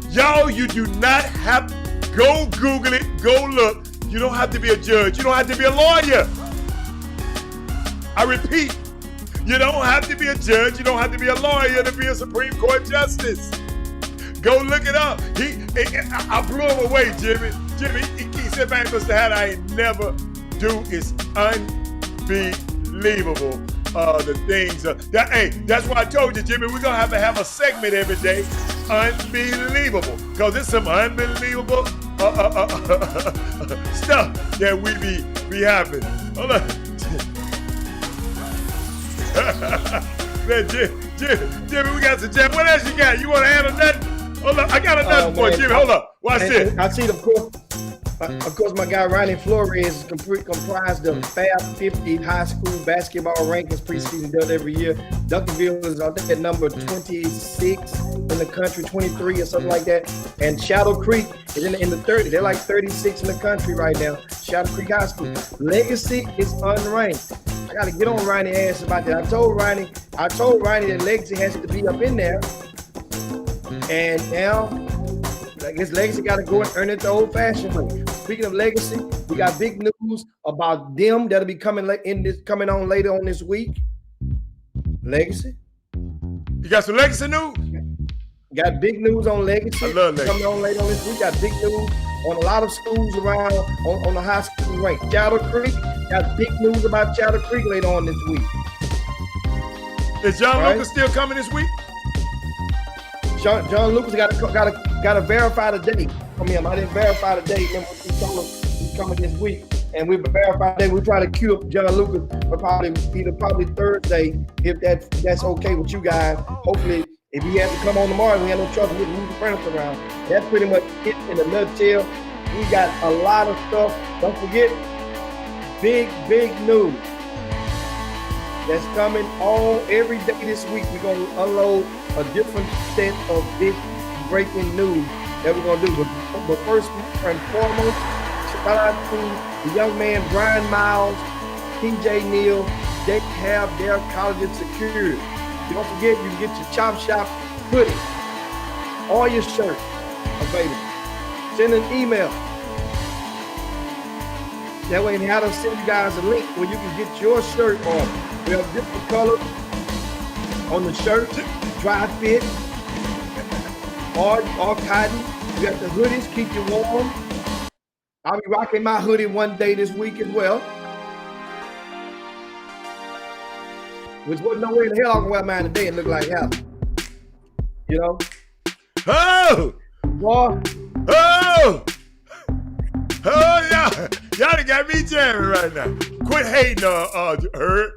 Y'all, you do not have to. Go Google it. Go look. You don't have to be a judge. You don't have to be a lawyer. I repeat, you don't have to be a judge. You don't have to be a lawyer to be a Supreme Court justice. Go look it up. I blew him away, Jimmy. He said, man, Mr. Hatter, I ain't never do. It's unbelievable. The things. That's why I told you, Jimmy, we're going to have a segment every day. Unbelievable. Because it's some unbelievable stuff that we be having. Hold on. Man, Jimmy, we got some jam. What else you got? You want to handle nothing? Hold up. I got another for Jimmy. Hold up. Watch this. I see, of course, my guy Ronnie Flores is comprised of Fab 50 high school basketball rankings preseason done every year. Duncanville is, I think, at number 26 in the country, 23 or something like that. And Shadow Creek is in the 30. They're like 36 in the country right now. Shadow Creek High School. Legacy is unranked. I got to get on Ronnie's ass about that. I told Ronnie that Legacy has to be up in there. And now, I guess Legacy got to go and earn it the old-fashioned way. Speaking of Legacy, we got big news about them that'll be coming on later on this week. Legacy. You got some Legacy news? Got big news on Legacy. I love Legacy. Coming on later on this week. Got big news on a lot of schools around on the high school rank. Shadow Creek. Got big news about Shadow Creek later on this week. Is John Lucas still coming this week? John Lucas got to verify the date from him. I didn't verify the date. Remember, he told us he's coming this week, and we verified that. We try to queue up John Lucas for probably Thursday, if that's okay with you guys. Hopefully, if he has to come on tomorrow, we have no trouble with moving furniture around. That's pretty much it in a nutshell. We got a lot of stuff. Don't forget, big news that's coming every day this week. We're gonna unload a different set of big breaking news that we're gonna do. But first and foremost, shout out to the young man Brian Miles, TJ Neal. They have their colleges secured. Don't forget, you can get your Chop Shop hoodie, all your shirts available. Send an email. That way, how to send you guys a link where you can get your shirt on. We have different colors on the shirt, dry fit, or cotton. We got the hoodies, keep you warm. I'll be rocking my hoodie one day this week as well. Which wasn't nowhere in the hell I can wear mine today and look like hell. You know? Oh! Boy. Oh! Oh, yeah. Y'all done got me jamming right now. Quit hating on Herb.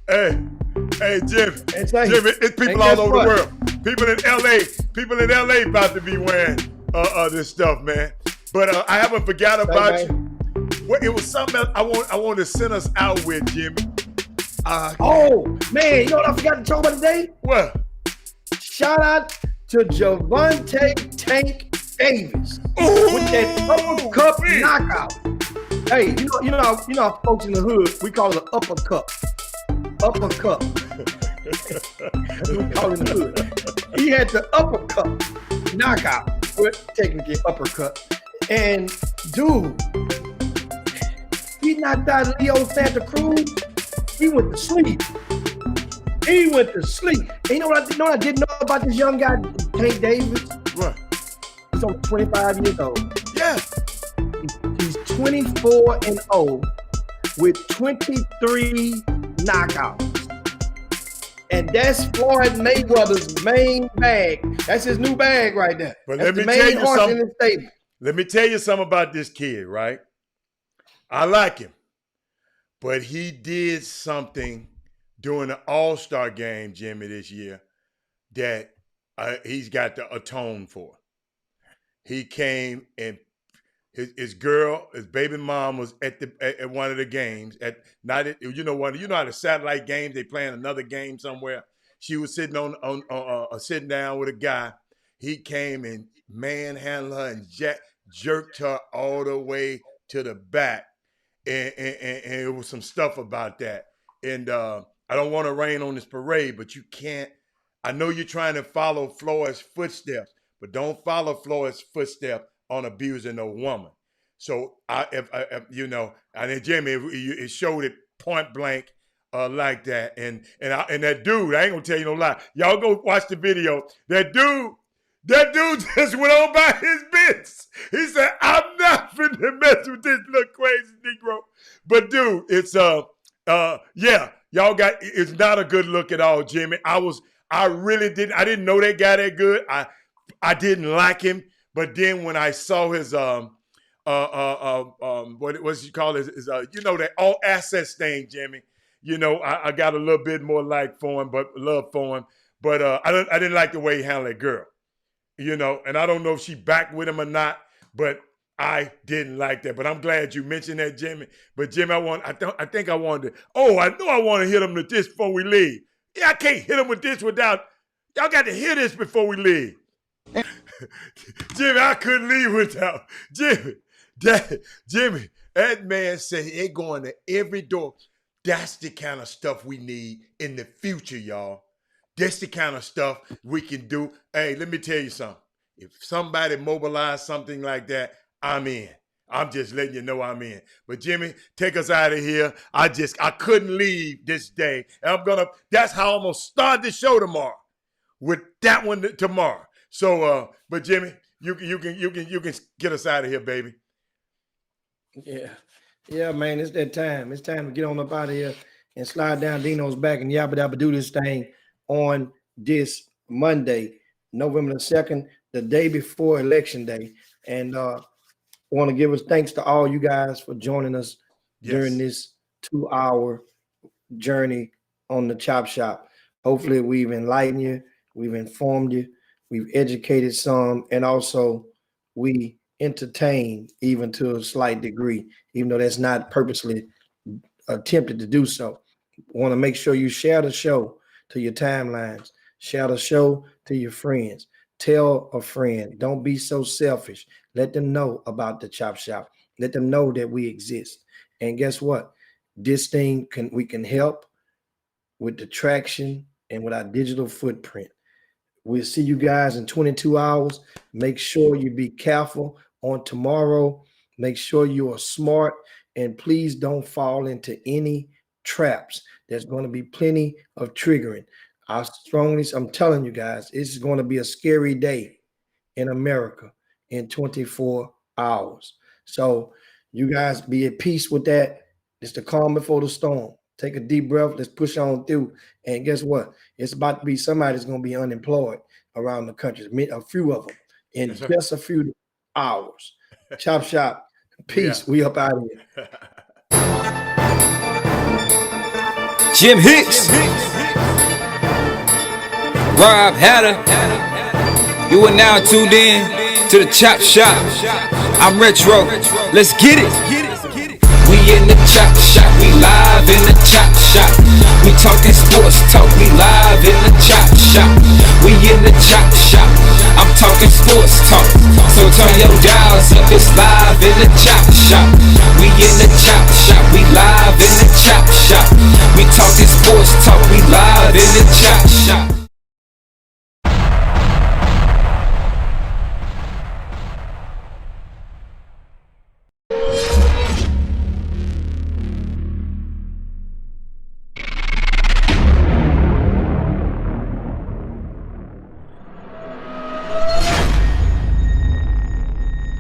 Hey, Jimmy. Jimmy, it's people all over the world. People in LA about to be wearing this stuff, man. But I haven't forgot about you. Well, it was something else I want to send us out with, Jimmy. Oh, man, you know what I forgot to talk about today? What? Shout out to Javante Tank Davis with that uppercut knockout. Hey, you know, folks in the hood, we call it an uppercut. Uppercut. That's what we call it in the hood. He had the uppercut knockout, but technically uppercut. And dude, he knocked out Leo Santa Cruz. He went to sleep. And you know what I didn't know about this young guy, Tank Davis? What? He's only 25 years old. Yeah. He's 24-0 with 23 knockouts. And that's Floyd Mayweather's main bag. That's his new bag right there. But that's let me tell you something. stable. Let me tell you something about this kid, right? I like him. But he did something during the All-Star game, Jimmy, this year that he's got to atone for. He came and his baby mom was at one of the games how the satellite games, they playing another game somewhere. She was sitting sitting down with a guy. He came and manhandled her and jerked her all the way to the back. And it was some stuff about that. And I don't want to rain on this parade, but you can't. I know you're trying to follow Floyd's footsteps, but don't follow Floyd's footsteps on abusing a woman. So and then Jimmy, it showed it point blank like that. And that dude, I ain't gonna tell you no lie. Y'all go watch the video. That dude just went on by his business. He said, "I'm not finna mess with this little crazy Negro." But dude, it's it's not a good look at all, Jimmy. I didn't know that guy that good. I didn't like him, but then when I saw his what's he call his that all assets thing, Jimmy. I got a little bit more love for him, but I didn't like the way he handled that girl. you know, and I don't know if she back with him or not, but I didn't like that. But I'm glad you mentioned that, Jimmy. But Jimmy, I think I wanted to, I know I want to hit him with this before we leave. Yeah, I can't hit him with this without, y'all got to hear this before we leave. Jimmy, I couldn't leave without, Jimmy, that man said he going to every door. That's the kind of stuff we need in the future, y'all. That's the kind of stuff we can do. Hey, let me tell you something. If somebody mobilize something like that, I'm in. I'm just letting you know I'm in. But Jimmy, take us out of here. I couldn't leave this day. And that's how I'm gonna start the show tomorrow. With that one tomorrow. So but Jimmy, you can get us out of here, baby. Yeah, man, it's that time. It's time to get on up out of here and slide down Dino's back and yabba dabba do this thing on this Monday, November the 2nd, the day before Election Day. And I want to give us thanks to all you guys for joining us during this 2-hour journey on the Chop Shop. Hopefully we've enlightened you, we've informed you, we've educated some, and also we entertain even to a slight degree, even though that's not purposely attempted to do so. Want to make sure you share the show to your timelines, share the show to your friends, tell a friend. Don't be so selfish. Let them know about the Chop Shop. Let them know that we exist. And guess what? This thing we can help with the traction and with our digital footprint. We'll see you guys in 22 hours. Make sure you be careful on tomorrow. Make sure you are smart, and please don't fall into any traps. There's going to be plenty of triggering. I'm telling you guys, it's going to be a scary day in America in 24 hours. So you guys be at peace with that. It's the calm before the storm. Take a deep breath. Let's push on through. And guess what? It's about to be somebody's going to be unemployed around the country. A few of them in just a few hours. Chop Shop. Peace. We up out of here. Jim Hicks, Rob Hatter, you are now tuned in to the Chop Shop. I'm Retro, let's get it. We in the Chop Shop, we live in the Chop Shop. We talking sports talk, we live in the Chop Shop. We in the Chop Shop, I'm talking sports talk. So turn your dials up, it's live in the Chop Shop. We in the Chop Shop, we live in the Chop Shop.